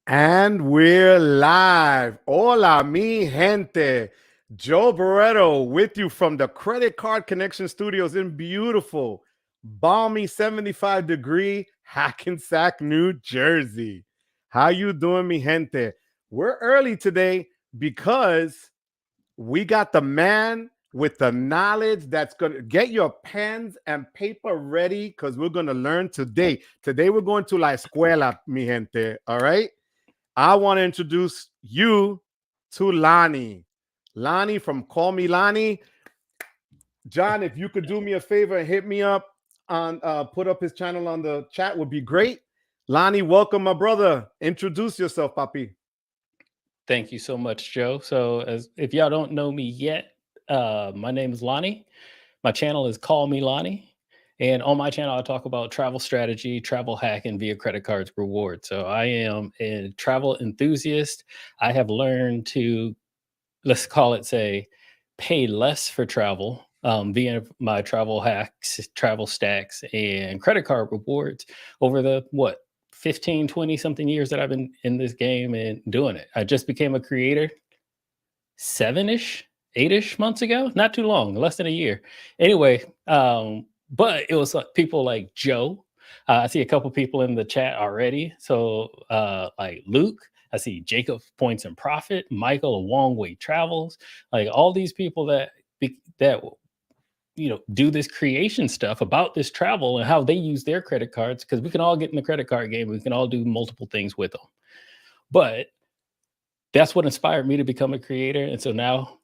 And we're live. Hola, mi gente. Joe Barreto with you from the Credit Card Connection Studios in beautiful, balmy 75-degree Hackensack, New Jersey. How you doing, mi gente? We're early today because we got the man with the knowledge that's going to get your pens and paper ready because we're going to learn today. Today we're going to la escuela, mi gente, all right? I want to introduce you to Lani. Lani from Call Me Lani. John, if you could do me a favor and hit me up on put up his channel on the chat would be great. Lani, welcome, my brother. Introduce yourself, papi. Thank you so much, Joe. So if y'all don't know me yet, my name is Lani. My channel is Call Me Lani. And on my channel, I talk about travel strategy, travel hacking via credit cards reward. So I am a travel enthusiast. I have learned to, let's call it, say, pay less for travel via my travel hacks, travel stacks, and credit card rewards over the, 15, 20 something years that I've been in this game and doing it. I just became a creator 8-ish months ago, not too long, less than a year. Anyway, but it was like people like Joe. I see a couple people in the chat already. So like Luke, I see Jacob Points and Profit, Michael, A Long Way Travels, like all these people that do this creation stuff about this travel and how they use their credit cards, because we can all get in the credit card game. We can all do multiple things with them. But that's what inspired me to become a creator. And so now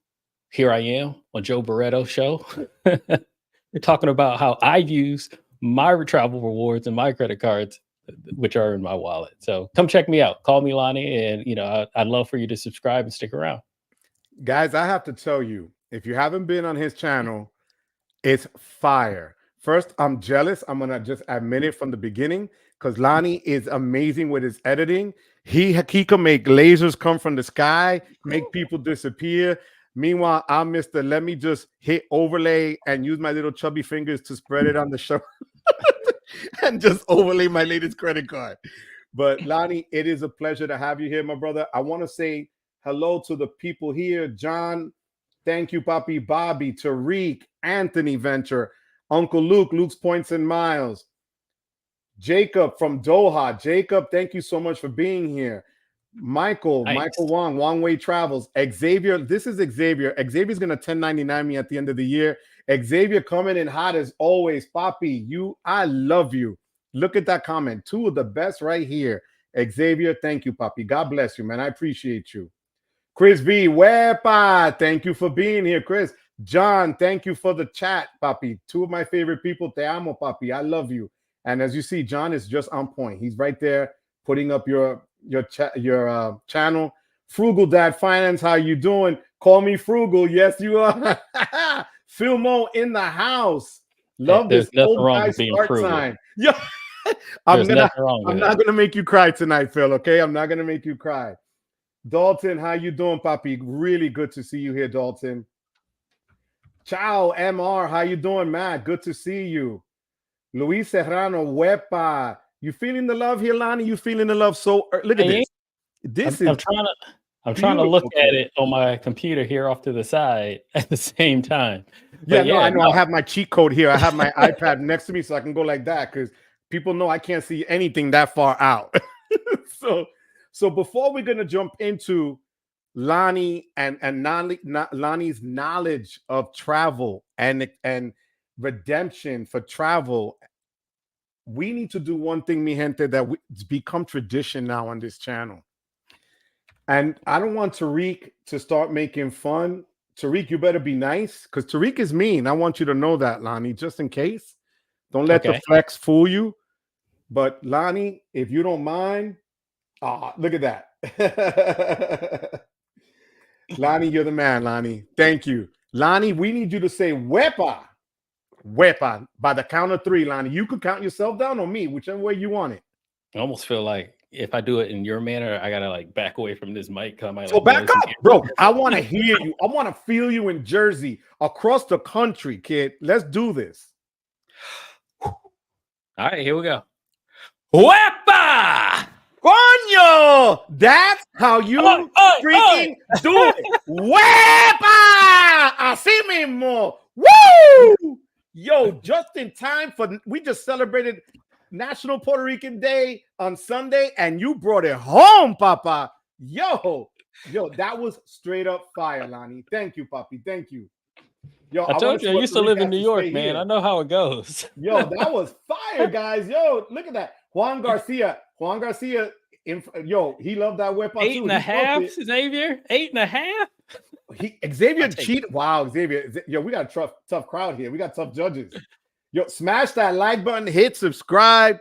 here I am on Joe Barreto show. We're talking about how I use my travel rewards and my credit cards, which are in my wallet. So come check me out. Call me Lani. And, I'd love for you to subscribe and stick around. Guys, I have to tell you, if you haven't been on his channel, it's fire. First, I'm jealous. I'm going to just admit it from the beginning because Lani is amazing with his editing. He can make lasers come from the sky, make people disappear. Meanwhile, I'm Mr. Let me just hit overlay and use my little chubby fingers to spread it on the show and just overlay my latest credit card. But Lani, it is a pleasure to have you here, my brother. I want to say hello to the people here. John, thank you, Papi. Bobby, Tariq, Anthony Venture, Uncle Luke, Luke's Points and Miles, Jacob from Doha. Jacob, thank you so much for being here. Michael, nice. Michael Wong, Wong Way Travels. Xavier, this is Xavier. Xavier's going to 1099 me at the end of the year. Xavier coming in hot as always. Papi, I love you. Look at that comment. Two of the best right here. Xavier, thank you, Papi. God bless you, man. I appreciate you. Chris B, Wepa, thank you for being here, Chris. John, thank you for the chat, Papi. Two of my favorite people. Te amo, Papi. I love you. And as you see, John is just on point. He's right there putting up your channel. Frugal Dad Finance, how you doing? Call me Frugal. Yes, you are. Filmo in the house. Love this old guy start time. Yeah. I'm not gonna make you cry tonight, Phil. Okay, I'm not gonna make you cry. Dalton, how you doing, Papi? Really good to see you here, Dalton. Ciao, MR. How you doing, Matt? Good to see you. Luis Serrano, Wepa. You feeling the love here, Lani? You feeling the love? So look at this. I'm trying to look at it on my computer here off to the side at the same time. Yeah, no, I know. I have my cheat code here. I have my iPad next to me so I can go like that because people know I can't see anything that far out. So before we're going to jump into Lani and Lani's knowledge of travel and redemption for travel, we need to do one thing, mi gente, it's become tradition now on this channel. And I don't want Tariq to start making fun. Tariq, you better be nice because Tariq is mean. I want you to know that, Lani, just in case. Don't let the flex fool you. But Lani, if you don't mind, look at that. Lani, you're the man, Lani. Thank you. Lani, we need you to say Wepa. Wepa. By the count of three, Lani. You could count yourself down or me, whichever way you want it. I almost feel like if I do it in your manner, I gotta like back away from this mic. So back up, bro. I want to hear you. I want to feel you in Jersey, across the country, kid. Let's do this. All right, here we go. Wepa! Coño! That's how you freaking do it. ¡Huepa! Así mismo. Woo! Yo, just in time we just celebrated National Puerto Rican Day on Sunday, and you brought it home, Papa. Yo, that was straight up fire, Lani. Thank you, Papi. Thank you. Yo, I told you I used to live in New York, man. Here. I know how it goes. Yo, that was fire, guys. Yo, look at that. Juan Garcia, yo, he loved that whip. 8.5, Xavier? 8.5? Xavier cheat. Wow, Xavier. Yo, we got a tough crowd here. We got tough judges. Yo, smash that like button, hit subscribe.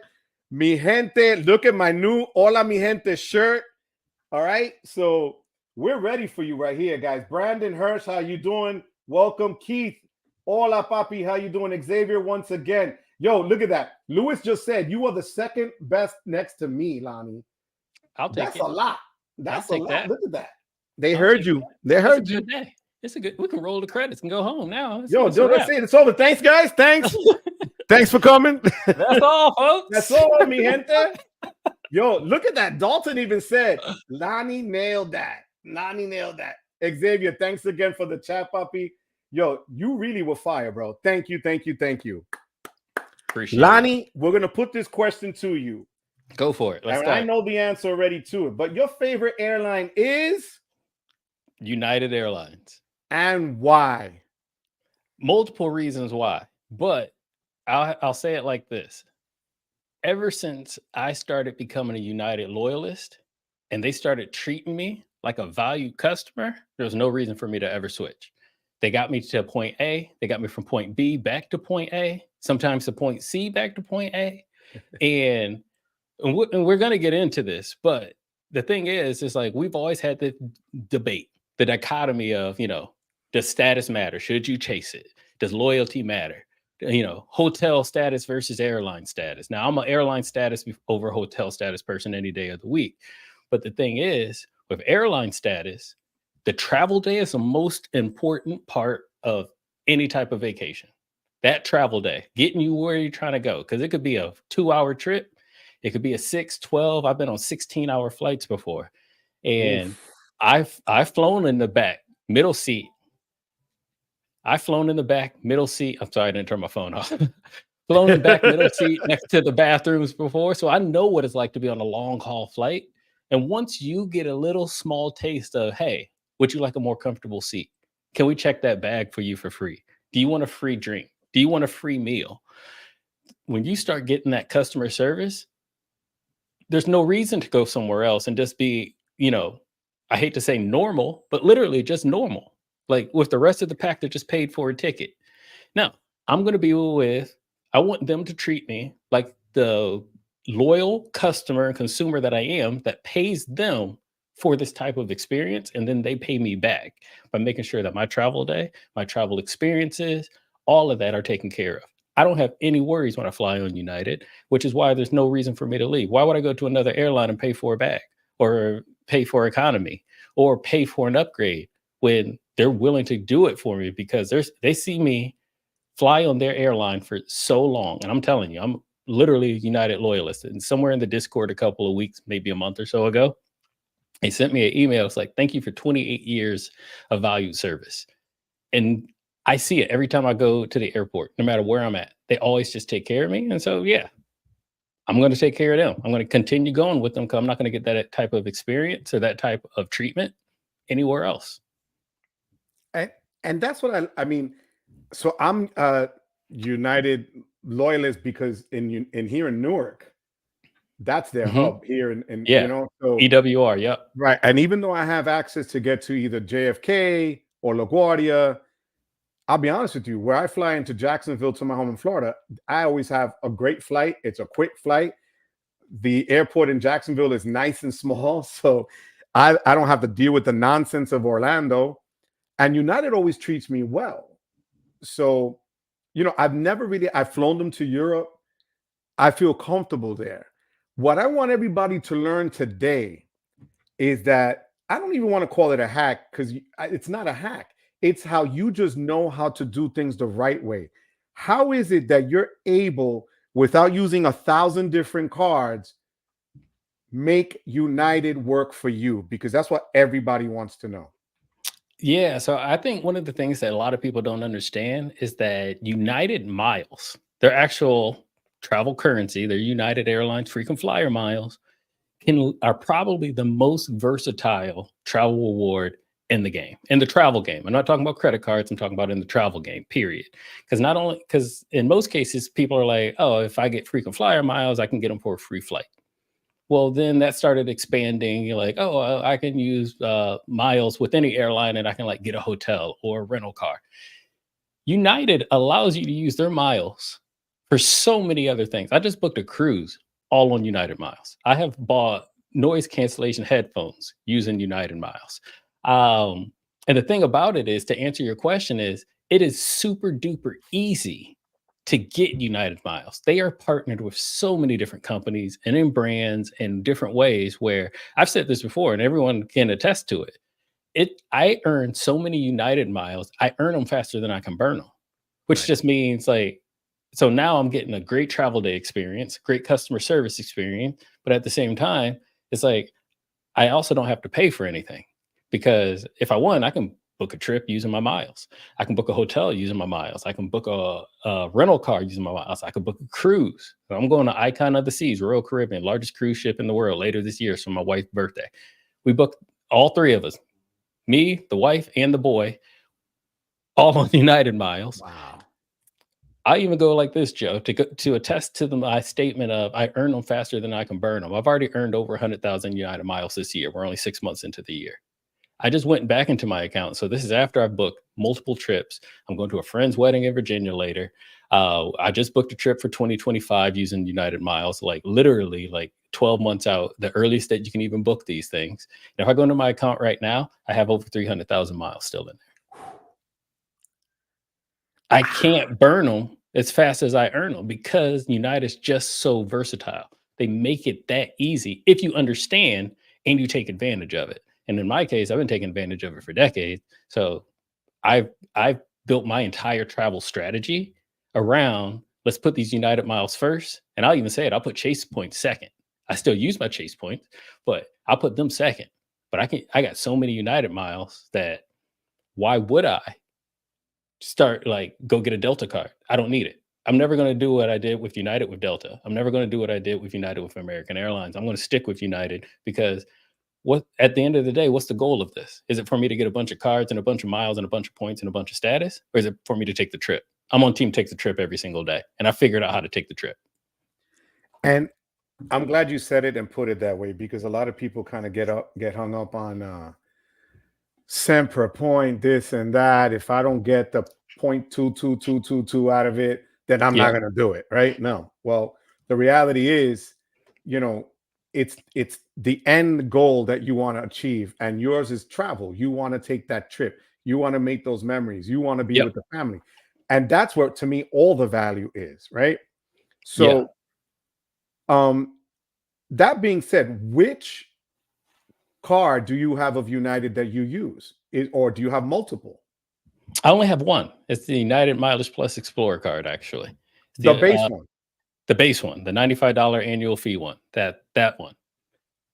Mi gente, look at my new Hola Mi Gente shirt. All right, so we're ready for you right here, guys. Brandon Hirsch, how you doing? Welcome, Keith. Hola, papi. How you doing? Xavier, once again. Yo, look at that. Lewis just said you are the second best next to me, Lani. I'll take That's it. a lot. That's a lot. That. Look at that. They heard you. They heard you. Good day. It's a good. We can roll the credits and go home now. Yo, that's it. It's over. Thanks, guys. Thanks. Thanks for coming. That's all, folks. That's all, mi gente. Yo, look at that. Dalton even said, Lani nailed that. Lani nailed that. Xavier, thanks again for the chat, papi. Yo, you really were fire, bro. Thank you, thank you, thank you. Appreciate Lani, we're going to put this question to you. Go for it. Let's start. I know the answer already to it, but your favorite airline is? United Airlines. And why? Multiple reasons why, but I'll say it like this. Ever since I started becoming a United loyalist and they started treating me like a valued customer, there was no reason for me to ever switch. They got me to point A. They got me from point B back to point A, sometimes to point C back to point A. and we're going to get into this. But the thing is, it's like we've always had the debate, the dichotomy of, does status matter? Should you chase it? Does loyalty matter? Hotel status versus airline status. Now, I'm an airline status over hotel status person any day of the week. But the thing is, with airline status, the travel day is the most important part of any type of vacation. That travel day, getting you where you're trying to go. Because it could be a 2-hour trip. It could be a 6, 12. I've been on 16-hour flights before. And I've flown in the back, middle seat. I've flown in the back, middle seat. I'm sorry, I didn't turn my phone off. Flown in the back, middle seat next to the bathrooms before. So I know what it's like to be on a long haul flight. And once you get a little small taste of, hey, would you like a more comfortable seat? Can we check that bag for you for free? Do you want a free drink? Do you want a free meal? When you start getting that customer service, there's no reason to go somewhere else and just be, I hate to say normal, but literally just normal. Like with the rest of the pack that just paid for a ticket. Now, I'm going to be I want them to treat me like the loyal customer and consumer that I am that pays them for this type of experience. And then they pay me back by making sure that my travel day, my travel experiences, all of that are taken care of. I don't have any worries when I fly on United, which is why there's no reason for me to leave. Why would I go to another airline and pay for a bag or pay for economy or pay for an upgrade when they're willing to do it for me? Because they see me fly on their airline for so long. And I'm telling you, I'm literally a United loyalist. And somewhere in the Discord a couple of weeks, maybe a month or so ago, they sent me an email. It's like, thank you for 28 years of valued service. And I see it every time I go to the airport, no matter where I'm at. They always just take care of me. And so, yeah, I'm going to take care of them. I'm going to continue going with them because I'm not going to get that type of experience or that type of treatment anywhere else. And that's what I mean. So I'm a United loyalist because in here in Newark, that's their hub here. And so EWR, yep. Right. And even though I have access to get to either JFK or LaGuardia, I'll be honest with you, where I fly into Jacksonville to my home in Florida, I always have a great flight. It's a quick flight. The airport in Jacksonville is nice and small, so I don't have to deal with the nonsense of Orlando. And United always treats me well. So, I've flown them to Europe. I feel comfortable there. What I want everybody to learn today is that I don't even want to call it a hack because it's not a hack. It's how you just know how to do things the right way. How is it that you're able, without using 1,000 different cards, make United work for you? Because that's what everybody wants to know. Yeah, so I think one of the things that a lot of people don't understand is that United miles, their actual travel currency, their United Airlines frequent flyer miles, are probably the most versatile travel reward in the game, in the travel game. I'm not talking about credit cards. I'm talking about in the travel game, period. Because in most cases, people are like, oh, if I get frequent flyer miles, I can get them for a free flight. Well, then that started expanding. You're like, oh, I can use miles with any airline and I can like get a hotel or a rental car. United allows you to use their miles for so many other things. I just booked a cruise all on United miles. I have bought noise cancellation headphones using United miles. And the thing about it is, to answer your question, is it is super duper easy to get United miles. They are partnered with so many different companies and in brands and different ways, where I've said this before and everyone can attest to it. I earn so many United miles, I earn them faster than I can burn them, which Right. just means like, so now I'm getting a great travel day experience, great customer service experience, but at the same time, it's like I also don't have to pay for anything, because if I want, I can book a trip using my miles. I can book a hotel using my miles. I can book a rental car using my miles. I can book a cruise. I'm going to Icon of the Seas, Royal Caribbean, largest cruise ship in the world, later this year. So my wife's birthday. We booked, all three of us, me, the wife, and the boy, all on United miles. Wow. I even go like this, Joe, to attest to my statement of I earn them faster than I can burn them. I've already earned over 100,000 United miles this year. We're only 6 months into the year. I just went back into my account. So this is after I've booked multiple trips. I'm going to a friend's wedding in Virginia later. I just booked a trip for 2025 using United miles, like literally like 12 months out, the earliest that you can even book these things. And if I go into my account right now, I have over 300,000 miles still in there. I can't burn them as fast as I earn them because United's just so versatile. They make it that easy if you understand and you take advantage of it. And in my case, I've been taking advantage of it for decades. So I've built my entire travel strategy around, let's put these United miles first. And I'll even say it, I'll put Chase points second. I still use my Chase points, but I'll put them second. But I got so many United miles that why would I start like go get a Delta card? I don't need it. I'm never going to do what I did with United with Delta. I'm never going to do what I did with United with American Airlines. I'm going to stick with United because what at the end of the day, what's the goal of this? Is it for me to get a bunch of cards and a bunch of miles and a bunch of points and a bunch of status? Or is it for me to take the trip? I'm on team take the trip every single day. And I figured out how to take the trip. And I'm glad you said it and put it that way, because a lot of people kind of get hung up on cent per point, this and that. If I don't get the 0.22222 out of it, then I'm not Yeah. going to do it, right? No. Well, the reality is, you know, it's the end goal that you want to achieve, and yours is travel. You want to take that trip. You want to make those memories. You want to be with Yep. the family. And that's where, to me, all the value is, right? Yeah. So, um, that being said, which card do you have of United that you use? Or do you have multiple? I only have one. It's the United MileagePlus Explorer card, actually. The base one. The base one, the $95 annual fee one. That one.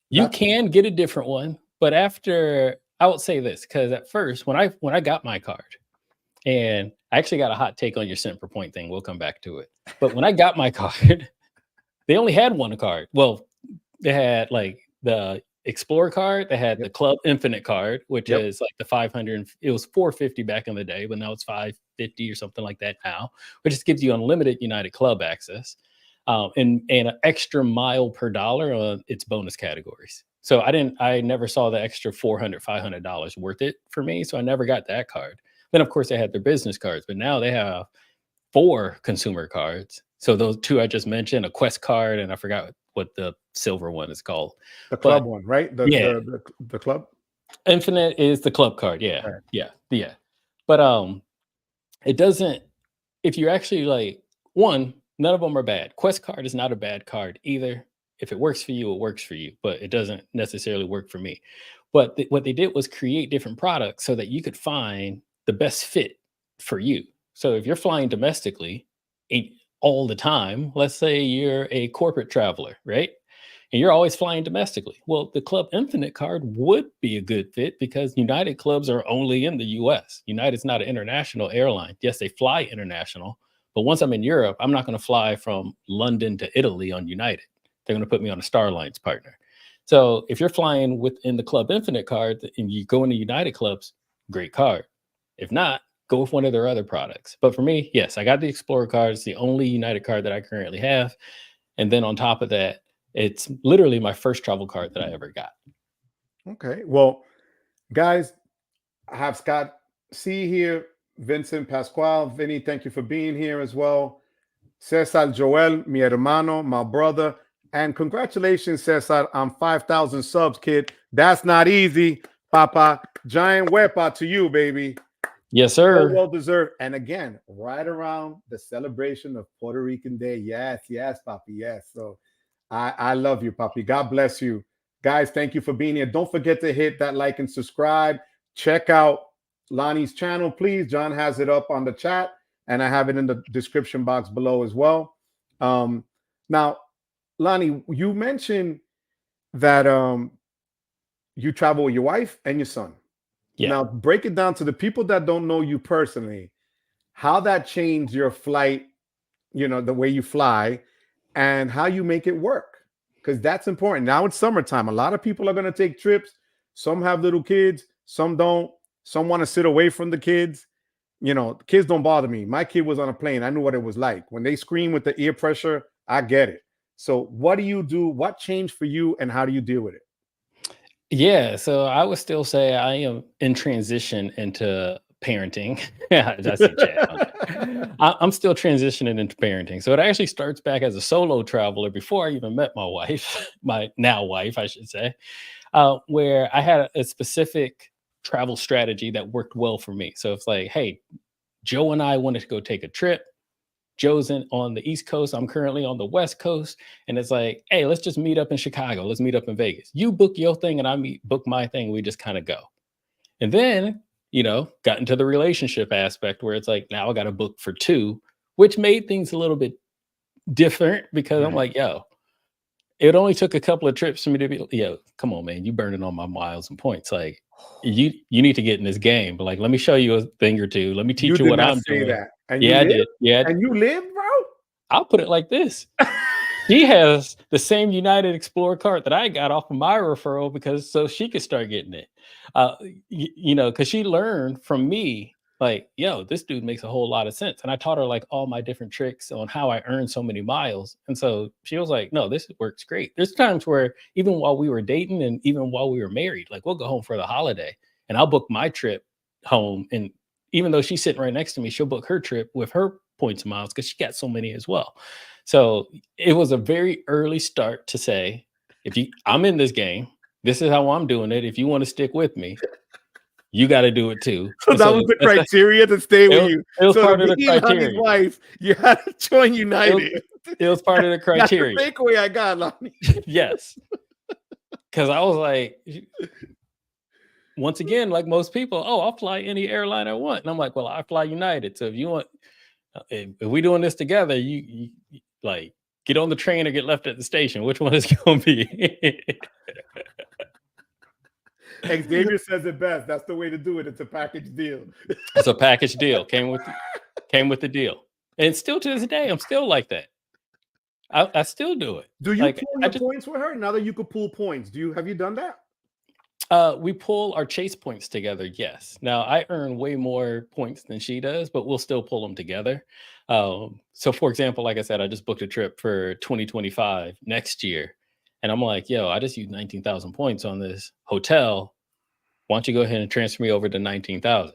You That's can get a different one, but after I would say this, because at first when I got my card, and I actually got a hot take on your cent per point thing. We'll come back to it. But when I got my card, they only had one card. Well, they had like the Explorer card, they had the Club Infinite card, which Yep. is like the 500. It was 450 back in the day, but now it's 550 or something like that now, which just gives you unlimited United Club access. And an extra mile per dollar on its bonus categories. So I never saw the extra $400, $500 worth it for me. So I never got that card. Then of course they had their business cards, but now they have 4 consumer cards. So those 2 I just mentioned, a Quest card, and I forgot what the silver one is called. The But club one, right? yeah, The club. Infinite is the club card. Yeah, Right. yeah. But it doesn't. If you actually like one, none of them are bad. Quest card is not a bad card either. If it works for you, it works for you, but it doesn't necessarily work for me. But what they did was create different products so that you could find the best fit for you. So if you're flying domestically all the time, let's say you're a corporate traveler, right? and you're always flying domestically. Well, the Club Infinite card would be a good fit because United clubs are only in the US. United's not an international airline. Yes, they fly international, but once I'm in Europe, I'm not going to fly from London to Italy on United. They're going to put me on a Star Alliance partner. So if you're flying within the Club Infinite card and you go into United clubs, great card. If not, go with one of their other products. But for me, yes, I got the Explorer card. It's the only United card that I currently have. And then on top of that, it's literally my first travel card that I ever got. Okay. Well, guys, I have Scott C here, Vincent Pascual. Vinny, thank you for being here as well. Cesar Joel, mi hermano, my brother. And congratulations, Cesar, on 5,000 subs, kid. That's not easy, Papa. Giant wepa to you, baby. Yes, sir. Well deserved. And again, right around the celebration of Puerto Rican Day. Yes, yes, Papi. Yes. So I love you, Papi. God bless you. Guys, thank you for being here. Don't forget to hit that like and subscribe. Check out Lani's channel, please. John has it up on the chat, and I have it in the description box below as well. Now, Lani, you mentioned that you travel with your wife and your son. Yeah. Now, break it down to the people that don't know you personally, how that changed your flight, the way you fly, and how you make it work. Because that's important. Now it's summertime. A lot of people are going to take trips. Some have little kids. Some don't. Some want to sit away from the kids. Kids don't bother me. My kid was on a plane. I knew what it was like. When they scream with the ear pressure, I get it. So what do you do? What changed for you, and how do you deal with it? Yeah, so I would still say I am in transition into parenting. Yeah, that's a chat. I'm still transitioning into parenting. So it actually starts back as a solo traveler before I even met my wife, my now wife, I should say, where I had a specific travel strategy that worked well for me. So it's like, hey, Joe and I wanted to go take a trip. Joe's on the East Coast. I'm currently on the West Coast. And it's like, hey, let's just meet up in Chicago. Let's meet up in Vegas. You book your thing and I book my thing. We just kind of go. And then, got into the relationship aspect where it's like, now I got to book for two, which made things a little bit different because I'm like, yo, it only took a couple of trips for me to be, come on, man, you burning on my miles and points. Like, you need to get in this game. But like, let me show you a thing or two. Let me teach you what I'm doing. That. And yeah, I did. Yeah. And you live, bro? I'll put it like this. She has the same United Explorer card that I got off of my referral so she could start getting it. Because she learned from me, like, yo, this dude makes a whole lot of sense. And I taught her like all my different tricks on how I earn so many miles. And so she was like, no, this works great. There's times where even while we were dating and even while we were married, like we'll go home for the holiday and I'll book my trip home. And even though she's sitting right next to me, she'll book her trip with her points and miles because she got so many as well. So it was a very early start to say, I'm in this game, this is how I'm doing it. If you want to stick with me, you got to do it too. So that was the criteria to stay with you. It was part of the criteria. Wife, you had to join United. It was part of the criteria. That's the takeaway I got, Lani. Yes. Because I was like, once again, like most people, I'll fly any airline I want. And I'm like, well, I fly United. So if you want, if we're doing this together, you like get on the train or get left at the station. Which one is going to be? Xavier says it best. That's the way to do it. It's a package deal. It's a package deal. Came with the deal. And still to this day, I'm still like that. I still do it. Do you pull your points with her now that you could pull points? Have you done that? We pull our chase points together. Yes. Now I earn way more points than she does, but we'll still pull them together. So for example, like I said, I just booked a trip for 2025 next year. And I'm like, yo, I just used 19,000 points on this hotel. Why don't you go ahead and transfer me over to 19,000?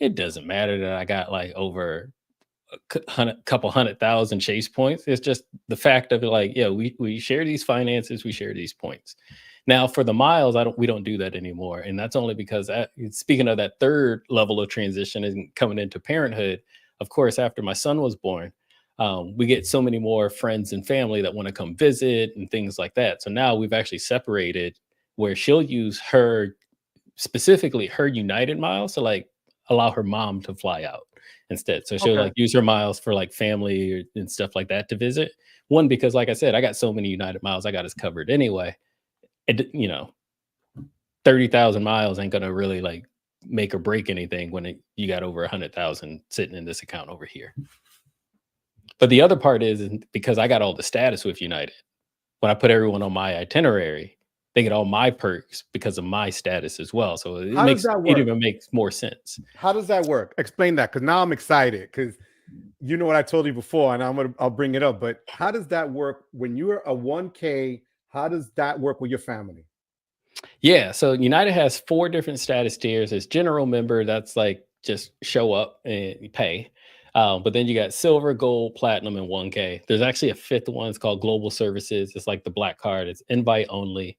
It doesn't matter that I got like over a couple 100,000 chase points. It's just the fact of it, like, yeah, we share these finances, we share these points. Now for the miles, we don't do that anymore. And that's only because speaking of that third level of transition and coming into parenthood, of course, after my son was born, we get so many more friends and family that want to come visit and things like that. So now we've actually separated where she'll use specifically her United miles to like allow her mom to fly out. instead. So she'll Okay. like use her miles for like family and stuff like that to visit. One, because like I said, I got so many United miles, I got us covered anyway. 30,000 miles ain't gonna really like make or break anything when you got over 100,000 sitting in this account over here. But the other part is because I got all the status with United, when I put everyone on my itinerary, they get all my perks because of my status as well. So How does that it work? even makes more sense. How does that work? Explain that, because now I'm excited, because you know what I told you before, and I'll bring it up. But how does that work when you're a 1K? How does that work with your family? Yeah, so United has 4 different status tiers. There's general member, that's like just show up and you pay. But then you got silver, gold, platinum, and 1K. There's actually a 5th one. It's called global services. It's like the black card. It's invite only,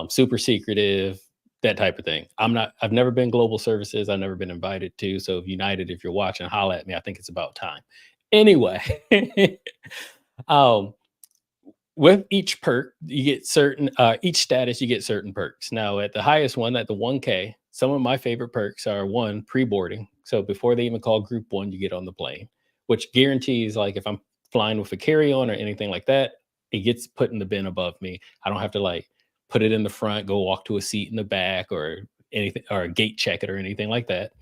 super secretive, that type of thing. I've never been global services. I've never been invited to. So United, if you're watching, holla at me. I think it's about time. Anyway, um, with each perk, you get certain each status, you get certain perks. Now, at the highest one, at the 1K, some of my favorite perks are one, pre-boarding. So before they even call group one, you get on the plane, which guarantees like if I'm flying with a carry-on or anything like that, it gets put in the bin above me. I don't have to like put it in the front, go walk to a seat in the back or anything, or gate check it or anything like that.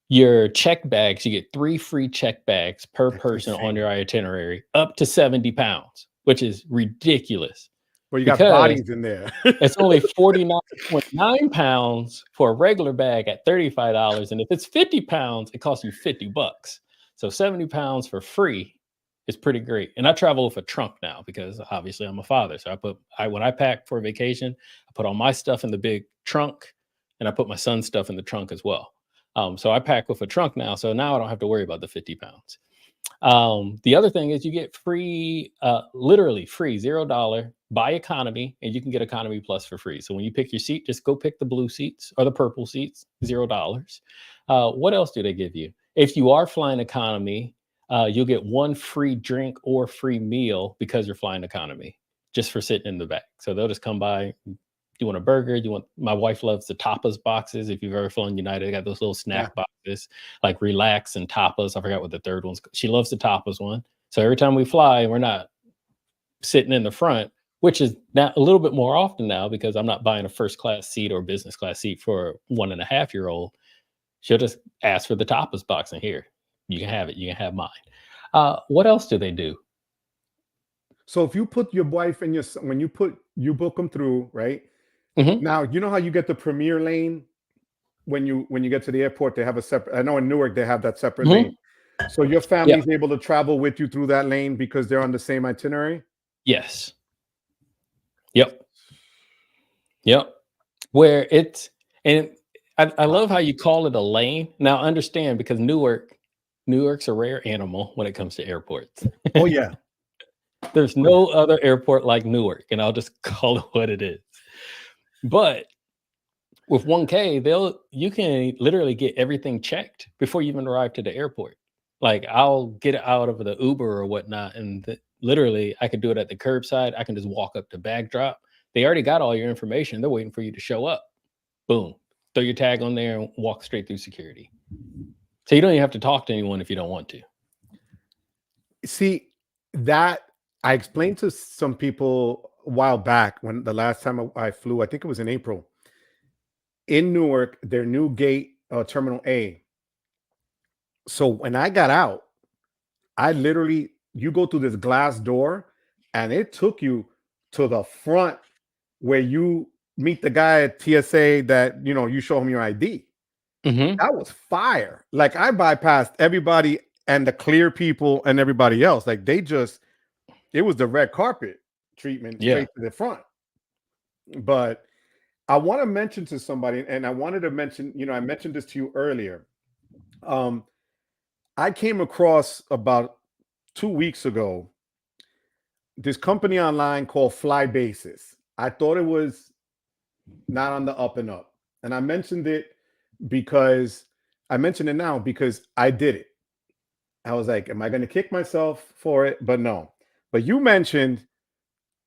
Your check bags, you get 3 free check bags per That's person on insane. your itinerary, up to 70 pounds, which is ridiculous Well, you got because bodies in there. it's only 49.9 pounds for a regular bag at $35. And if it's 50 pounds, it costs you $50. So 70 pounds for free is pretty great. And I travel with a trunk now because obviously I'm a father. So when I pack for a vacation, I put all my stuff in the big trunk and I put my son's stuff in the trunk as well. So I pack with a trunk now. So now I don't have to worry about the 50 pounds. The other thing is you get free, literally free $0 buy economy, and you can get economy plus for free. So when you pick your seat, just go pick the blue seats or the purple seats, $0. What else do they give you? If you are flying economy, you'll get 1 free drink or free meal because you're flying economy, just for sitting in the back. So they'll just come by. You want a burger? My wife loves the tapas boxes. If you've ever flown United, they got those little snack boxes like relax and tapas. I forgot what the third one's called. She loves the tapas one. So every time we fly, we're not sitting in the front, which is now a little bit more often now because I'm not buying a first class seat or business class seat for a 1.5-year-old. She'll just ask for the tapas box and here, you can have it. You can have mine. What else do they do? So if you put your wife and your son, when you book them through, right? Mm-hmm. Now, you know how you get the premier lane when you get to the airport, they have a separate, I know in Newark they have that separate Mm-hmm. lane. So your Yeah. family's able to travel with you through that lane because they're on the same itinerary? Yes. Yep. Yep. Where it's, and I love how you call it a lane. Now understand, because Newark's a rare animal when it comes to airports. Oh yeah. There's no other airport like Newark, and I'll just call it what it is. But with 1K, you can literally get everything checked before you even arrive to the airport. Like I'll get out of the Uber or whatnot, and literally I could do it at the curbside. I can just walk up to bag drop. They already got all your information. They're waiting for you to show up. Boom. Throw your tag on there and walk straight through security. So you don't even have to talk to anyone if you don't want to. See, that I explained to some people a while back when the last time I flew, I think it was in April, in Newark, their new gate, Terminal A. So when I got out, you go through this glass door and it took you to the front where you meet the guy at TSA that, you show him your ID. Mm-hmm. That was fire. Like I bypassed everybody and the clear people and everybody else. Like it was the red carpet treatment straight to the front. But I want to mention to somebody, and I wanted to mention, I mentioned this to you earlier. I came across about 2 weeks ago this company online called Flybases. I thought it was not on the up and up. And I mentioned it now because I did it. I was like, am I going to kick myself for it? But no. But you mentioned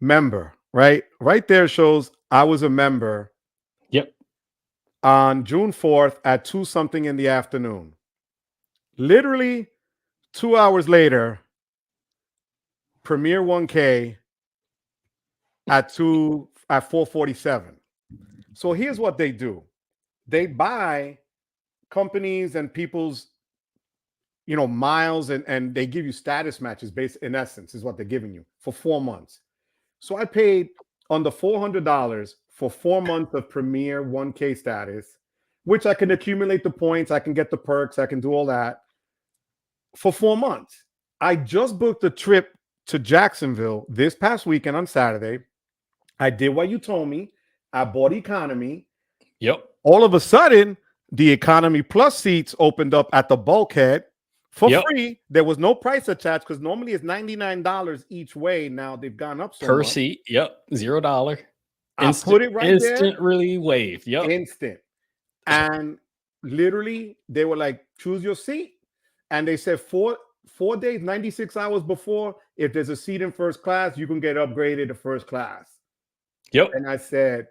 member, right? Right there shows I was a member. Yep. On June 4th at 2 something in the afternoon. Literally 2 hours later, Premier 1K at 447. So here's what they do. They buy companies and people's miles, and they give you status matches based, in essence, is what they're giving you for 4 months. So I paid under $400 for 4 months of Premier 1K status, which I can accumulate the points, I can get the perks, I can do all that for 4 months. I just booked a trip to Jacksonville this past weekend on Saturday. I did what you told me. I bought economy. Yep. All of a sudden, the Economy Plus seats opened up at the bulkhead for free. There was no price attached because normally it's $99 each way. Now they've gone up so per much. seat. Yep, $0. I put it right there. Instant really wave. Yep. Instant. And literally, they were like, choose your seat. And they said 4 days, 96 hours before, if there's a seat in first class, you can get upgraded to first class. Yep. And I said,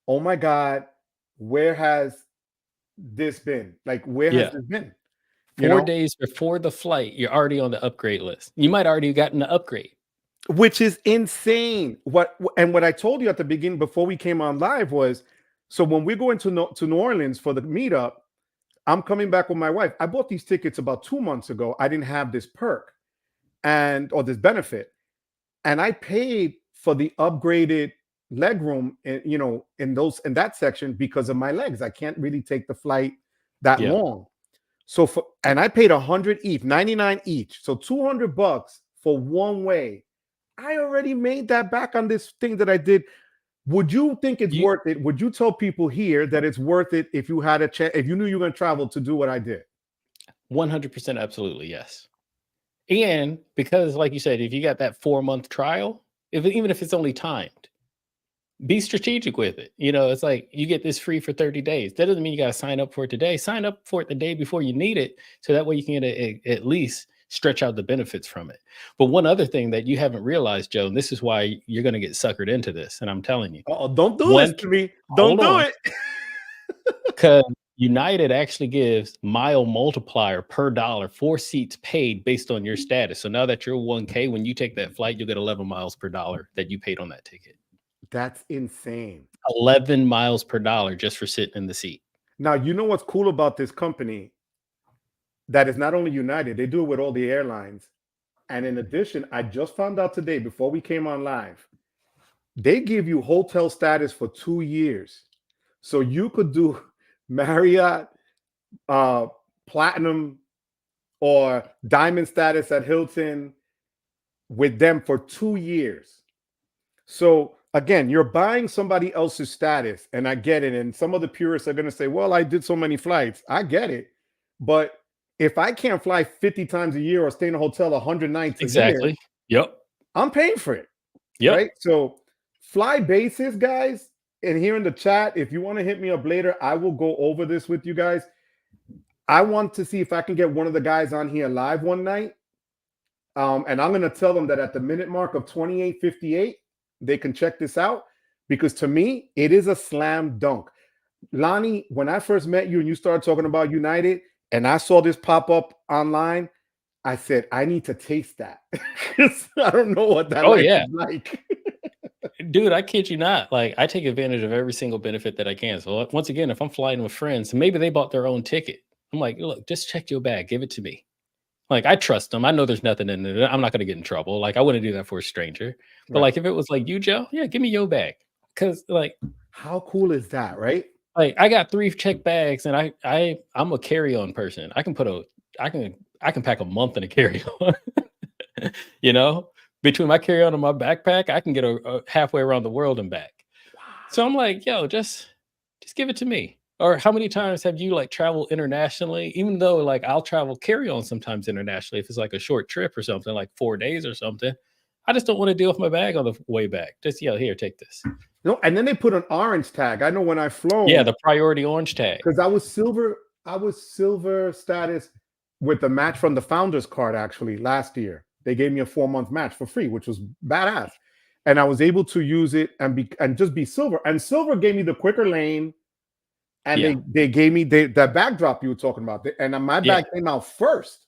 oh my God, where has this been? Like, where has this been? 4 days before the flight, you're already on the upgrade list. You might already gotten the upgrade, which is insane. What I told you at the beginning before we came on live was, so when we're going to New Orleans for the meetup, I'm coming back with my wife. I bought these tickets about 2 months ago. I didn't have this perk or this benefit, and I paid for the upgraded leg room, in that section because of my legs. I can't really take the flight that long. So and I paid 100 each, 99 each. So $200 for one way. I already made that back on this thing that I did. Would you think it's worth it? Would you tell people here that it's worth it if you had a chance, if you knew you were going to travel, to do what I did? 100% absolutely, yes. And because, like you said, if you got that 4-month trial, even if it's only timed, be strategic with it. It's like you get this free for 30 days. That doesn't mean you got to sign up for it today. Sign up for it the day before you need it. So that way you can at least stretch out the benefits from it. But one other thing that you haven't realized, Joe, and this is why you're going to get suckered into this. And I'm telling you. Oh, don't do this to me. Don't do it. Because United actually gives mile multiplier per dollar for seats paid based on your status. So now that you're 1K, when you take that flight, you'll get 11 miles per dollar that you paid on that ticket. That's insane. 11 miles per dollar just for sitting in the seat. Now, you know what's cool about this company? That is not only United, they do it with all the airlines. And in addition, I just found out today, before we came on live, they give you hotel status for 2 years. So you could do Marriott, Platinum, or Diamond status at Hilton with them for 2 years. So again, you're buying somebody else's status, and I get it. And some of the purists are going to say, well, I did so many flights. I get it. But if I can't fly 50 times a year or stay in a hotel 100 nights a year, I'm paying for it. Right? So fly basis, guys. And here in the chat, if you want to hit me up later, I will go over this with you guys. I want to see if I can get one of the guys on here live one night. And I'm going to tell them that at the minute mark of 28:58, they can check this out, because to me, it is a slam dunk. Lani, when I first met you and you started talking about United and I saw this pop up online, I said, I need to taste that. I don't know what that is like. Dude, I kid you not. Like, I take advantage of every single benefit that I can. So once again, if I'm flying with friends, maybe they bought their own ticket, I'm like, look, just check your bag. Give it to me. Like, I trust them. I know there's nothing in it. I'm not going to get in trouble. Like, I wouldn't do that for a stranger. But like, if it was like you, Joe, yeah, give me your bag. Because like, how cool is that, right? Like, I got 3 check bags, and I'm a carry-on person. I can pack a month in a carry-on. Between my carry-on and my backpack, I can get a halfway around the world and back. Wow. So I'm like, yo, just give it to me. Or how many times have you like traveled internationally? Even though like I'll travel carry-on sometimes internationally if it's like a short trip or something, like 4 days or something. I just don't want to deal with my bag on the way back. Just here, take this. No, and then they put an orange tag. I know when I flown. Yeah, the priority orange tag. Because I was silver status with the match from the founders card actually last year. They gave me a 4-month match for free, which was badass. And I was able to use it and just be silver. And silver gave me the quicker lane. and Yeah. they gave me that backdrop you were talking about, and my bag came out first.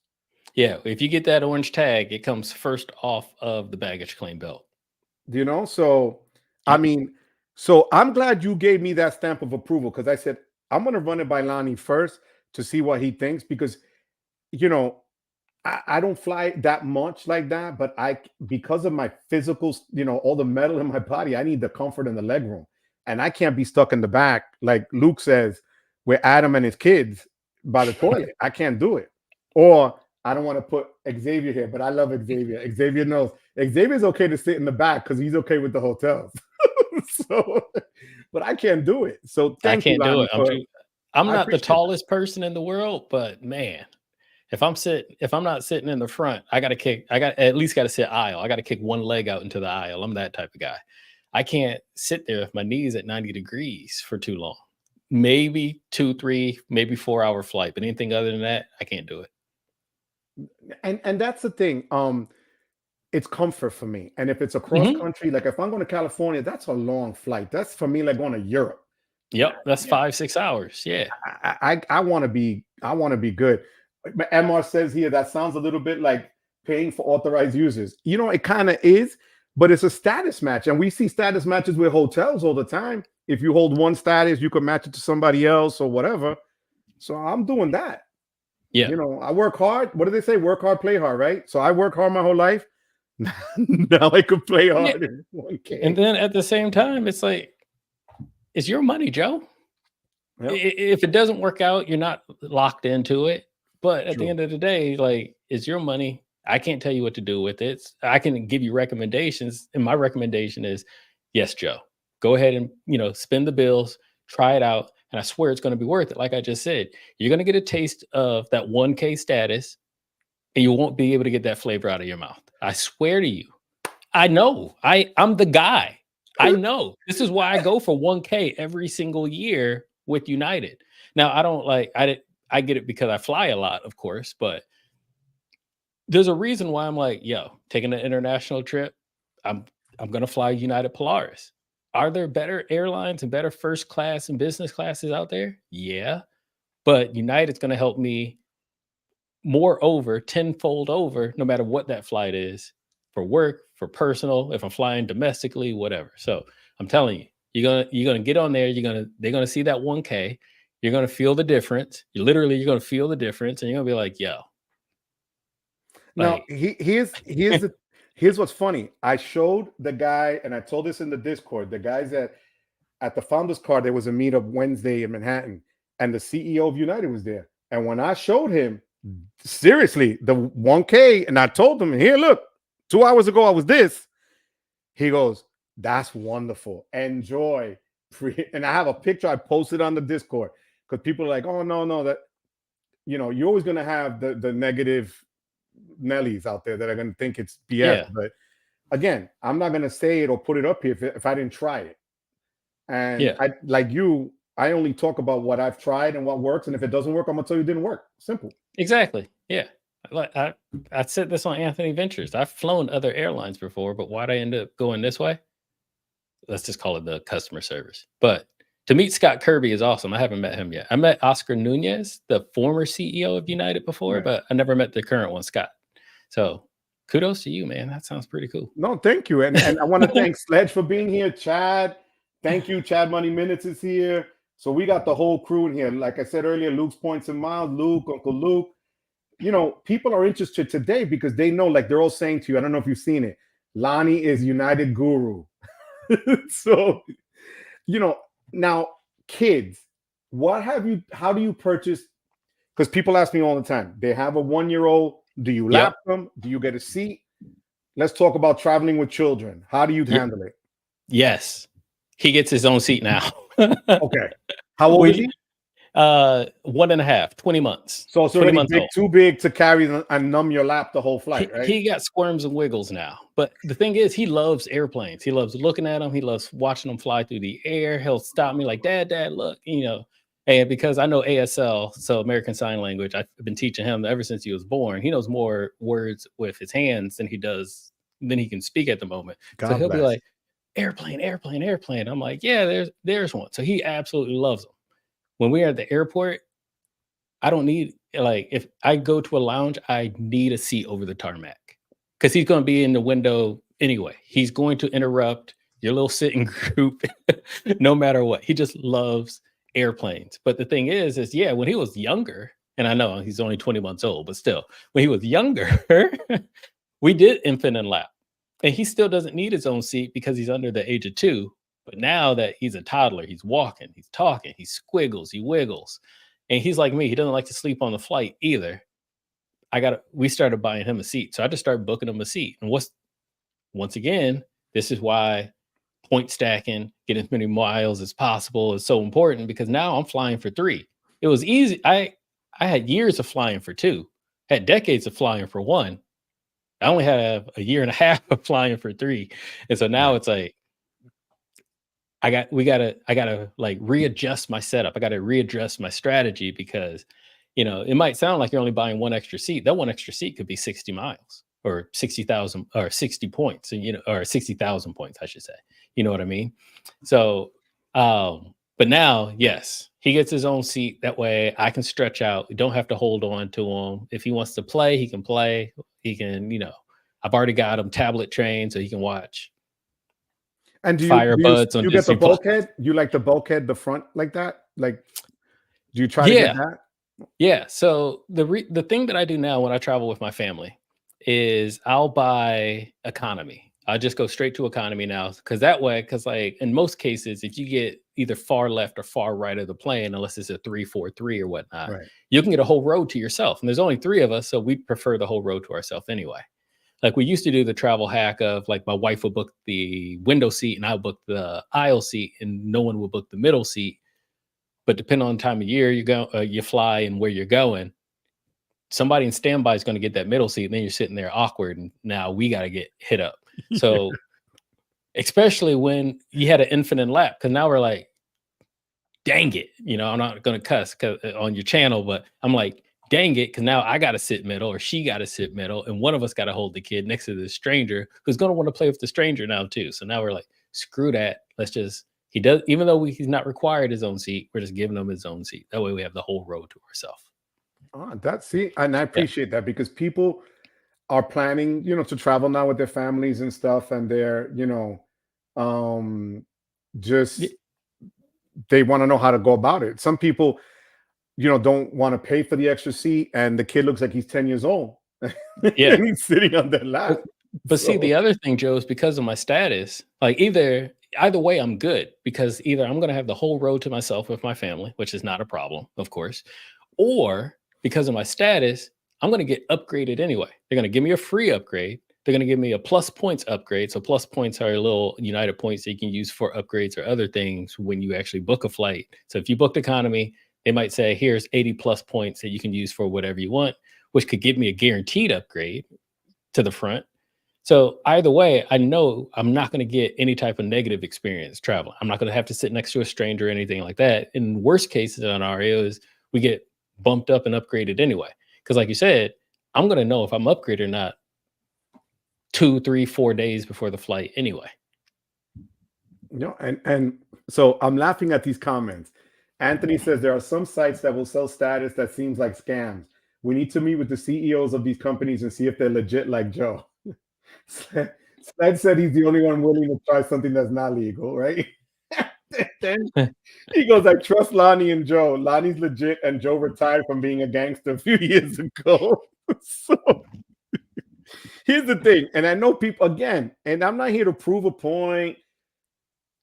Yeah, if you get that orange tag, it comes first off of the baggage claim belt. You know, so I Yep. mean, so I'm glad you gave me that stamp of approval, because I said I'm gonna run it by Lani first to see what he thinks, because you know I don't fly that much like that, but because of my physical, all the metal in my body, I need the comfort and the leg room, and I can't be stuck in the back like Luke says with Adam and his kids by the toilet. I can't do it. Or I don't want to put Xavier here, but I love Xavier. Xavier knows Xavier's okay to sit in the back because he's okay with the hotels. So, but I can't do it. So I thank you, can't do Lani. it. I'm I not the appreciate that. tallest person in the world, but man, if I'm not sitting in the front, I at least got to sit aisle. I got to kick one leg out into the aisle. I'm that type of guy. I can't sit there with my knees at 90 degrees for too long. Maybe 2, 3, maybe 4 hour flight, but anything other than that, I can't do it. And that's the thing. It's comfort for me. And if it's a cross country, like if I'm going to California, that's a long flight. That's for me like going to Europe. Yep, that's 5, 6 hours. Yeah. I want to be good. MR says here that sounds a little bit like paying for authorized users. It kind of is, but it's a status match, and we see status matches with hotels all the time. If you hold one status, you can match it to somebody else or whatever. So I'm doing that. Yeah. I work hard. What do they say? Work hard, play hard, right? So I work hard my whole life. Now I could play hard in 1K. And then at the same time, it's like, it's your money, Joe. Yep. If it doesn't work out, you're not locked into it. But at the end of the day, like, it's your money. I can't tell you what to do with it. I can give you recommendations. And my recommendation is, yes, Joe, go ahead and, spend the bills, try it out. And I swear it's going to be worth it. Like I just said, you're going to get a taste of that 1K status, and you won't be able to get that flavor out of your mouth. I swear to you. I know. I'm the guy. I know. This is why I go for 1K every single year with United. Now, I get it because I fly a lot, of course, but there's a reason why I'm like, taking an international trip, I'm going to fly United Polaris. Are there better airlines and better first class and business classes out there? Yeah. But United's going to help me tenfold over, no matter what that flight is, for work, for personal, if I'm flying domestically, whatever. So I'm telling you, you're gonna get on there. They're gonna see that 1K. You're gonna feel the difference. You're gonna feel the difference, and you're gonna be like, yo. Now, here's what's funny. I showed the guy, and I told this in the Discord, the guys at the Founders Card, there was a meetup Wednesday in Manhattan, and the CEO of United was there. And when I showed him, seriously, the 1K, and I told him, here, look, 2 hours ago, I was this. He goes, that's wonderful. Enjoy. And I have a picture I posted on the Discord, because people are like, oh, no, that, you're always going to have the negative Nellies out there that are going to think it's BS. Yeah. But again, I'm not going to say it or put it up here if I didn't try it. And I, like you, I only talk about what I've tried and what works. And if it doesn't work, I'm going to tell you it didn't work. Simple. Exactly. Yeah. I said this on Anthony Ventures. I've flown other airlines before, but why'd I end up going this way? Let's just call it the customer service. But to meet Scott Kirby is awesome. I haven't met him yet. I met Oscar Nunez, the former CEO of United before, but I never met the current one, Scott. So kudos to you, man. That sounds pretty cool. No, thank you. And I want to thank Sledge for being here. Chad, thank you. Chad Money Minutes is here. So we got the whole crew in here. Like I said earlier, Luke's Points and Miles, Luke, Uncle Luke. People are interested today because they know, like they're all saying to you, I don't know if you've seen it, Lani is United Guru. So, now kids, how do you purchase? Because people ask me all the time, they have a 1-year-old. Do you lap them? Do you get a seat? Let's talk about traveling with children. How do you handle it? Yes. He gets his own seat now. Okay. How old is he? 1.5, 20 months. So it's already too big to carry and numb your lap the whole flight, right? He got squirms and wiggles now. But the thing is, he loves airplanes. He loves looking at them. He loves watching them fly through the air. He'll stop me like, Dad, look, And because I know ASL, so American Sign Language, I've been teaching him ever since he was born. He knows more words with his hands than he can speak at the moment. So he'll be like, airplane. I'm like, yeah, there's one. So he absolutely loves them. when we're at the airport, I don't need, like, if I go to a lounge, I need a seat over the tarmac because he's going to be in the window anyway. He's going to interrupt your little sitting group no matter what. He just loves airplanes. But the thing is yeah, when he was younger, and I know he's only 20 months old, but still, when he was younger, we did infinite lap. And he still doesn't need his own seat because he's under the age of 2. But now that he's a toddler, he's walking, he's talking, he squiggles, he wiggles. And he's like me, he doesn't like to sleep on the flight either. We started buying him a seat. So I just started booking him a seat. And once again, this is why point stacking, getting as many miles as possible is so important, because now I'm flying for 3. It was easy. I had years of flying for 2, had decades of flying for 1. I only have a year and a half of flying for 3. And so now it's like, I gotta like readjust my setup. I gotta readjust my strategy because, it might sound like you're only buying 1 extra seat. That 1 extra seat could be 60 miles or 60,000 or 60 points, and or 60,000 points, I should say. You know what I mean? So, but now, yes, he gets his own seat. That way I can stretch out. We don't have to hold on to him. If he wants to play, he can play. He can, I've already got him tablet trained so he can watch. And do you get the bulkhead? You like the bulkhead, the front like that? Like, do you try to get that? Yeah. So the thing that I do now when I travel with my family is I'll buy economy. I just go straight to economy now because like in most cases, if you get either far left or far right of the plane, unless it's a 343 or whatnot, right, you can get a whole row to yourself. And there's only 3 of us, so we prefer the whole row to ourselves anyway. Like we used to do the travel hack of like my wife would book the window seat and I would book the aisle seat, and no one would book the middle seat. But depending on the time of year you fly and where you're going, somebody in standby is going to get that middle seat, and then you're sitting there awkward, and now we got to get hit up. So especially when you had an infinite lap, because now we're like, dang it, I'm not going to cuss on your channel, but I'm like, dang it, because now I got to sit middle or she got to sit middle, and one of us got to hold the kid next to the stranger who's going to want to play with the stranger now too. So now we're like, screw that. He does, even though he's not required his own seat, we're just giving him his own seat. That way we have the whole row to ourselves. And I appreciate that, because people are planning, to travel now with their families and stuff, and they're, they want to know how to go about it. Some people, don't want to pay for the extra seat, and the kid looks like he's 10 years old. Yeah. And he's sitting on their lap. But see, the other thing, Joe, is because of my status, like either way, I'm good, because either I'm going to have the whole row to myself with my family, which is not a problem, of course, or because of my status, I'm going to get upgraded anyway. They're going to give me a free upgrade. They're going to give me a plus points upgrade. So plus points are little United points that you can use for upgrades or other things when you actually book a flight. So if you booked economy, they might say, here's 80 plus points that you can use for whatever you want, which could give me a guaranteed upgrade to the front. So either way, I know I'm not going to get any type of negative experience traveling. I'm not going to have to sit next to a stranger or anything like that. In worst case scenario is we get bumped up and upgraded anyway. Because like you said, I'm going to know if I'm upgraded or not 2, 3, 4 days before the flight anyway. And so I'm laughing at these comments. Anthony says there are some sites that will sell status that seems like scams. We need to meet with the CEOs of these companies and see if they're legit like Joe. Sled said he's the only one willing to try something that's not legal, right? Then he goes, I trust Lani and Joe. Lani's legit, and Joe retired from being a gangster a few years ago. So here's the thing, and I know people, again, and I'm not here to prove a point.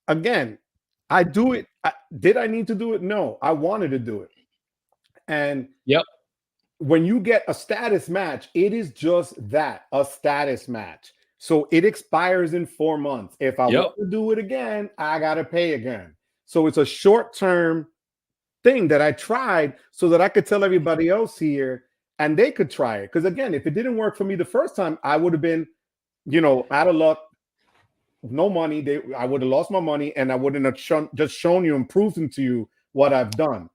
Again, I do it. Did I need to do it? No, I wanted to do it. And yep, when you get a status match, it is just that, a status match. So it expires in 4 months. If I want to do it again, I got to pay again. So it's a short-term thing that I tried so that I could tell everybody else here and they could try it. Because again, if it didn't work for me the first time, I would have been, out of luck, no money. I would have lost my money, and I wouldn't have shown you and proven to you what I've done.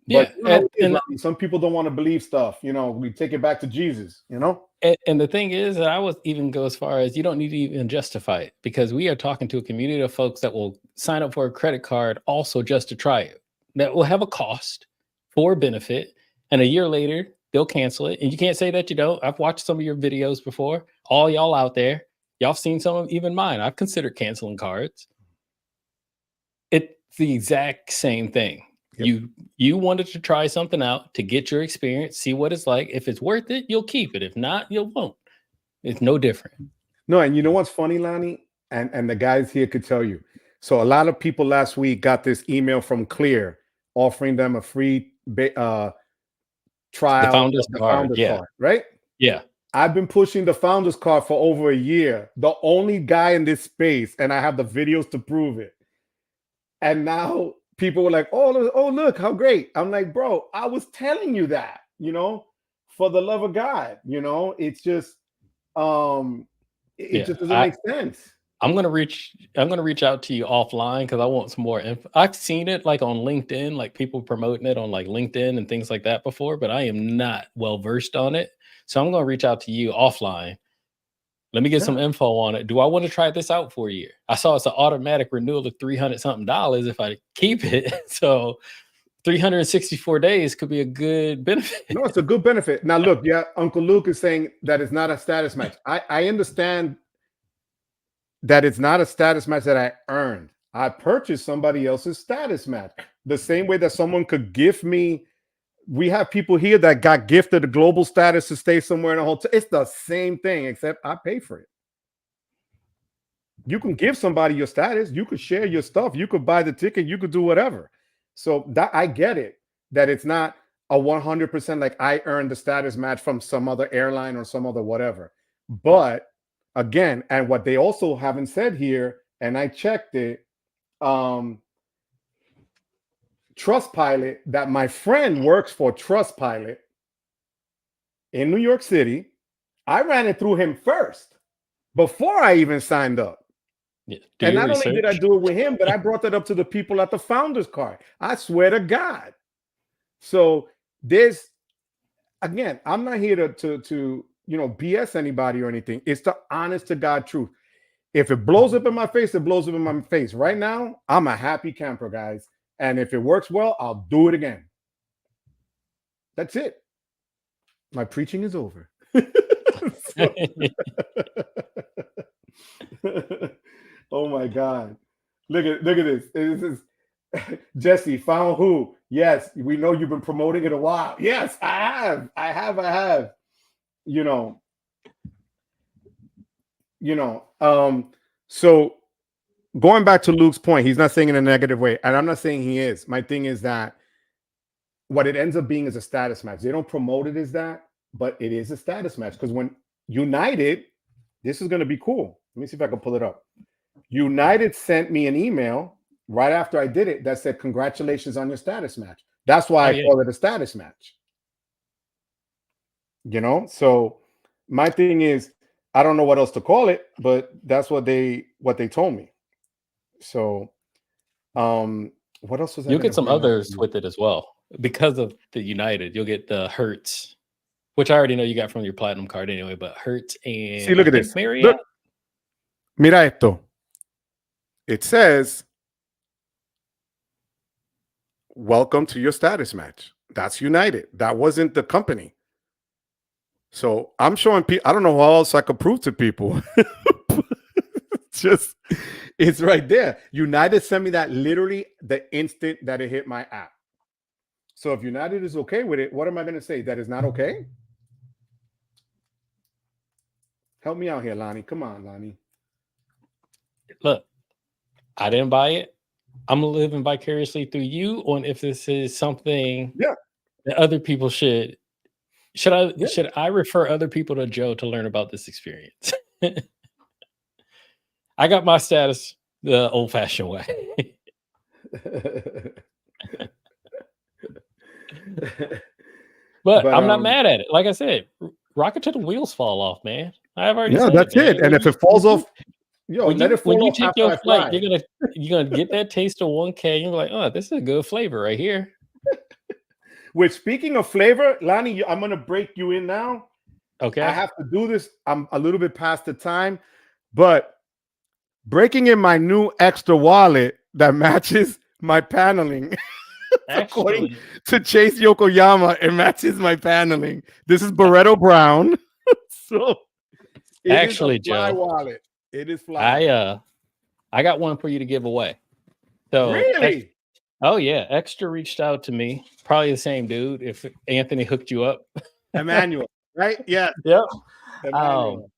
But and some people don't want to believe stuff. We take it back to Jesus, And the thing is that I would even go as far as you don't need to even justify it, because we are talking to a community of folks that will sign up for a credit card also just to try it. that will have a cost for a benefit, and a year later they'll cancel it. And you can't say that you don't. I've watched some of your videos before. All y'all out there, y'all seen some of even mine. I've considered canceling cards. It's the exact same thing. Yep. You wanted to try something out to get your experience, see what it's like. If it's worth it, you'll keep it. If not, you won't. It's no different. No, and you know what's funny, Lani? And the guys here could tell you. So a lot of people last week got this email from Clear offering them a free trial. The founder's card, card, right? Yeah. I've been pushing the founder's card for over a year. The only guy in this space, and I have the videos to prove it. And now people were like, oh, look, how great. I'm like, bro, I was telling you that, for the love of God, it's just, it just doesn't make sense. I'm gonna reach out to you offline because I want some more info. I've seen it like on LinkedIn, like people promoting it on like LinkedIn and things like that before, but I am not well versed on it. So I'm gonna reach out to you offline. Let me get some info on it. Do I want to try this out for a year? I saw it's an automatic renewal of $300 something if I keep it. So 364 days could be a good benefit. No, it's a good benefit. Now, look, yeah, Uncle Luke is saying that it's not a status match. I understand that it's not a status match that I earned. I purchased somebody else's status match. The same way that someone could gift me. We have people here that got gifted a global status to stay somewhere in a hotel. It's the same thing, except I pay for it. You can give somebody your status. You could share your stuff. You could buy the ticket. You could do whatever. So that I get it, that it's not a 100% like I earned the status match from some other airline or some other whatever. But again, and what they also haven't said here, and I checked it, Trustpilot, that my friend works for Trustpilot in New York City. I ran it through him first before I even signed up. Yeah, and not only did I do it with him, but I brought that up to the people at the Founders Card. I swear to God. So there's, again, I'm not here to BS anybody or anything. It's the honest to God truth. If it blows up in my face, it blows up in my face. Right now, I'm a happy camper, guys. And if it works well, I'll do it again. That's it. My preaching is over. Oh my God. Look at this. This is Jesse, found who? Yes, we know you've been promoting it a while. Yes, I have. So going back to Luke's point, he's not saying in a negative way, and I'm not saying he is. My thing is that what it ends up being is a status match. They don't promote it as that, but it is a status match, because when United, this is going to be cool. Let me see if I can pull it up. United sent me an email right after I did it that said, congratulations on your status match. That's why I call it a status match. So my thing is, I don't know what else to call it, but that's what they told me. So what else was that? You'll get some others with it as well. Because of the United, you'll get the Hertz, which I already know you got from your platinum card anyway, but Hertz and see, look at this. Marriott. Look. Mira esto. It says, welcome to your status match. That's United. That wasn't the company. So I'm showing people, I don't know how else I could prove to people. It's right there. United sent me that literally the instant that it hit my app. So if United is okay with it, what am I going to say? That is not okay? Help me out here, Lani. Come on, Lani. Look, I didn't buy it. I'm living vicariously through you on if this is something that other people should I refer other people to Joe to learn about this experience? I got my status the old-fashioned way. But I'm not mad at it. Like I said, rocket till the wheels fall off, man. I've already said that's it. And if it falls off, when you take your flight, you're gonna get that taste of 1K. You're like, oh, this is a good flavor right here. Which, speaking of flavor, Lani, I'm gonna break you in now. Okay. I have to do this. I'm a little bit past the time, but breaking in my new Ekster wallet that matches my paneling. According Actually, to Chase Yokoyama, it matches my paneling. This is Barretto Brown. So it is a actually, fly Joe, wallet. It is fly. I got one for you to give away. So, Really? oh yeah, Ekster reached out to me. Probably the same dude. If Anthony hooked you up. Emmanuel, right? Yeah. Yep. Emmanuel.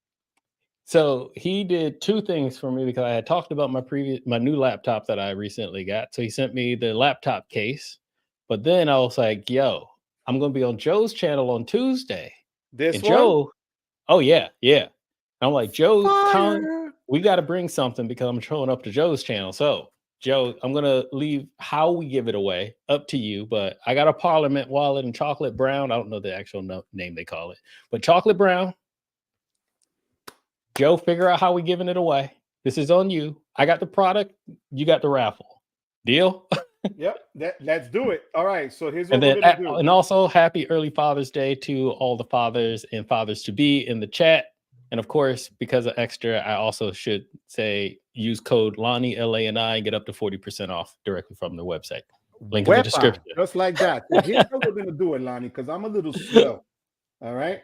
So he did two things for me because I had talked about my new laptop that I recently got. So he sent me the laptop case, but then I was like, "Yo, I'm gonna be on Joe's channel on Tuesday." This And one? Joe, oh yeah, yeah. I'm like, Joe, Fire. we got to bring something because I'm showing up to Joe's channel. So Joe, I'm gonna leave how we give it away up to you. But I got a Parliament wallet in chocolate brown. I don't know the actual name they call it, but chocolate brown. Joe, figure out how we giving it away. This is on you. I got the product. You got the raffle. Deal? Yep. Let's do it. All right. So here's what And we're then, gonna do. and also happy early Father's Day to all the fathers and fathers to be in the chat. And of course, because of Ekster, I also should say use code Lani LANI and get up to 40% off directly from the website. Link in the description. Just like that. So here's how we're gonna do it, Lani, because I'm a little slow. All right.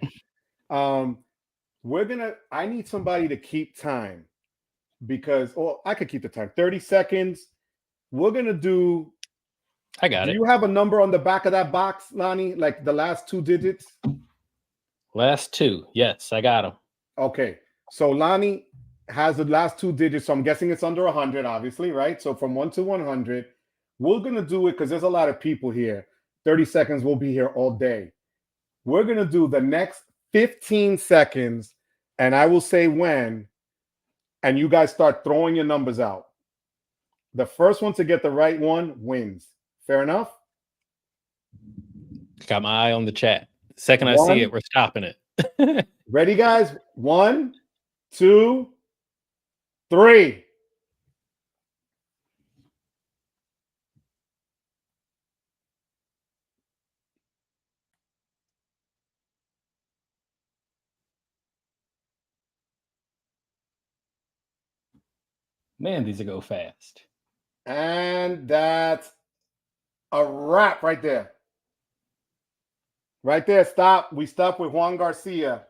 I need somebody to keep time because, or I could keep the time 30 seconds. We're gonna do. I got it. Do you have a number on the back of that box, Lani? Like the last two digits? Last two. Yes, I got them. Okay. So Lani has the last two digits. So I'm guessing it's under 100, obviously, right? So from 1 to 100, we're gonna do it because there's a lot of people here. 30 seconds, we'll be here all day. We're gonna do the next 15 seconds, and I will say when, and you guys start throwing your numbers out. The first one to get the right one wins. Fair enough? Got my eye on the chat. Second I see it, we're stopping it. Ready, guys? 1, 2, 3. Man, these go fast. And that's a wrap right there. Right there. Stop. We stop with Juan Garcia.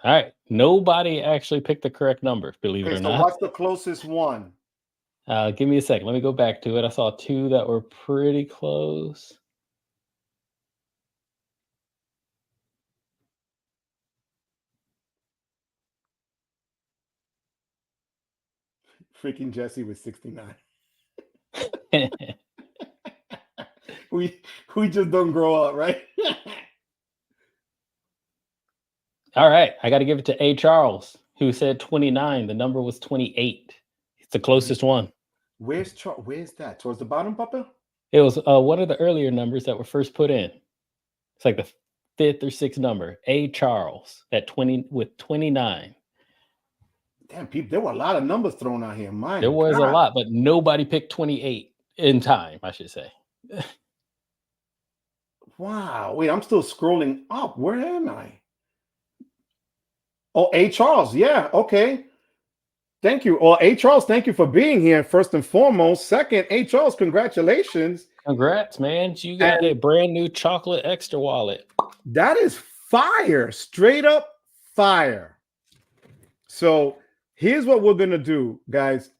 All right. Nobody actually picked the correct number, believe it or not. What's the closest one? Give me a second. Let me go back to it. I saw two that were pretty close. Freaking Jesse with 69. we just don't grow up, right? All right. I got to give it to A. Charles, who said 29. The number was 28. It's the closest one. Where's that? Towards the bottom, Papa? It was one of the earlier numbers that were first put in. It's like the 5th or 6th number. A. Charles at 20 with 29. Damn, people, there were a lot of numbers thrown out here. There was a lot, but nobody picked 28 in time, I should say. Wow. Wait, I'm still scrolling up. Where am I? Oh, A. Charles. Yeah. Okay. Thank you. Well, A. Charles, thank you for being here, first and foremost. Second, A. Charles, congratulations. Congrats, man. You got a brand new chocolate Ekster wallet. That is fire. Straight up fire. So here's what we're going to do, guys.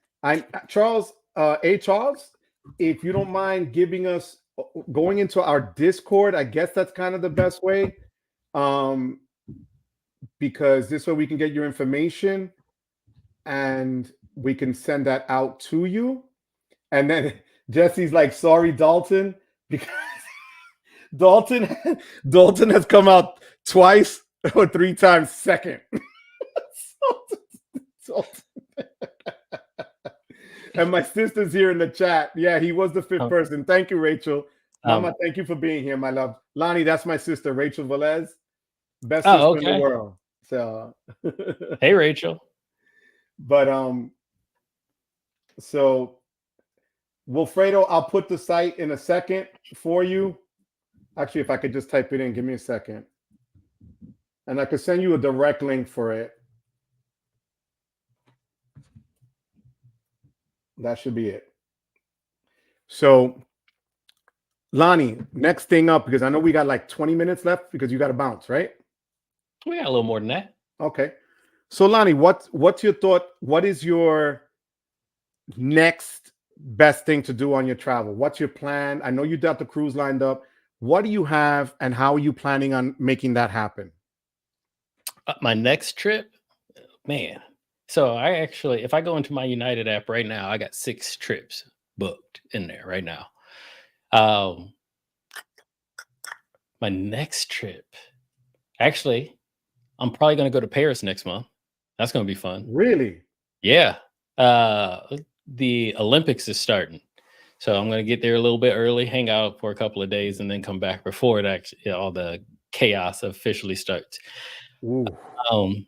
Charles, A. Charles, if you don't mind giving us, going into our Discord, I guess that's kind of the best way. Because this way we can get your information and we can send that out to you. And then Jesse's like, sorry, Dalton, because Dalton has come out twice or 3 times second. And my sister's here in the chat. Yeah, he was the 5th person. Thank you, Rachel. Mama, thank you for being here, my love. Lani, that's my sister, Rachel Velez. Best sister in the world. So hey, Rachel. But so Wilfredo, I'll put the site in a second for you. Actually, if I could just type it in, give me a second. And I could send you a direct link for it. That should be it. So Lani, next thing up, because I know we got like 20 minutes left because you got to bounce, right? We got a little more than that. Okay. So Lani, what's your thought? What is your next best thing to do on your travel? What's your plan? I know you got the cruise lined up. What do you have and how are you planning on making that happen? My next trip, man. So I actually, if I go into my United app right now, I got 6 trips booked in there right now. My next trip, actually, I'm probably going to go to Paris next month. That's going to be fun. Really? Yeah. The Olympics is starting. So I'm going to get there a little bit early, hang out for a couple of days, and then come back before it actually, all the chaos officially starts. Ooh. Um,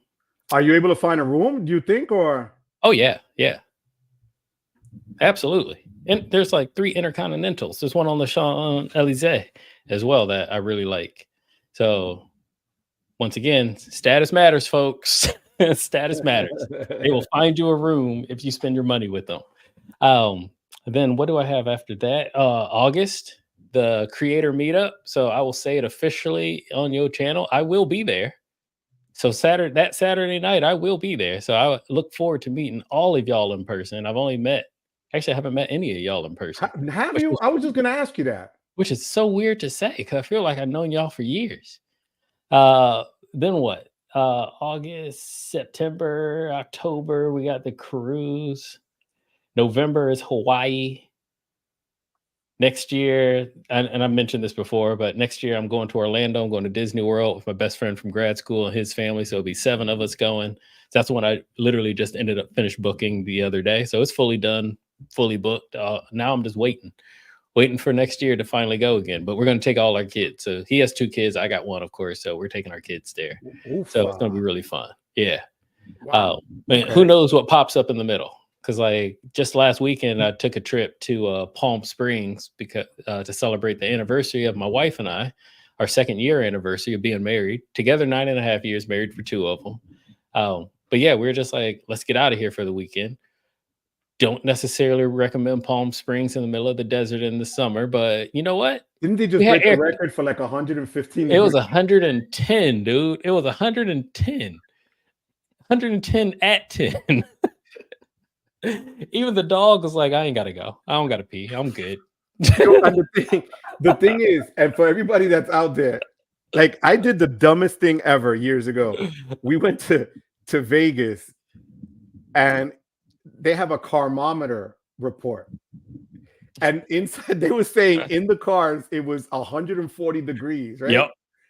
Are you able to find a room, do you think, or? Oh, yeah. Yeah. Absolutely. And there's like 3 intercontinentals. There's one on the Champs-Élysées as well that I really like. So once again, status matters, folks. Status matters. They will find you a room if you spend your money with them. Then what do I have after that? August, the creator meetup. So I will say it officially on your channel. I will be there. So that Saturday night, I will be there. So I look forward to meeting all of y'all in person. I haven't met any of y'all in person. Have you? I was just going to ask you that. Which is so weird to say because I feel like I've known y'all for years. Then what? August, September, October, we got the cruise. November is Hawaii. Next year, and I mentioned this before, but next year I'm going to Orlando. I'm going to Disney World with my best friend from grad school and his family. So it'll be 7 of us going. So that's the one I literally just finished booking the other day. So it's fully done, fully booked. Now I'm just waiting for next year to finally go again. But we're going to take all our kids. So he has 2 kids. I got 1, of course. So we're taking our kids there. So it's going to be really fun. Yeah. Wow. Man, who knows what pops up in the middle? Because like just last weekend, I took a trip to Palm Springs because to celebrate the anniversary of my wife and I, our 2nd year anniversary of being married together, 9.5 years, married for 2 of them. But yeah, we were just like, let's get out of here for the weekend. Don't necessarily recommend Palm Springs in the middle of the desert in the summer, but you know what? Didn't they just break the record for like 115? It was 110, dude. It was 110. 110 at 10. Even the dog was like, I ain't gotta go. I don't gotta pee. I'm good. And the thing is, and for everybody that's out there, like I did the dumbest thing ever years ago. We went to Vegas and they have a carmometer report. And inside they were saying in the cars it was 140 degrees, right?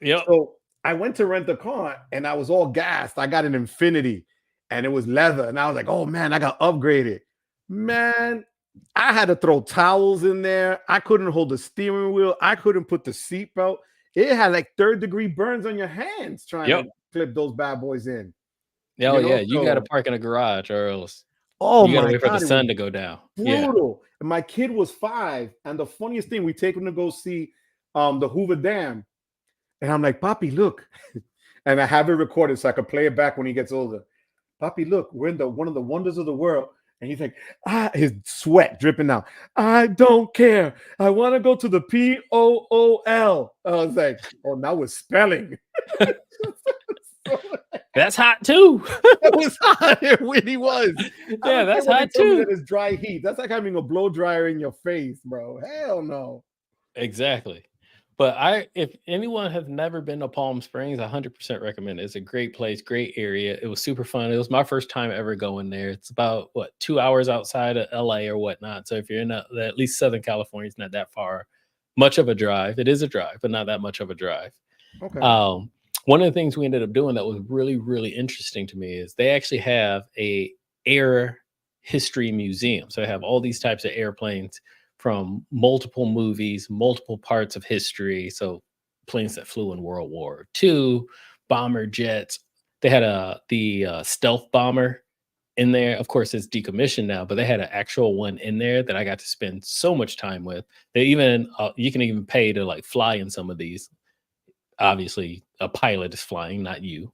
Yep. So I went to rent the car and I was all gassed. I got an Infinity and it was leather. And I was like, oh man, I got upgraded. Man, I had to throw towels in there. I couldn't hold the steering wheel. I couldn't put the seatbelt. It had like 3rd-degree burns on your hands trying to clip those bad boys in. Oh, yeah. You got to park in a garage or else. Oh, you got to wait God, for the sun to go down. Brutal. Yeah. And my kid was 5. And the funniest thing, we take him to go see the Hoover Dam. And I'm like, Papi, look. And I have it recorded so I could play it back when he gets older. Papi, look, we're in one of the wonders of the world. And he's like, his sweat dripping down. I don't care. I want to go to the POOL. I was like, oh, now we're spelling. That's hot too. That was hot. It really was. Yeah, that's hot too. That is dry heat. That's like having a blow dryer in your face, bro. Hell no. Exactly. But if anyone has never been to Palm Springs, 100% recommend it. It's a great place, great area. It was super fun. It was my first time ever going there. It's about 2 hours outside of LA or whatnot. So if you're in at least Southern California, it's not that far much of a drive. It is a drive, but not that much of a drive. Okay. One of the things we ended up doing that was really, really interesting to me is they actually have a air history museum. So they have all these types of airplanes from multiple movies, multiple parts of history. So planes that flew in World War II, bomber jets. They had the stealth bomber in there. Of course, it's decommissioned now, but they had an actual one in there that I got to spend so much time with. They even you can even pay to like fly in some of these. Obviously, a pilot is flying, not you.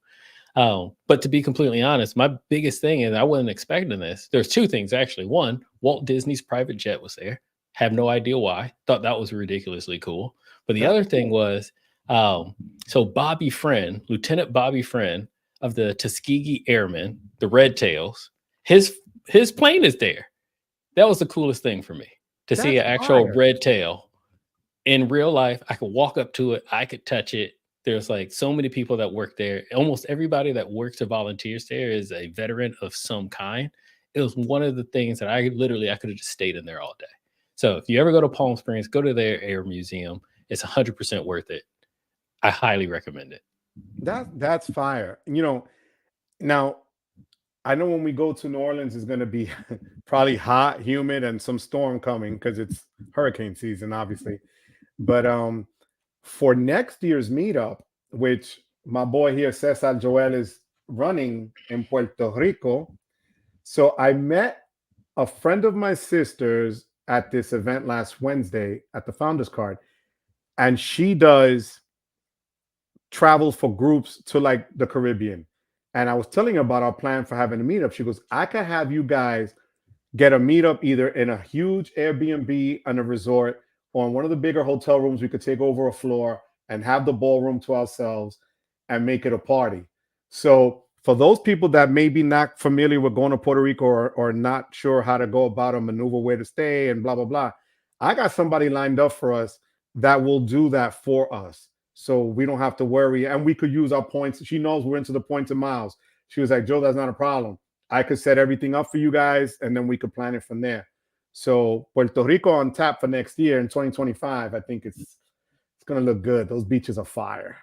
But to be completely honest, my biggest thing is I wasn't expecting this. There's 2 things actually. One, Walt Disney's private jet was there. Have no idea why. Thought that was ridiculously cool. But the That's other thing cool. was, so Bobby Friend, Lieutenant Bobby Friend of the Tuskegee Airmen, the Red Tails, his plane is there. That was the coolest thing for me, to see That's an actual fire. red tail in real life. I could walk up to it, I could touch it. There's like so many people that work there. Almost everybody that works or volunteers there is a veteran of some kind. It was one of the things that I could have just stayed in there all day. So if you ever go to Palm Springs, go to their air museum. It's 100% worth it. I highly recommend it. That's fire. Now I know when we go to New Orleans, it's going to be probably hot, humid, and some storm coming because it's hurricane season, obviously. But for next year's meetup, which my boy here, Cesar Joel, is running in Puerto Rico. So I met a friend of my sister's at this event last Wednesday at the Founders Card, and she does travels for groups to like the Caribbean. And I was telling her about our plan for having a meetup. She goes, I can have you guys get a meetup either in a huge Airbnb on a resort or in one of the bigger hotel rooms. We could take over a floor and have the ballroom to ourselves and make it a party. So for those people that may be not familiar with going to Puerto Rico or not sure how to go about a maneuver, where to stay and blah, blah, blah, I got somebody lined up for us that will do that for us. So we don't have to worry. And we could use our points. She knows we're into the points and miles. She was like, Joe, that's not a problem. I could set everything up for you guys, and then we could plan it from there. So Puerto Rico on tap for next year in 2025. I think it's going to look good. Those beaches are fire.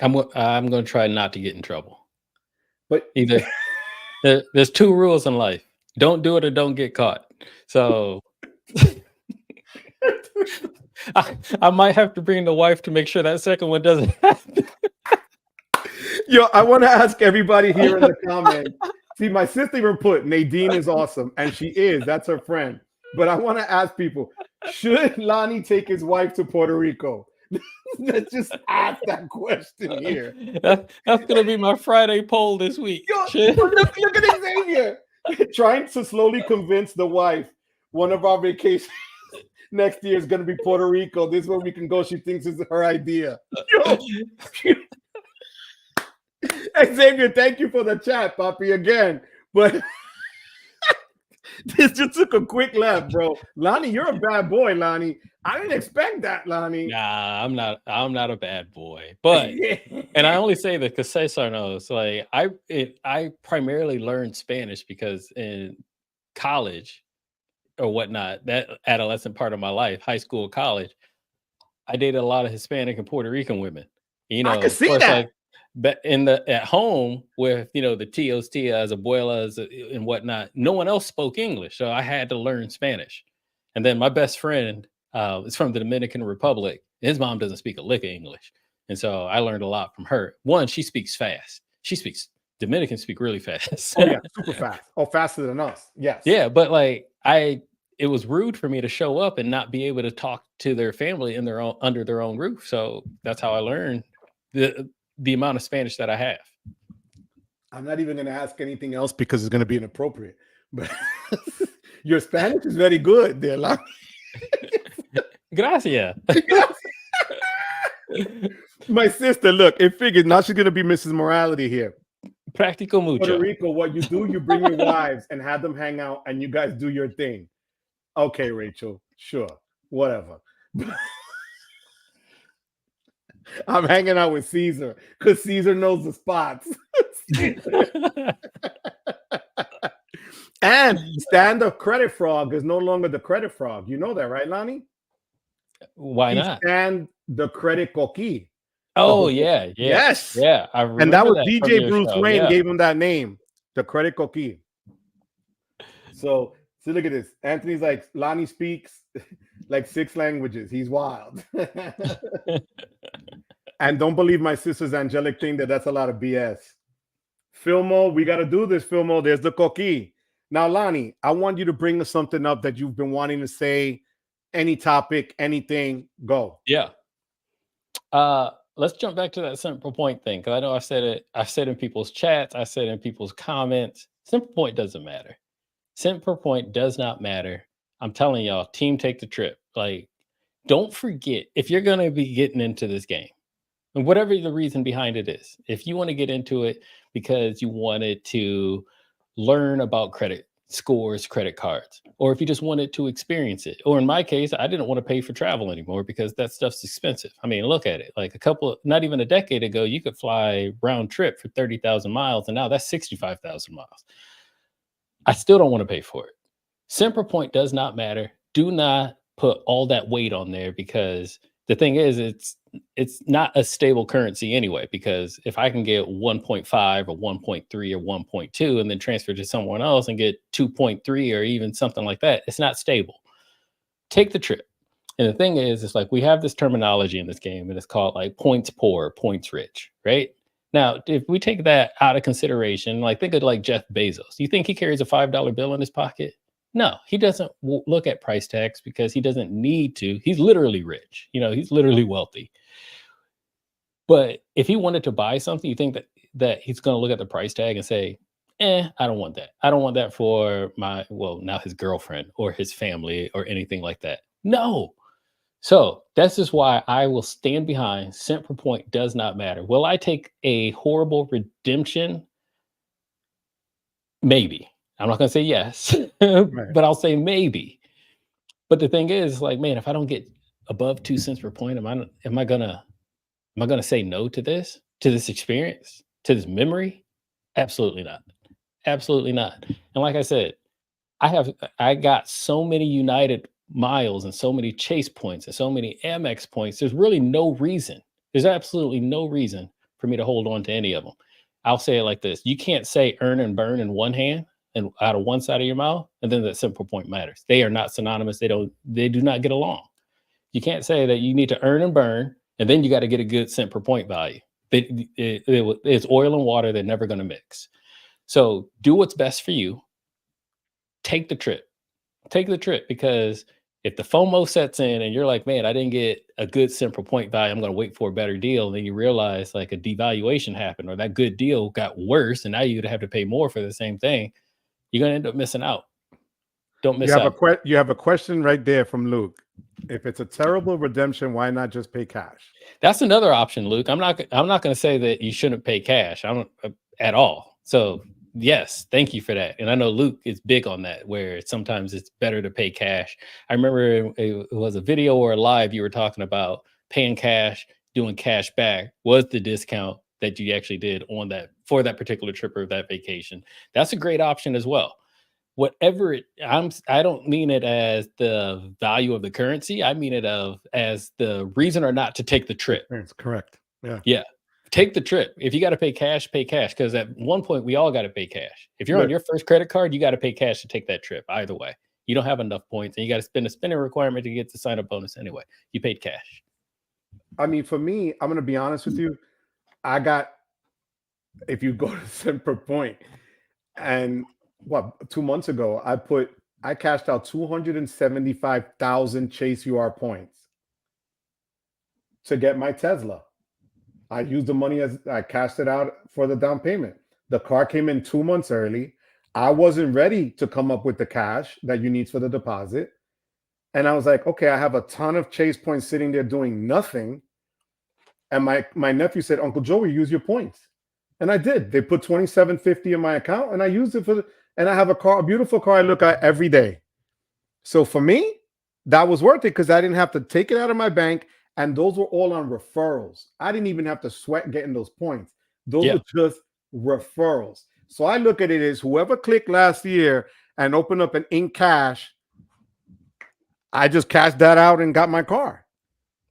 I'm going to try not to get in trouble. But either there's two rules in life: don't do it or don't get caught. So I might have to bring the wife to make sure that second one doesn't happen. Yo, I want to ask everybody here in the comments. See, my sister even put Nadine is awesome, and she is. That's her friend. But I want to ask people: should Lani take his wife to Puerto Rico? Let's just ask that question here. That's gonna be my Friday poll this week. Yo, look at Xavier trying to slowly convince the wife one of our vacations next year is going to be Puerto Rico. This is where we can go. She thinks it's her idea. Yo. Xavier, thank you for the chat, Papi, again. But this just took a quick left, bro. Lani, you're a bad boy, Lani. I didn't expect that, Lani. Nah, I'm not a bad boy. But and I only say that because Cesar knows. Like I primarily learned Spanish because in college or whatnot, that adolescent part of my life, high school, college, I dated a lot of Hispanic and Puerto Rican women. I can see that. Like, but at home with the tios, tias, abuelas, and whatnot, no one else spoke English, so I had to learn Spanish. And then my best friend is from the Dominican Republic. His mom doesn't speak a lick of English, and so I learned a lot from her. One, she speaks fast. Dominicans speak really fast. Oh yeah, super fast. Oh, faster than us. Yes. Yeah, but like it was rude for me to show up and not be able to talk to their family under their own roof. So that's how I learned the amount of Spanish that I have. I'm not even going to ask anything else because it's going to be inappropriate. But your Spanish is very good, there, Lani. Gracias. My sister, look, it figures now she's going to be Mrs. Morality here. Practico mucho. Puerto Rico, what you do, you bring your wives and have them hang out and you guys do your thing. Okay, Rachel, sure, whatever. I'm hanging out with Caesar because Caesar knows the spots. And stand-up credit frog is no longer the credit frog. You know that, right, Lani? Why not? And the credit coquille. Oh, yeah. Yes. Yeah. And that was DJ Bruce Wayne gave him that name, the credit coquille. So look at this. Anthony's like, Lani speaks like 6 languages. He's wild. And don't believe my sister's angelic thing that's a lot of BS. Filmo, we got to do this, Filmo. There's the coquille. Now, Lani, I want you to bring us something up that you've been wanting to say. Any topic, anything, go. Yeah. Let's jump back to that simple point thing, because I know I've said in people's chats, I said in people's comments, simple point doesn't matter. Simple point does not matter I'm telling y'all, team take the trip. Like, don't forget, if you're going to be getting into this game, and whatever the reason behind it is, if you want to get into it because you wanted to learn about credit scores, credit cards, or if you just wanted to experience it, or in my case, I didn't want to pay for travel anymore because that stuff's expensive. I mean, look at it. Like not even a decade ago, you could fly round trip for 30,000 miles, and now that's 65,000 miles. I still don't want to pay for it. Semper Point does not matter. Do not put all that weight on there, because the thing is, it's not a stable currency anyway, because if I can get 1.5 or 1.3 or 1.2 and then transfer to someone else and get 2.3 or even something like that, it's not stable. Take the trip. And the thing is, it's like we have this terminology in this game, and it's called like points poor, points rich, right? Now, if we take that out of consideration, like think of like Jeff Bezos. You think he carries a $5 bill in his pocket? No, he doesn't look at price tags because he doesn't need to. He's literally rich. He's literally wealthy. But if he wanted to buy something, you think that he's going to look at the price tag and say, I don't want that. I don't want that for now his girlfriend or his family or anything like that. No. So that's just why I will stand behind Semper Point does not matter. Will I take a horrible redemption? Maybe. I'm not going to say yes, Right. but I'll say maybe. But the thing is, like, man, if I don't get above 2 cents per point, am I gonna say no to this experience, to this memory? Absolutely not. Absolutely not. And like I said, I got so many United miles and so many Chase points and so many Amex points. There's really no reason. There's absolutely no reason for me to hold on to any of them. I'll say it like this: you can't say earn and burn in one hand and out of one side of your mouth, and then that Semper Point matters. They are not synonymous. They do not get along. You can't say that you need to earn and burn, and then you got to get a good Semper Point value. It's oil and water. They're never going to mix. So do what's best for you. Take the trip. Take the trip, because if the FOMO sets in and you're like, man, I didn't get a good Semper Point value, I'm going to wait for a better deal. And then you realize like a devaluation happened, or that good deal got worse, and now you're going to have to pay more for the same thing. You're going to end up missing out. Don't miss out. You have a question right there from Luke. If it's a terrible redemption, why not just pay cash? That's another option, Luke. I'm not going to say that you shouldn't pay cash. I don't at all. So yes, thank you for that. And I know Luke is big on that, where sometimes it's better to pay cash. I remember it was a video or a live you were talking about paying cash, doing cash back was the discount that you actually did on that for that particular trip or that vacation. That's a great option as well. Whatever I don't mean it as the value of the currency. I mean it as the reason or not to take the trip. That's correct. Yeah. Yeah. Take the trip. If you got to pay cash, pay cash. Because at one point, we all got to pay cash. If you're on your first credit card, you got to pay cash to take that trip. Either way, you don't have enough points, and you got to spend a spending requirement to get the sign-up bonus anyway. You paid cash. I mean, for me, I'm going to be honest with you. If you go to Semper Point, and 2 months ago, I cashed out 275,000 Chase UR points to get my Tesla. I used the money as I cashed it out for the down payment. The car came in 2 months early. I wasn't ready to come up with the cash that you need for the deposit. And I was like, okay, I have a ton of Chase points sitting there doing nothing. And my nephew said, Uncle Joey, use your points. And I did. They put $27.50 in my account, and I used it and I have a beautiful car I look at every day. So for me, that was worth it, because I didn't have to take it out of my bank. And those were all on referrals. I didn't even have to sweat getting those points. Those were just referrals. So I look at it as whoever clicked last year and opened up an in cash, I just cashed that out and got my car.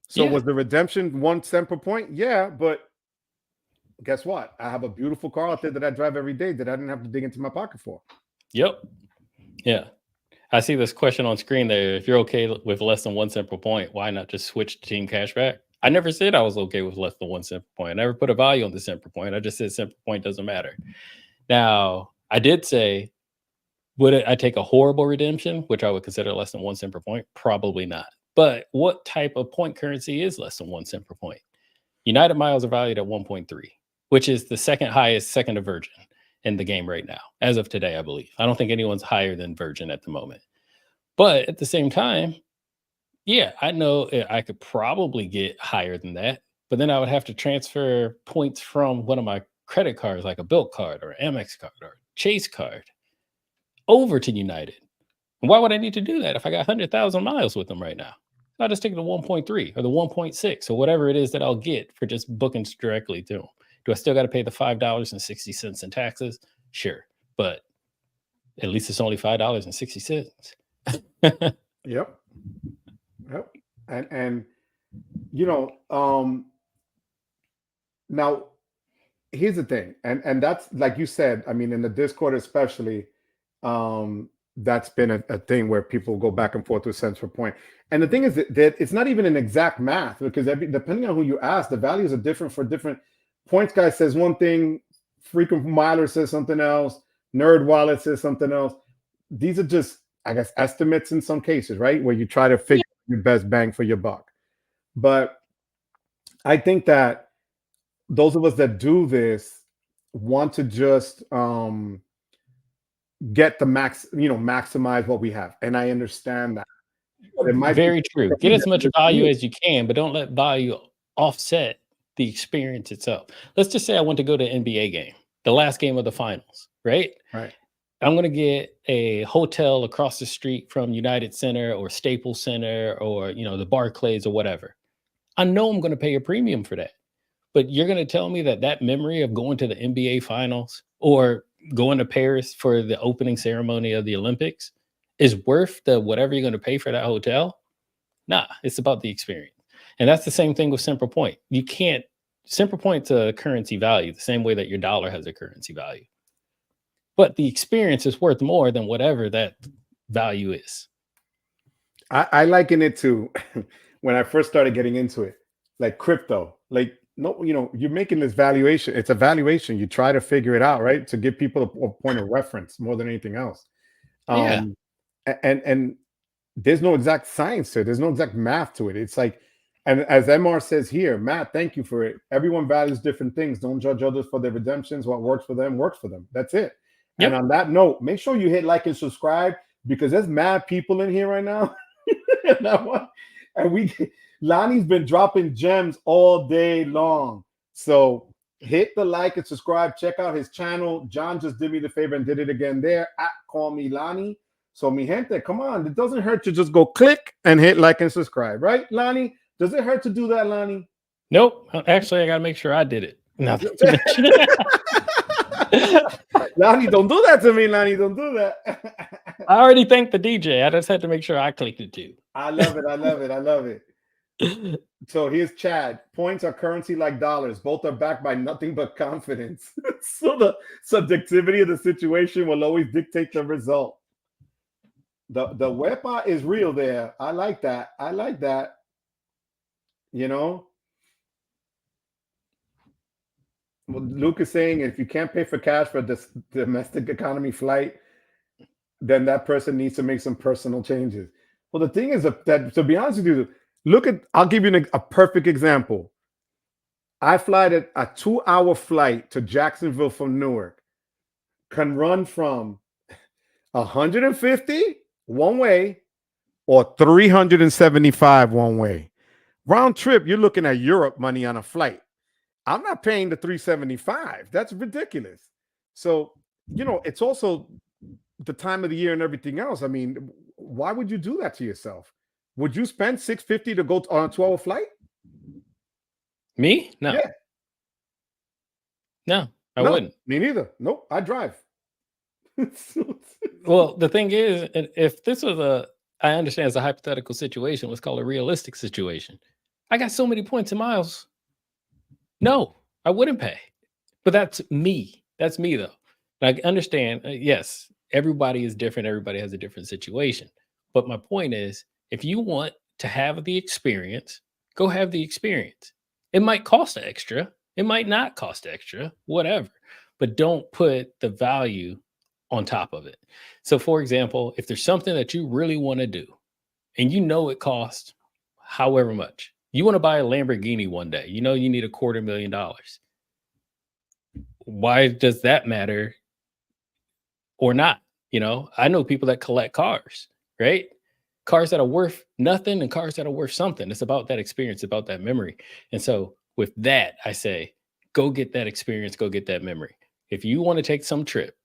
So was the redemption 1 cent per point? Yeah, but guess what? I have a beautiful car out there that I drive every day that I didn't have to dig into my pocket for. Yep. Yeah. I see this question on screen there. If you're okay with less than 1 cent per point, why not just switch to Team Cashback? I never said I was okay with less than 1 cent per point. I never put a value on the cent per point. I just said cent per point doesn't matter. Now, I did say, would I take a horrible redemption, which I would consider less than 1 cent per point? Probably not. But what type of point currency is less than 1 cent per point? United miles are valued at 1.3, which is the second highest, second to Virgin in the game right now, as of today, I believe. I don't think anyone's higher than Virgin at the moment. But at the same time, yeah, I know I could probably get higher than that, but then I would have to transfer points from one of my credit cards, like a Bilt card or Amex card or Chase card, over to United. And why would I need to do that if I got 100,000 miles with them right now? I'll just take the 1.3 or the 1.6 or whatever it is that I'll get for just booking directly to them. Do I still got to pay the $5.60 in taxes? Sure. But at least it's only $5.60. Yep. Yep. And now here's the thing, and that's like you said, I mean, in the Discord especially, that's been a thing where people go back and forth with cents per point. And the thing is that it's not even an exact math, because depending on who you ask, the values are different for different. Points guy says one thing, frequent miler says something else, nerd wallet says something else. These are just, I guess, estimates in some cases, right? Where you try to figure your best bang for your buck. But I think that those of us that do this want to just get the maximize what we have. And I understand that. But it might Very true. Get as much value be as you can, but don't let value offset the experience itself. Let's just say I want to go to an NBA game, the last game of the finals, right? right. I'm going to get a hotel across the street from United Center or Staples Center or, the Barclays or whatever. I know I'm going to pay a premium for that. But you're going to tell me that memory of going to the NBA finals or going to Paris for the opening ceremony of the Olympics is worth the whatever you're going to pay for that hotel? Nah, it's about the experience. And that's the same thing with Simple Point. You can't, Simple Point's a currency value, the same way that your dollar has a currency value. But the experience is worth more than whatever that value is. I liken it to when I first started getting into it, like crypto. Like, no, you're making this valuation. It's a valuation. You try to figure it out, right? To give people a point of reference more than anything else. Yeah. And there's no exact science to it. There's no exact math to it. It's like, and as MR says here, Matt, thank you for it. Everyone values different things. Don't judge others for their redemptions. What works for them works for them. That's it. Yep. And on that note, make sure you hit like and subscribe, because there's mad people in here right now. And Lani's been dropping gems all day long. So hit the like and subscribe. Check out his channel. John just did me the favor and did it again there at Call Me Lani. So mi gente, come on. It doesn't hurt to just go click and hit like and subscribe, right, Lani? Does it hurt to do that, Lani? Nope. Actually, I got to make sure I did it. Lani, don't do that to me, Lani. Don't do that. I already thanked the DJ. I just had to make sure I clicked it too. I love it. I love it. I love it. So here's Chad. Points are currency like dollars. Both are backed by nothing but confidence. So the subjectivity of the situation will always dictate the result. The wepa is real there. I like that. I like that. Well, Luke is saying if you can't pay for cash for this domestic economy flight, then that person needs to make some personal changes. Well, the thing is that, to be honest with you, I'll give you a perfect example. I fly a 2-hour flight to Jacksonville from Newark, can run from 150 one way or 375 one way. Round trip, you're looking at Europe money on a flight. I'm not paying the 375. That's ridiculous. So, it's also the time of the year and everything else. I mean, why would you do that to yourself? Would you spend $650 to go on a 12-hour flight? Me? No. Yeah. No, I wouldn't. Me neither. Nope, I drive. Well, the thing is, if this was I understand it's a hypothetical situation, let's call it a realistic situation. I got so many points and miles. No, I wouldn't pay. But that's me. That's me, though. I understand. Yes, everybody is different. Everybody has a different situation. But my point is, if you want to have the experience, go have the experience. It might cost extra. It might not cost extra, whatever. But don't put the value on top of it. So, for example, if there's something that you really want to do and it costs however much, you want to buy a Lamborghini one day, you need $250,000. Why does that matter or not? I know people that collect cars, right? cars that are worth nothing and cars that are worth something. It's about that experience, about that memory. And so with that, I say, go get that experience, go get that memory. If you want to take some trip,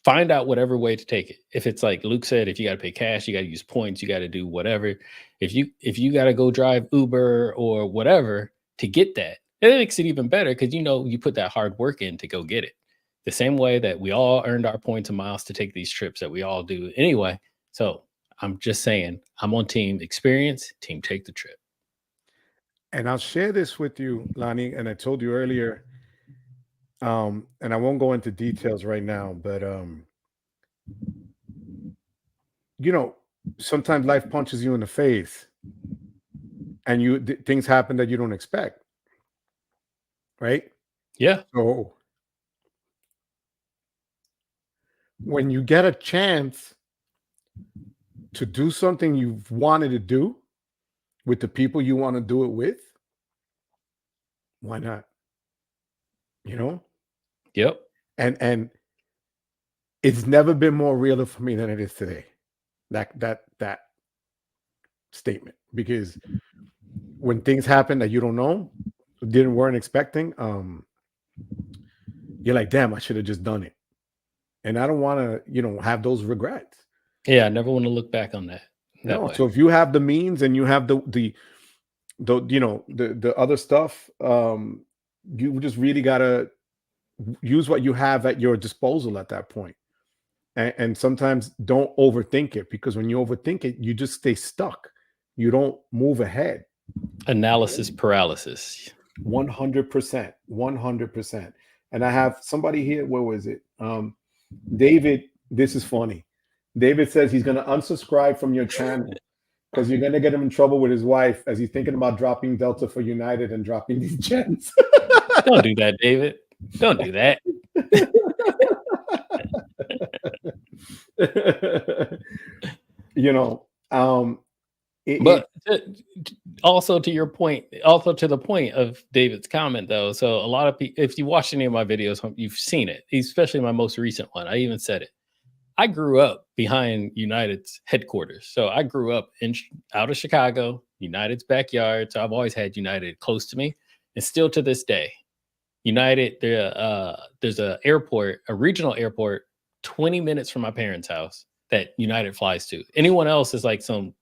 find out whatever way to take it. If it's like Luke said, if you got to pay cash, you got to use points, you got to do whatever. If you got to go drive Uber or whatever to get that, it makes it even better because you put that hard work in to go get it. The same way that we all earned our points and miles to take these trips that we all do anyway. So I'm just saying, I'm on team experience, team take the trip. And I'll share this with you, Lani. And I told you earlier, and I won't go into details right now, but sometimes life punches you in the face, and things happen that you don't expect, right? Yeah. So when you get a chance to do something you've wanted to do with the people you want to do it with, why not? Yep. And it's never been more real for me than it is today. That statement, because when things happen that you don't know, weren't expecting, you're like, damn, I should have just done it. And I don't want to, have those regrets. Yeah, I never want to look back on that. No. Way. So if you have the means and you have the other stuff, you just really gotta use what you have at your disposal at that point. And sometimes don't overthink it, because when you overthink it, you just stay stuck. You don't move ahead. Analysis paralysis. 100%. 100%. And I have somebody here. Where was it? David, this is funny. David says he's going to unsubscribe from your channel because you're going to get him in trouble with his wife as he's thinking about dropping Delta for United and dropping these jets. Don't do that, David. Don't do that. Also to your point, also to the point of David's comment, though. So a lot of people, if you watch any of my videos, you've seen it, especially my most recent one. I even said it. I grew up behind United's headquarters. So I grew up out of Chicago, United's backyard. So I've always had United close to me. And still to this day, United, there's a regional airport 20 minutes from my parents' house that United flies to. Anyone else is like some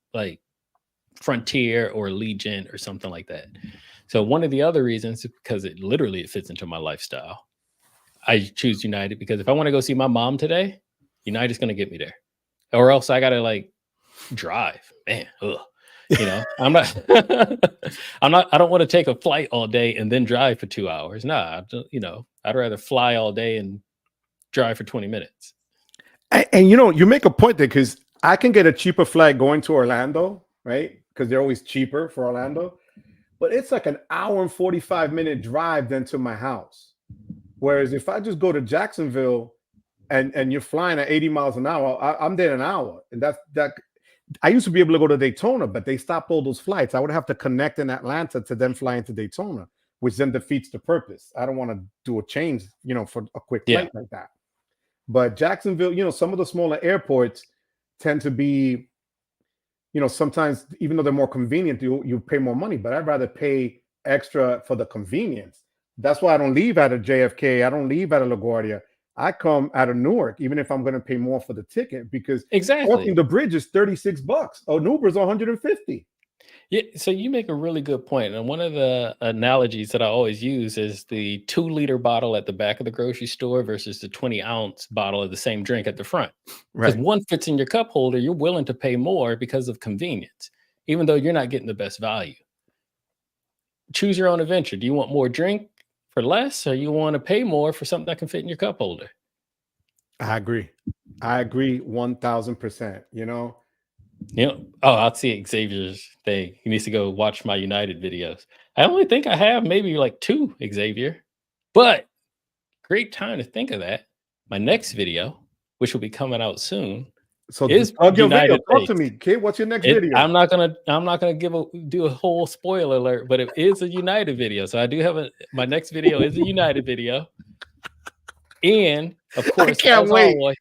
Frontier or Allegiant or something like that. So one of the other reasons is because it fits into my lifestyle. I choose United because if I want to go see my mom today, United's going to get me there, or else I got to drive, man. I'm not, I don't want to take a flight all day and then drive for 2 hours. Nah, I'd rather fly all day and drive for 20 minutes. And you make a point there, because I can get a cheaper flight going to Orlando, right? Because they're always cheaper for Orlando, but it's like an hour and 45-minute drive then to my house. Whereas if I just go to Jacksonville and you're flying at 80 miles an hour, I'm there in an hour. And that I used to be able to go to Daytona, but they stopped all those flights. I would have to connect in Atlanta to then fly into Daytona, which then defeats the purpose. I don't want to do a change, for a quick flight like that. But Jacksonville, some of the smaller airports tend to be, sometimes, even though they're more convenient, you pay more money, but I'd rather pay extra for the convenience. That's why I don't leave out of JFK. I don't leave out of LaGuardia. I come out of Newark, even if I'm going to pay more for the ticket, because walking the bridge is $36. An Uber is $150. Yeah, so you make a really good point. And one of the analogies that I always use is the 2-liter bottle at the back of the grocery store versus the 20-ounce bottle of the same drink at the front. Because one fits in your cup holder, you're willing to pay more because of convenience, even though you're not getting the best value. Choose your own adventure. Do you want more drink for less, or you want to pay more for something that can fit in your cup holder? I agree 1,000%. Oh, I'll see Xavier's thing. He needs to go watch my United videos. I only think I have maybe 2 Xavier, but great time to think of that. My next video, which will be coming out soon, is United. Talk to me, kid. What's your next video? I'm not gonna do a whole spoiler alert, but it is a United video. So I do have my next video is a United video, and of course, I can't wait. Always,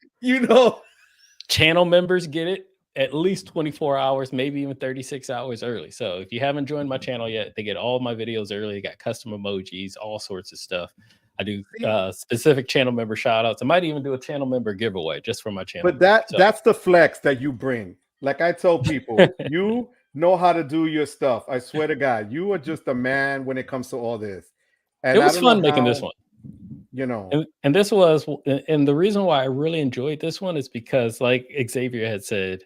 channel members get it at least 24 hours, maybe even 36 hours early. So if you haven't joined my channel yet, they get all my videos early. They got custom emojis, all sorts of stuff. I do specific channel member shout outs. I might even do a channel member giveaway just for my channel. But that's the flex that you bring. Like I tell people, you know how to do your stuff. I swear to God, you are just a man when it comes to all this. And it was fun making this one. You know, and this was, and the reason why I really enjoyed this one is because, like Xavier had said,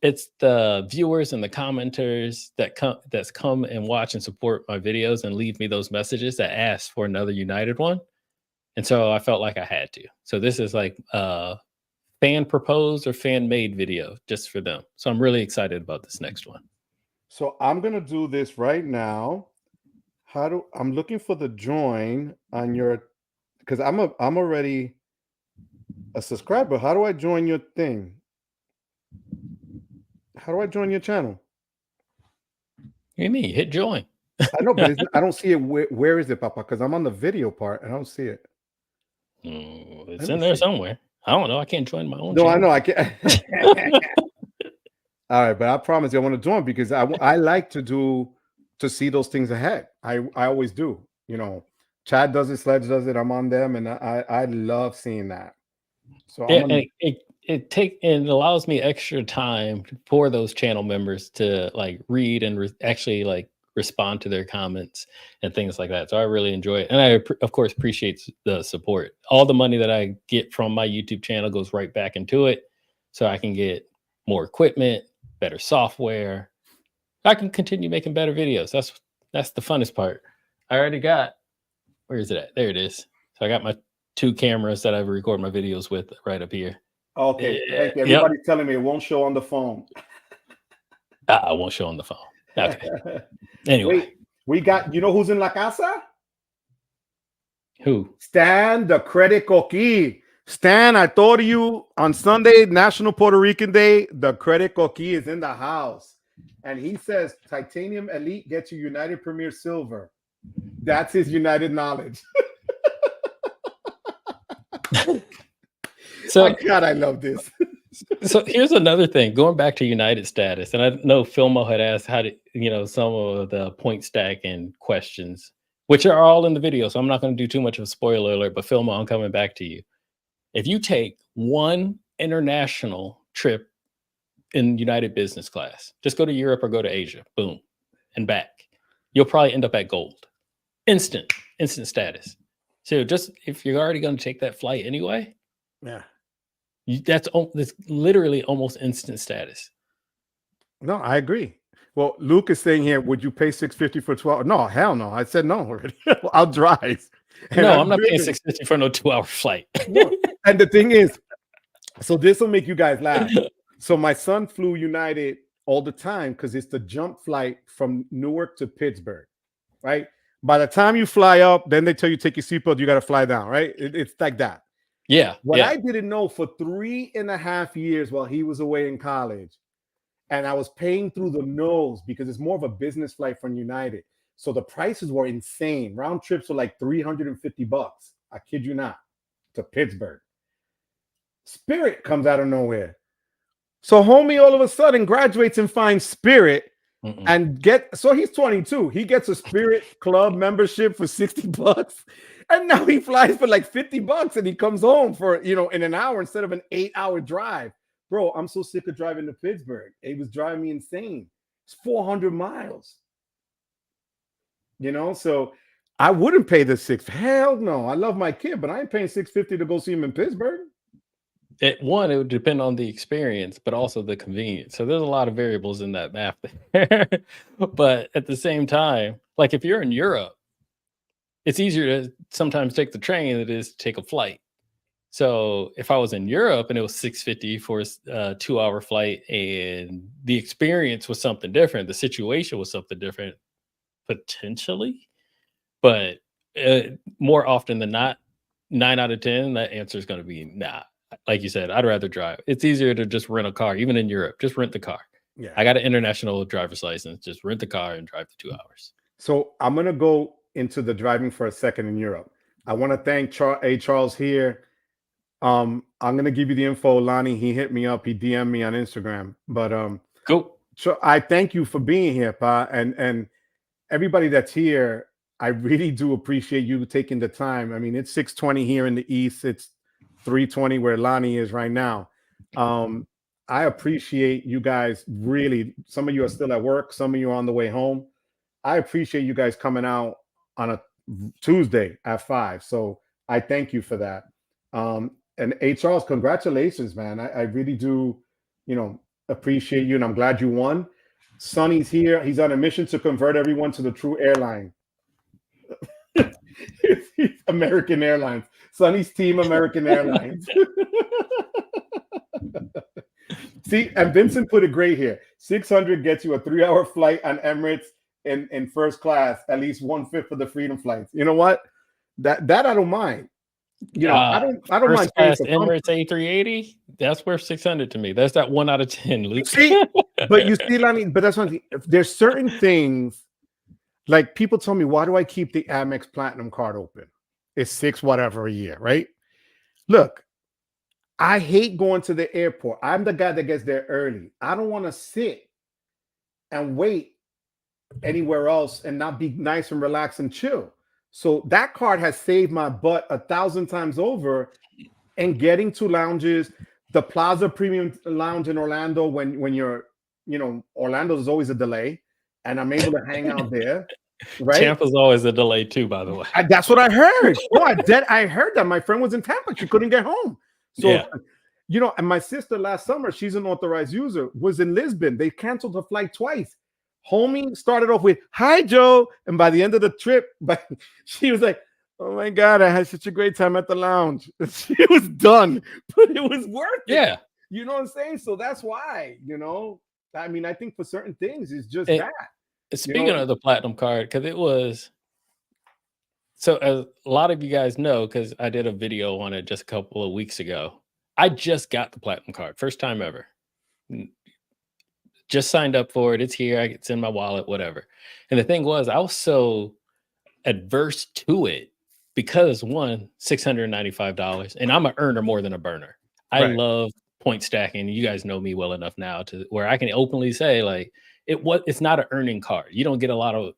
it's the viewers and the commenters that's come and watch and support my videos and leave me those messages that ask for another United one. And so I felt like I had to. So this is like fan proposed or fan made video just for them. So I'm really excited about this next one. So I'm gonna do this right now. I'm looking for the join on your, because I'm already a subscriber. How do I join your thing? How do I join your channel? What do you mean? Hit join. I know, but I don't see it. Where is it, Papa? Because I'm on the video part and I don't see it. It's in there somewhere. I don't know. I can't join my own channel. I know. I can't. All right, but I promise you I want to join because I like to see those things ahead. I always do. You know, Chad does it, Sledge does it. I'm on them, and I love seeing that. So yeah, it allows me extra time for those channel members to like read and actually like respond to their comments and things like that. So I really enjoy it, and I of course appreciate the support. All the money that I get from my YouTube channel goes right back into it, so I can get more equipment, better software. I can continue making better videos. That's the funnest part. I already got, where is it at? There it is. So I got my 2 cameras that I record my videos with right up here. Okay, thank you. Everybody's telling me it won't show on the phone. I won't show on the phone. Okay. Anyway. Wait, we got, you know who's in La Casa? Who? Stan, the Credit Coqui. Stan, I thought of you on Sunday, National Puerto Rican Day. The Credit Coqui is in the house. And he says Titanium Elite gets you United Premier Silver. That's his United knowledge. So, oh God, I love this. So here's another thing, going back to United status. And I know Filmo had asked how to, some of the point stack and questions, which are all in the video. So I'm not going to do too much of a spoiler alert, but Filmo, I'm coming back to you. If you take one international trip in United business class, just go to Europe or go to Asia, boom, and back, you'll probably end up at gold. Instant status. So just if you're already going to take that flight anyway, yeah, that's literally almost instant status. No, I agree. Well, Luke is saying here, would you pay $650 for 12? No, hell no. I said no already. I'll drive. And no, I'm not paying $650 for no 2-hour flight. No. And the thing is, so this will make you guys laugh. So my son flew United all the time because it's the jump flight from Newark to Pittsburgh, right? By the time you fly up, then they tell you take your seatbelt, you got to fly down, right? It's like that. Yeah. What I didn't know for 3.5 years while he was away in college, and I was paying through the nose because it's more of a business flight from United. So the prices were insane. Round trips were like $350. I kid you not, to Pittsburgh. Spirit comes out of nowhere. So homie all of a sudden graduates and finds Spirit and so he's 22. He gets a Spirit Club membership for $60. And now he flies for like $50 and he comes home for, in an hour instead of an 8-hour drive. Bro, I'm so sick of driving to Pittsburgh. It was driving me insane. It's 400 miles. So I wouldn't pay the $6. Hell no. I love my kid, but I ain't paying $650 to go see him in Pittsburgh. It would depend on the experience, but also the convenience. So there's a lot of variables in that math there. But at the same time, like if you're in Europe, it's easier to sometimes take the train than it is to take a flight. So if I was in Europe and it was $650 for a 2-hour flight and the experience was something different, the situation was something different, potentially, but more often than not, 9 out of 10, that answer is going to be nah. Like you said, I'd rather drive. It's easier to just rent a car, even in Europe. Just rent the car. Yeah, I got an international driver's license. Just rent the car and drive the 2 hours. So I'm going to go into the driving for a second in Europe. I want to thank Charles here. I'm gonna give you the info, Lani. He hit me up. He DM'd me on Instagram. But Cool. so I thank you for being here, Pa, and everybody that's here. I really do appreciate you taking the time. I mean, it's 6:20 here in the East. It's 3:20 where Lani is right now. I appreciate you guys really. Some of you are still at work. Some of you are on the way home. I appreciate you guys coming out on a Tuesday at 5. So I thank you for that. And Charles, congratulations, man. I really do, appreciate you, and I'm glad you won. Sonny's here. He's on a mission to convert everyone to the true airline. It's American Airlines. Sonny's team, American Airlines. See, and Vincent put it great here. 600 gets you a 3-hour flight on Emirates in first class, at least 1/5 of the freedom flights. You know what? That I don't mind. I don't mind paying for Emirates A380. That's worth 600 to me. That's that 1 out of 10. Luke. See, but you see, Lani, but that's one thing. There's certain things, like people tell me, why do I keep the Amex Platinum card open? It's $6 whatever a year, right? Look, I hate going to the airport. I'm the guy that gets there early. I don't want to sit and wait anywhere else and not be nice and relaxed and chill. So that card has saved my butt 1,000 times over. And getting to lounges, the Plaza Premium Lounge in Orlando, when you're, Orlando is always a delay, and I'm able to hang out there. Right? Tampa's always a delay too, by the way. That's what I heard. No, I heard that my friend was in Tampa. She couldn't get home. So, and my sister last summer, she's an authorized user, was in Lisbon. They canceled her flight twice. Homie started off with, "Hi, Joe." And by the end of the trip, she was like, "Oh my God, I had such a great time at the lounge." She was done, but it was worth it. Yeah. You know what I'm saying? So that's why, I mean, I think for certain things, it's just that. Speaking of the Platinum card, because it was, so as a lot of you guys know, because I did a video on it just a couple of weeks ago, I just got the Platinum card, first time ever. Just signed up for it. It's here. It's in my wallet, whatever. And the thing was, I was so adverse to it because one, $695, and I'm an earner more than a burner. I love point stacking. You guys know me well enough now to where I can openly say, like, it's not an earning card. You don't get a lot of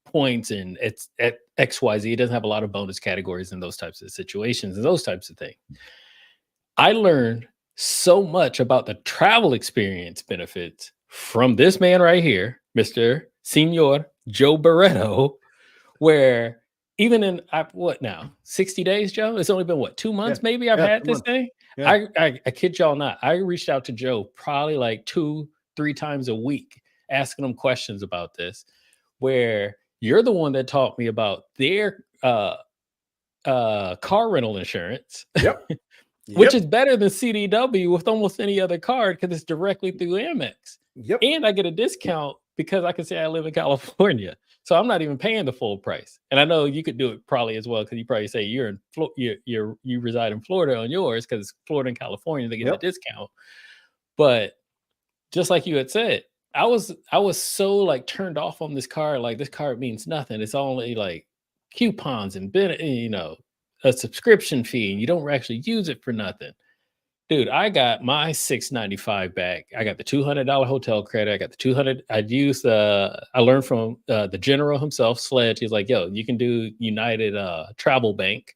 points, and it's at XYZ. It doesn't have a lot of bonus categories in those types of situations and those types of things. I learned so much about the travel experience benefits from this man right here, Mr. Senor Joe Barreto, where even in what now 60 days, Joe, it's only been 2 months maybe I've had this thing. I kid y'all not, I reached out to Joe probably like 2-3 times a week asking him questions about this, where you're the one that taught me about their car rental insurance. Which is better than CDW with almost any other card because it's directly through Amex. And I get a discount because I can say I live in California. So I'm not even paying the full price. And I know you could do it probably as well, because you probably say you reside in Florida on yours, because it's Florida and California, they get the discount. But just like you had said, I was so like turned off on this card. Like, this card means nothing. It's only like coupons and a subscription fee, and you don't actually use it for nothing. Dude, I got my $695 back. I got the $200 hotel credit. I got the $200. I learned from the general himself, Sledge. He's like, "Yo, you can do United Travel Bank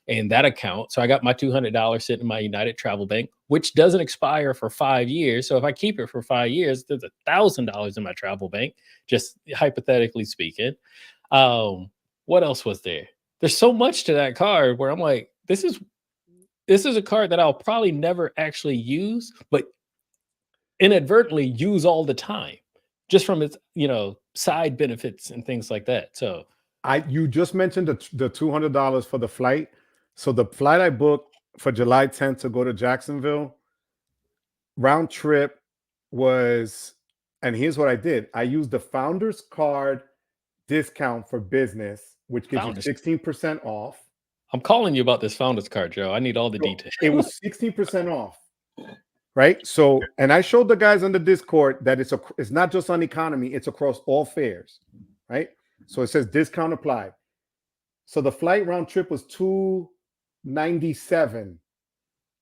and that account." So I got my $200 sitting in my United Travel Bank, which doesn't expire for 5 years. So if I keep it for 5 years, there's $1,000 in my travel bank, just hypothetically speaking. What else was there? There's so much to that card where I'm like, this is a card that I'll probably never actually use, but inadvertently use all the time, just from its side benefits and things like that. So you just mentioned the $200 for the flight. So the flight I booked for July 10th to go to Jacksonville, round trip was, and here's what I did. I used the Founders Card discount for business, which gives you 16% off. I'm calling you about this Founders Card, Joe. I need all the details. It was 16% off, right? So, and I showed the guys on the Discord that it's not just on economy, it's across all fares, right? So it says discount applied. So the flight round trip was $297.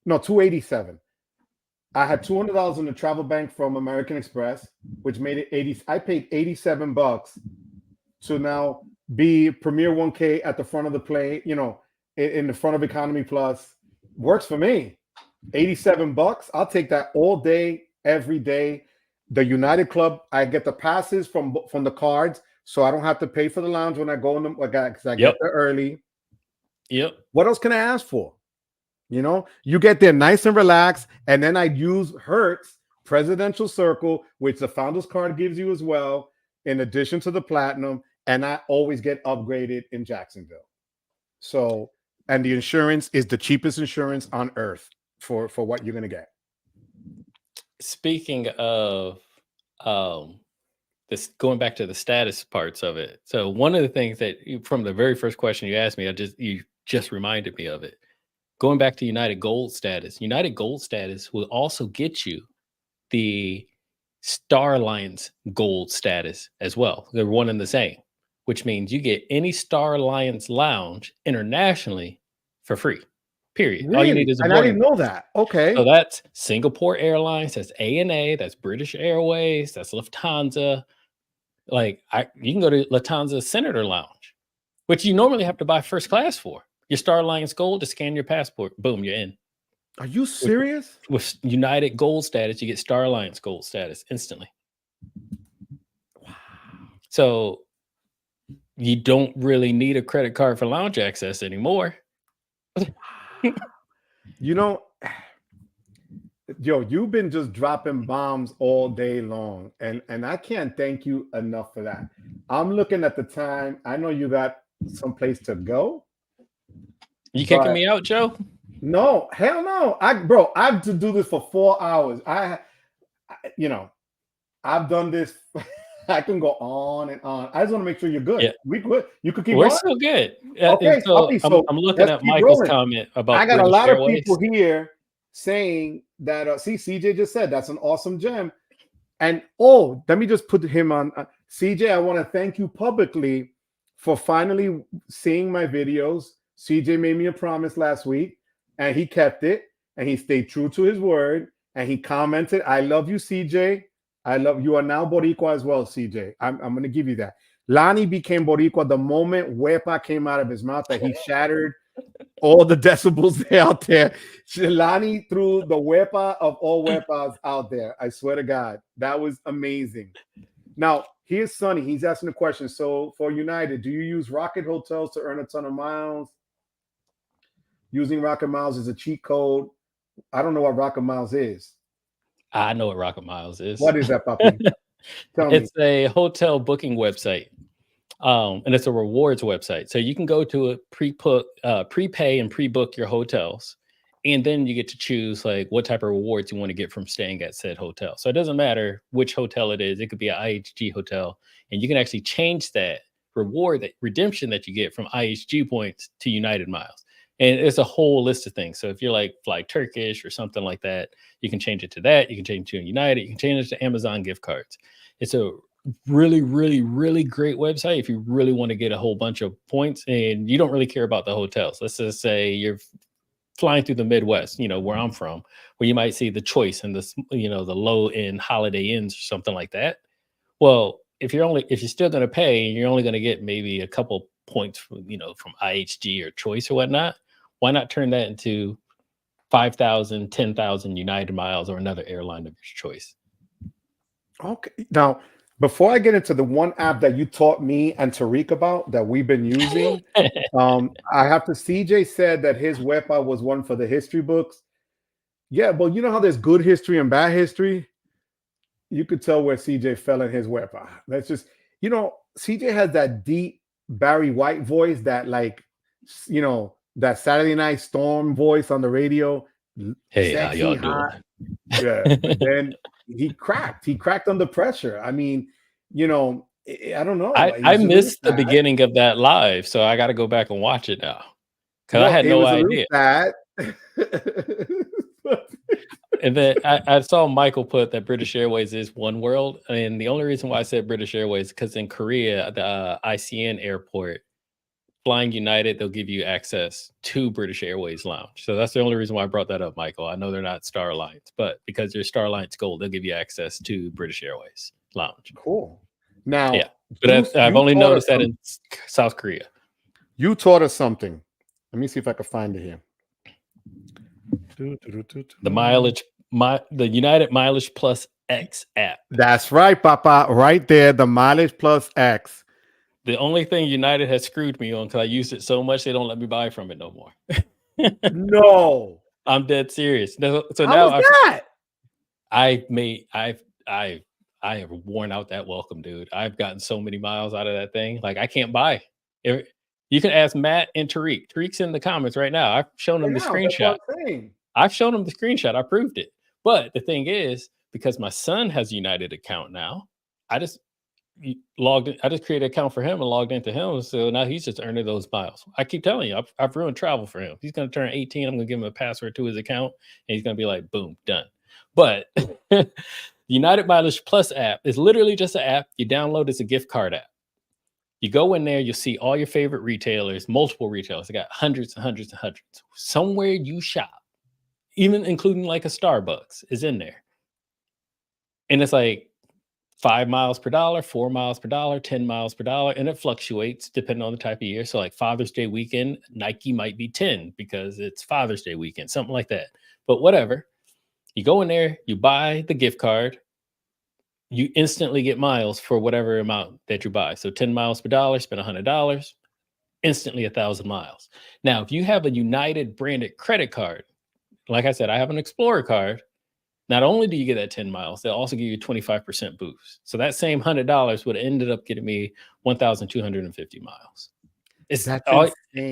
No, 287. I had $200 in the travel bank from American Express, which made it 80. I paid $87 to now be Premier 1K at the front of the plane, in the front of Economy Plus. Works for me. $87. I'll take that all day, every day. The United Club, I get the passes from the cards, so I don't have to pay for the lounge when I go in them because I get there early. Yep. What else can I ask for? You get there nice and relaxed, and then I use Hertz Presidential Circle, which the Founders Card gives you as well, in addition to the Platinum, and I always get upgraded in Jacksonville. So, and the insurance is the cheapest insurance on earth for what you're going to get. Speaking of this, going back to the status parts of it. So one of the things that from the very first question you asked me, you just reminded me of it. Going back to United Gold status will also get you the Star Alliance Gold status as well. They're one and the same, which means you get any Star Alliance lounge internationally for free. Period. Really? All you need is a and I didn't know that. Okay. So that's Singapore Airlines, that's ANA, that's British Airways, that's Lufthansa. Like you can go to Lufthansa Senator Lounge, which you normally have to buy first class for. Your Star Alliance Gold, to scan your passport, boom, you're in. Are you serious? With United Gold status, you get Star Alliance Gold status instantly. Wow. So you don't really need a credit card for lounge access anymore. Yo, you've been just dropping bombs all day long, and I can't thank you enough for that. I'm looking at the time. I know you got someplace to go. You kicking me out, Joe? No, hell no. I have to do this for 4 hours. I've done this. I can go on and on. I just want to make sure you're good. Yeah. We good. You could keep We're going? still good. Okay. So I'm looking at Michael's comment about I got British a lot Airways. of people here saying that, see, CJ just said that's an awesome gem. And let me just put him on. CJ, I want to thank you publicly for finally seeing my videos. CJ made me a promise last week, and he kept it, and he stayed true to his word, and he commented, I love you, CJ. I love you. Are now Boricua as well, CJ. I'm going to give you that. Lani became Boricua the moment Wepa came out of his mouth, that he shattered all the decibels out there. Lani threw the Wepa of all Wepas out there. I swear to God. That was amazing. Now, here's Sonny. He's asking a question. So for United, do you use Rocket Hotels to earn a ton of miles? Using Rocket Miles is a cheat code. I don't know what Rocket Miles is. I know what Rocket Miles is. What is that, puppy? Tell me. It's a hotel booking website. And it's a rewards website. So you can go to a prepay and pre-book your hotels. And then you get to choose like what type of rewards you want to get from staying at said hotel. So it doesn't matter which hotel it is. It could be an IHG hotel. And you can actually change that redemption that you get from IHG points to United miles. And it's a whole list of things. So if you're like Fly Turkish or something like that, you can change it to that. You can change it to United. You can change it to Amazon gift cards. It's a really, really, really great website if you really want to get a whole bunch of points and you don't really care about the hotels. Let's just say you're flying through the Midwest, where I'm from, where you might see the Choice and the low end Holiday Inns or something like that. Well, if you're still going to pay and you're only going to get maybe a couple points from IHG or Choice or whatnot, why not turn that into 5,000, 10,000 United miles or another airline of your choice? Okay. Now, before I get into the one app that you taught me and Tariq about that we've been using, I have to. CJ said that his Wepa was one for the history books. Yeah, but you know how there's good history and bad history? You could tell where CJ fell in his Wepa. That's just, CJ has that deep Barry White voice, that that Saturday Night Storm voice on the radio. Hey, how y'all doing? Yeah, but then he cracked under pressure. I mean, I don't know. I missed the beginning of that live, so I got to go back and watch it now because I had no idea. And then I saw Michael put that British Airways is one world, and the only reason why I said British Airways is because in Korea, the ICN airport, flying United, they'll give you access to British Airways Lounge. So that's the only reason why I brought that up, Michael. I know they're not Star Alliance, but because you're Star Alliance Gold, they'll give you access to British Airways Lounge. Cool. Now, Yeah, but I've only noticed that in South Korea. You taught us something. Let me see if I can find it here. The United MileagePlus X app. That's right, Papa. Right there, the MileagePlus X. The only thing United has screwed me on, because I used it so much, they don't let me buy from it no more. No, I'm dead serious. So how now was that? I have worn out that welcome, dude. I've gotten so many miles out of that thing. Like, I can't buy. You can ask Matt and Tariq. Tariq's in the comments right now. I've shown him the screenshot. I've shown him the screenshot. I proved it. But the thing is, because my son has a United account now, I just created an account for him and logged into him. So now he's just earning those miles. I keep telling you, I've ruined travel for him. He's going to turn 18. I'm going to give him a password to his account, and he's going to be like, boom, done. But the United MileagePlus app is literally just an app. You download, it's a gift card app. You go in there, you'll see all your favorite retailers, multiple retailers. They got hundreds and hundreds and hundreds. Somewhere you shop, even including like a Starbucks, is in there. And it's like 5 miles per dollar, 4 miles per dollar, 10 miles per dollar. And it fluctuates depending on the type of year. So like Father's Day weekend, Nike might be 10 because it's Father's Day weekend, something like that. But whatever. You go in there, you buy the gift card. You instantly get miles for whatever amount that you buy. So 10 miles per dollar, spend $100, instantly 1,000 miles. Now, if you have a United branded credit card, like I said, I have an Explorer card. Not only do you get that 10 miles, they'll also give you a 25% boost. So that same $100 would have ended up getting me 1,250 miles. It's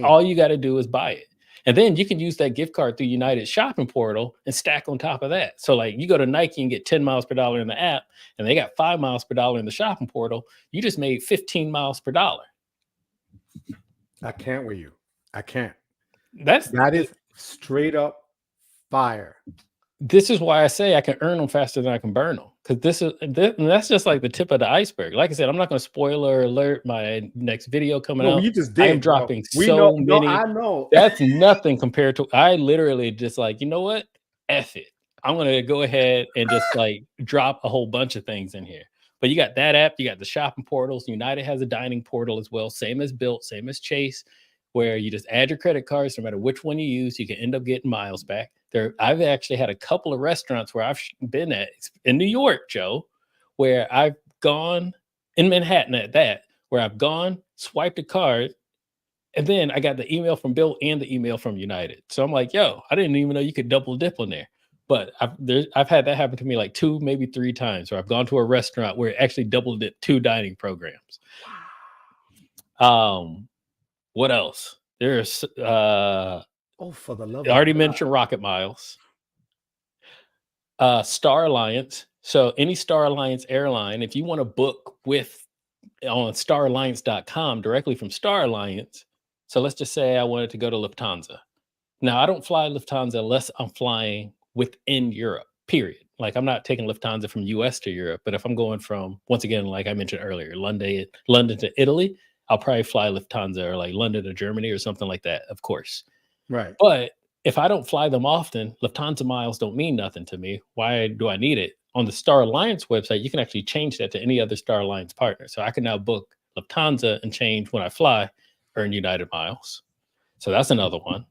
all you got to do is buy it. And then you can use that gift card through United shopping portal and stack on top of that. So like you go to Nike and get 10 miles per dollar in the app, and they got 5 miles per dollar in the shopping portal. You just made 15 miles per dollar. I can't with you. I can't. That is straight up fire. This is why I say I can earn them faster than I can burn them. Because that's just like the tip of the iceberg. Like I said, I'm not going to spoiler alert my next video coming out. You just did. I am dropping many. No, I know. That's nothing compared to. I literally just like, you know what? F it. I'm going to go ahead and just like drop a whole bunch of things in here. But you got that app. You got the shopping portals. United has a dining portal as well. Same as Bilt, same as Chase, where you just add your credit cards. No matter which one you use, you can end up getting miles back. I've actually had a couple of restaurants where I've been at in New York, Joe, where I've gone in Manhattan at that, where I've gone, swiped a card, and then I got the email from Bill and the email from United. So I'm like, yo, I didn't even know you could double dip on there. But I've had that happen to me like 2, maybe 3 times, where I've gone to a restaurant where it actually double dipped 2 dining programs. What else? There's for the love I already mentioned Rocket Miles. Star Alliance. So any Star Alliance airline, if you want to book on staralliance.com directly from Star Alliance. So let's just say I wanted to go to Lufthansa. Now, I don't fly Lufthansa unless I'm flying within Europe, period. Like I'm not taking Lufthansa from US to Europe, but if I'm going from, once again, like I mentioned earlier, London to Italy, I'll probably fly Lufthansa, or like London to Germany or something like that, of course. Right. But if I don't fly them often, Lufthansa miles don't mean nothing to me. Why do I need it? On the Star Alliance website, you can actually change that to any other Star Alliance partner. So I can now book Lufthansa and change when I fly, earn United miles. So that's another one.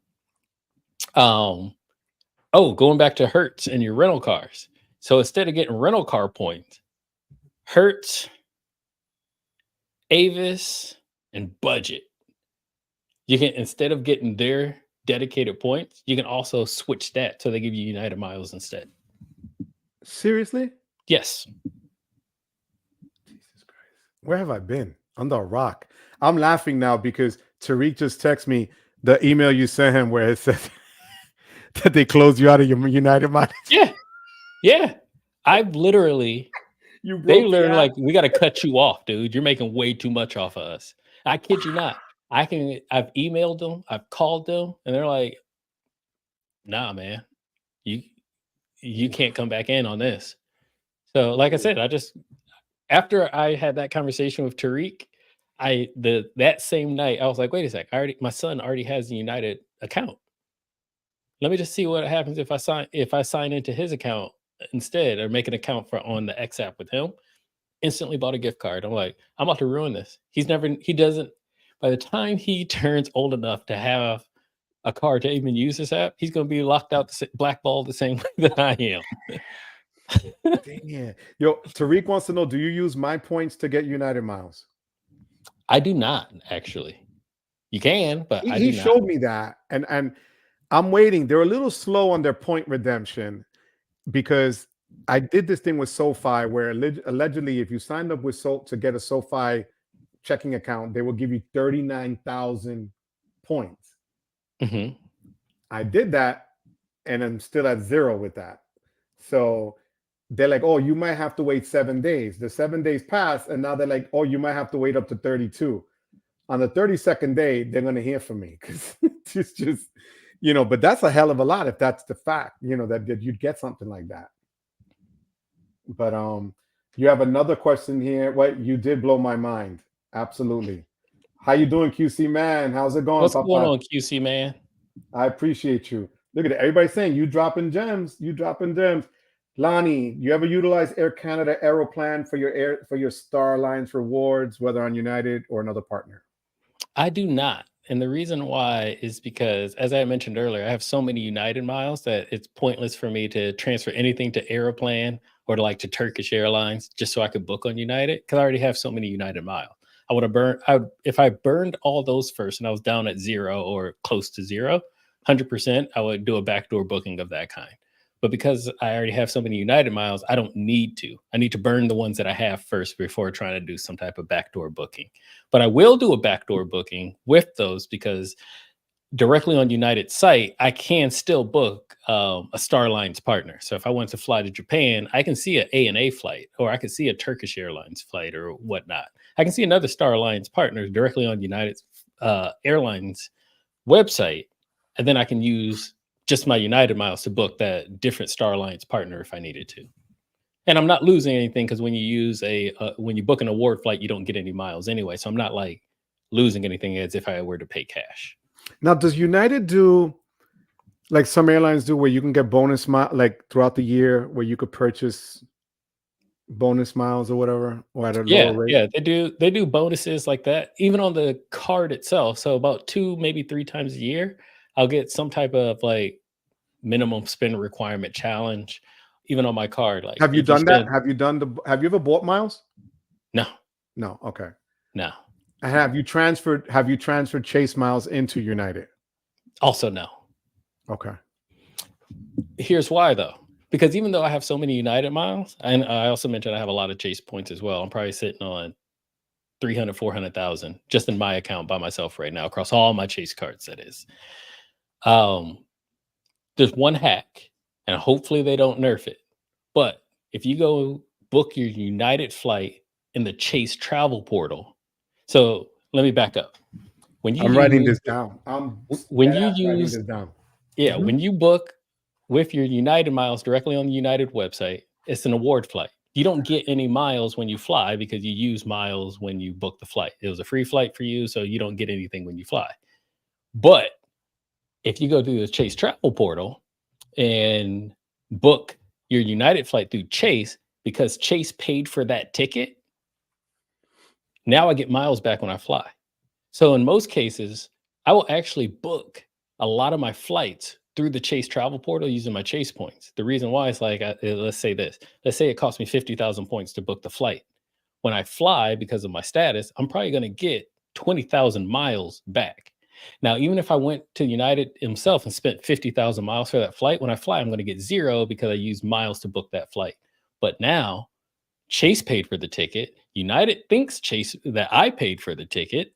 Going back to Hertz and your rental cars. So instead of getting rental car points, Hertz, Avis, and Budget, you can, instead of getting their dedicated points, you can also switch that so they give you United miles instead. Seriously? Yes. Jesus Christ. Where have I been? Under a rock. I'm laughing now because Tariq just texted me the email you sent him where it says that they closed you out of your United miles. Yeah. I've literally, they literally like, we got to cut you off, dude. You're making way too much off of us. I kid you not. I've emailed them, I've called them, and they're like, nah, man, you can't come back in on this. So like I said, after I had that conversation with Tariq, that same night, I was like, wait a sec, my son already has a United account. Let me just see what happens if I sign into his account instead, or make an account on the X app with him. Instantly bought a gift card. I'm like, I'm about to ruin this. He doesn't, by the time he turns old enough to have a card to even use this app, he's going to be locked out, blackballed the same way that I am. Damn. Yo, Tariq wants to know, do you use my points to get United miles? I do not, actually. You can, but he showed me that, and I'm waiting. They're a little slow on their point redemption, because I did this thing with SoFi where allegedly, if you signed up with to get a SoFi checking account, they will give you 39,000 points. Mm-hmm. I did that, and I'm still at 0 with that. So they're like, oh, you might have to wait 7 days. The 7 days pass, and now they're like, oh, you might have to wait up to 32. On the 32nd day, they're going to hear from me, because it's just, but that's a hell of a lot if that's the fact, that you'd get something like that. But you have another question here. What, you did blow my mind. Absolutely. How you doing, QC man? How's it going? What's Papa? going on, QC man? I appreciate you. Look at it. Everybody saying you dropping gems. You dropping gems. Lani, you ever utilize Air Canada Aeroplan for your Star Alliance rewards, whether on United or another partner? I do not. And the reason why is because, as I mentioned earlier, I have so many United miles that it's pointless for me to transfer anything to Aeroplan or to Turkish Airlines just so I could book on United, because I already have so many United miles. If I burned all those first and I was down at 0 or close to 0, 100%, I would do a backdoor booking of that kind. But because I already have so many United miles, I don't need to. I need to burn the ones that I have first before trying to do some type of backdoor booking. But I will do a backdoor booking with those, because directly on United's site, I can still book a Star Alliance partner. So if I want to fly to Japan, I can see an ANA flight, or I can see a Turkish Airlines flight or whatnot. I can see another Star Alliance partner directly on United Airlines website, and then I can use just my United miles to book that different Star Alliance partner if I needed to. And I'm not losing anything, because when you use when you book an award flight, you don't get any miles anyway. So I'm not losing anything as if I were to pay cash. Now, does United do like some airlines do, where you can get bonus throughout the year, where you could purchase bonus miles or whatever, or at a lower rate? Yeah, they do bonuses like that, even on the card itself. So about 2, maybe 3 times a year, I'll get some type of minimum spend requirement challenge, even on my card. Have you done that? Have you ever bought miles? No. Okay. No. And have you transferred Chase miles into United? Also, no. Okay. Here's why, though. Because even though I have so many United miles, and I also mentioned I have a lot of Chase points as well, I'm probably sitting on 300, 400,000 just in my account by myself right now, across all my Chase cards, that is. There's one hack, and hopefully they don't nerf it. But if you go book your United flight in the Chase travel portal, so let me back up. I'm writing this down. When you book with your United miles directly on the United website, it's an award flight. You don't get any miles when you fly, because you use miles when you book the flight. It was a free flight for you, so you don't get anything when you fly. But if you go to the Chase travel portal and book your United flight through Chase, because Chase paid for that ticket, now I get miles back when I fly. So in most cases, I will actually book a lot of my flights through the Chase travel portal using my Chase points. The reason why is let's say it cost me 50,000 points to book the flight. When I fly, because of my status, I'm probably going to get 20,000 miles back. Now, even if I went to United himself and spent 50,000 miles for that flight, when I fly, I'm going to get 0 because I used miles to book that flight. But now Chase paid for the ticket. United thinks that I paid for the ticket.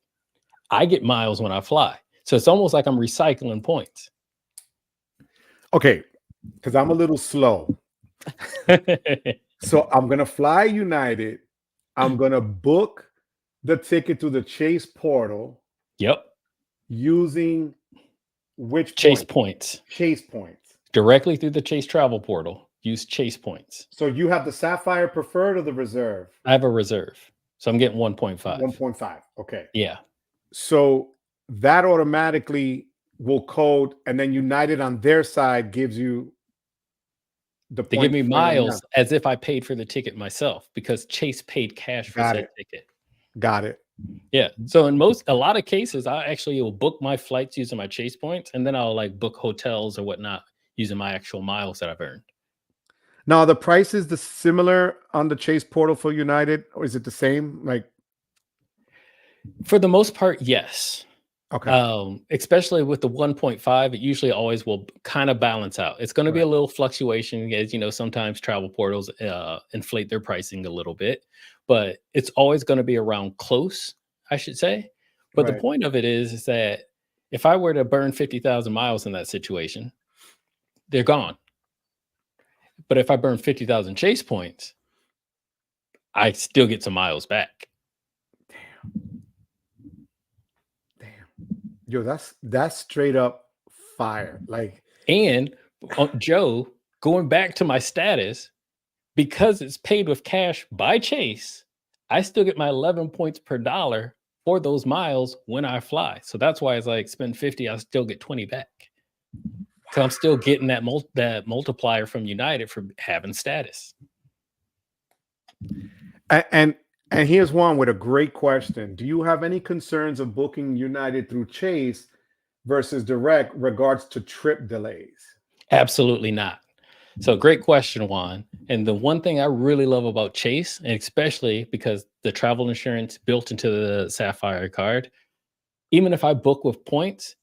I get miles when I fly. So it's almost like I'm recycling points. Okay, because I'm a little slow. So I'm going to fly United. I'm going to book the ticket to the Chase portal. Yep. Using which Chase points? Chase points. Directly through the Chase travel portal. Use Chase points. So you have the Sapphire preferred or the reserve? I have a reserve. So I'm getting 1.5. 1.5. Okay. Yeah. So that automatically will code, and then United on their side gives you the They give points me for your miles amount. as if I paid for the ticket myself because Chase paid cash for Got said it. ticket. Got it. Yeah. So in a lot of cases, I actually will book my flights using my Chase points, and then I'll like book hotels or whatnot using my actual miles that I've earned. Now, the price is the similar on the Chase portal for United, or is it the same? Like, For the most part, yes. okay, Especially with the 1.5, it usually always will kind of balance out. It's going to be right, a little fluctuation, as you know, sometimes travel portals inflate their pricing a little bit, but it's always going to be around close, I should say. But the right. point of it is that if I were to burn 50,000 miles in that situation, they're gone. But if I burn 50,000 Chase points, I still get some miles back. Damn. Yo, that's straight up fire. Like, And Joe, going back to my status, because it's paid with cash by Chase, I still get my 11 points per dollar for those miles when I fly. So that's why it's like spend 50, I still get 20 back. Because I'm still getting that multiplier from United for having status. and here's one with a great question. Do you have any concerns of booking United through Chase versus direct regards to trip delays? Absolutely not. So great question, Juan. And the one thing I really love about Chase, and especially because the travel insurance built into the Sapphire card, even if I book with points,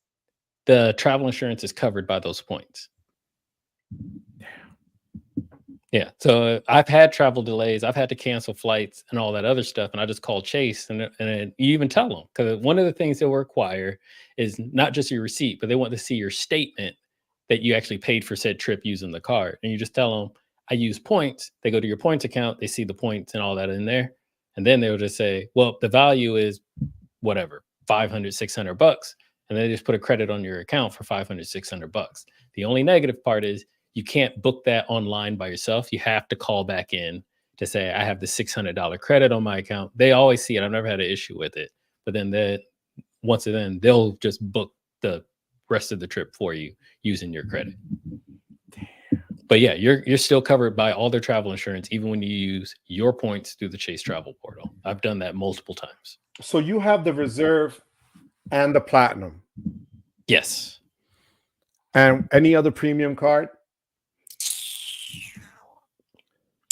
the travel insurance is covered by those points. Yeah. So I've had travel delays. I've had to cancel flights and all that other stuff. And I just call Chase and you even tell them, because one of the things they'll require is not just your receipt, but they want to see your statement that you actually paid for said trip using the card. And you just tell them, I use points. They go to your points account. They see the points and all that in there. And then they'll just say, well, the value is whatever, 500, 600 bucks. And they just put a credit on your account for 500, 600 bucks. The only negative part is you can't book that online by yourself. You have to call back in to say, I have the $600 credit on my account. They always see it. I've never had an issue with it. But then they'll just book the rest of the trip for you using your credit. But yeah, you're still covered by all their travel insurance, even when you use your points through the Chase travel portal. I've done that multiple times. So you have the reserve and the platinum. Yes. And any other premium card?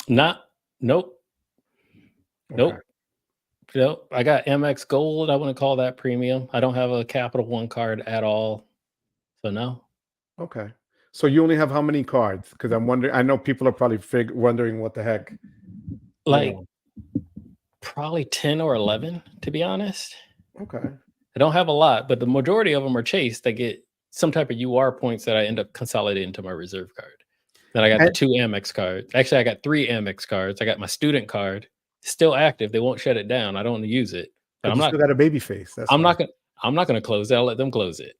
Nope. Okay. Nope. Nope. I got MX Gold. I wouldn't call that premium. I don't have a Capital One card at all. So no. Okay. So you only have how many cards? Because I'm wondering, I know people are probably wondering what the heck. Like probably 10 or 11, to be honest. Okay. I don't have a lot, but the majority of them are Chase that get some type of UR points that I end up consolidating into my reserve card. Then I got the 2 Amex cards. Actually, I got 3 Amex cards. I got my student card, still active. They won't shut it down. I don't use it. But I'm not. Still got a baby face. That's I'm not gonna close it. I'll let them close it.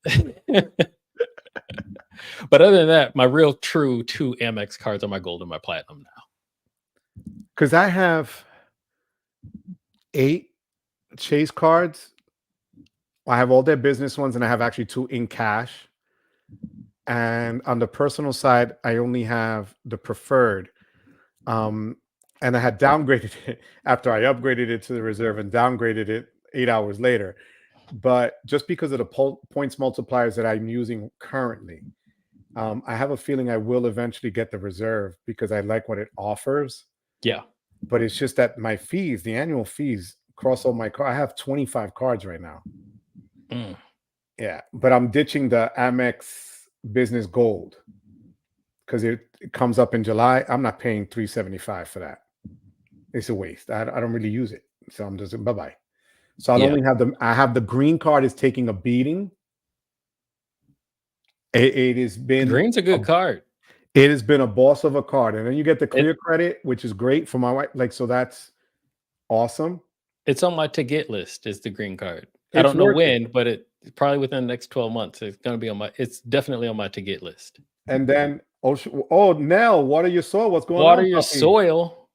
But other than that, my real true 2 Amex cards are my gold and my platinum now. Because I have 8 Chase cards. I have all their business ones, and I have actually 2 in cash. And on the personal side, I only have the preferred. And I had downgraded it after I upgraded it to the reserve and downgraded it 8 hours later. But just because of the points multipliers that I'm using currently, I have a feeling I will eventually get the reserve because I like what it offers. Yeah. But it's just that my fees, the annual fees, cross all my cards. I have 25 cards right now. Yeah, but I'm ditching the Amex Business Gold because it comes up in July. I'm not paying $375 for that. It's a waste. I don't really use it, so I'm just bye-bye. So I only have I have the green card is taking a beating. It has been green's a good card. It has been a boss of a card, and then you get the clear credit, which is great for my wife. Like, so that's awesome. It's on my to get list. Is the green card? I don't know when, but it's probably within the next 12 months. It's going to be on my. It's definitely on my to get list. And then Nell, water your soil. What's going on? Water your soil.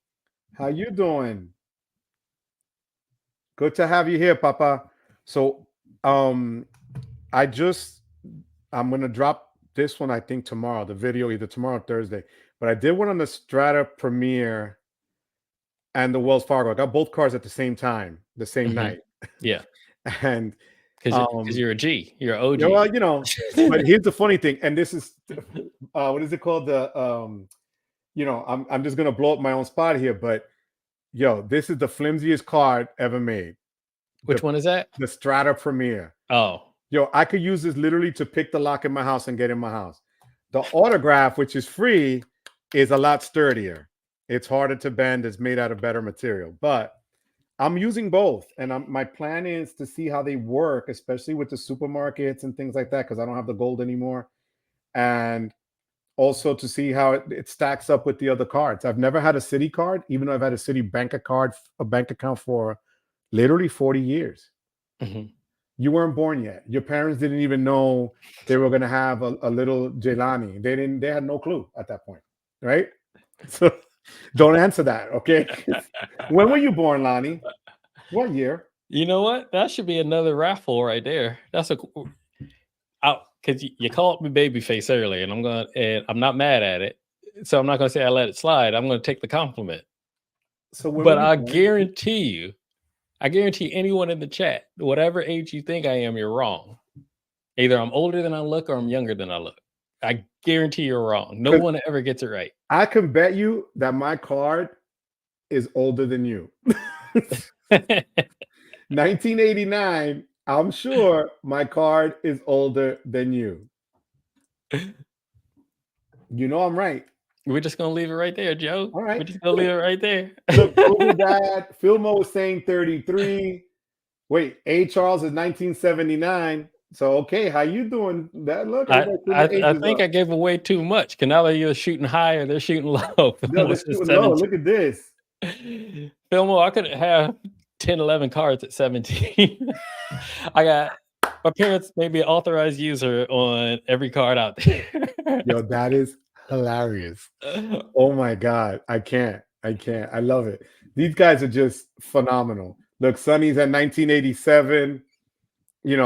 How you doing? Good to have you here, Papa. So, I'm gonna drop this one. I think tomorrow. The video either tomorrow or Thursday. But I did one on the Strata Premier and the Wells Fargo. I got both cards at the same time, the same night. Yeah, And because you're a G, you're an OG. yeah, well, but here's the funny thing, and this is what is it called? I'm just gonna blow up my own spot here, but this is the flimsiest card ever made. Which one is that? The Strata Premier. Oh, I could use this literally to pick the lock in my house and get in my house. The autograph, which is free, is a lot sturdier. It's harder to bend. It's made out of better material, but I'm using both, and my plan is to see how they work, especially with the supermarkets and things like that, because I don't have the gold anymore, and also to see how it stacks up with the other cards. I've never had a Citi card, even though I've had a Citi bank account for literally 40 years. Mm-hmm. You weren't born yet. Your parents didn't even know they were going to have a little Jelani. They had no clue at that point, right? So don't answer that, okay? When were you born, Lani? What year? You know what? That should be another raffle right there. That's because you called me babyface earlier, and I'm not mad at it. So I'm not gonna say I let it slide. I'm gonna take the compliment. But I guarantee anyone in the chat, whatever age you think I am, you're wrong. Either I'm older than I look or I'm younger than I look. I guarantee you're wrong. No one ever gets it right. I can bet you that my card is older than you. 1989, I'm sure my card is older than you. You know I'm right. We're just going to leave it right there, Joe. All right. We're just going to leave it right there. Look, Dad, Philmo was saying 33. Wait, A. Charles is 1979. So, okay, how you doing? That look. I think I gave away too much. Because now they're either shooting high or they're shooting low. No, they're shooting low. Look at this. Philmo, I could have 10, 11 cards at 17. My parents made me an authorized user on every card out there. Yo, that is hilarious. Oh my God. I can't. I love it. These guys are just phenomenal. Look, Sonny's at 1987.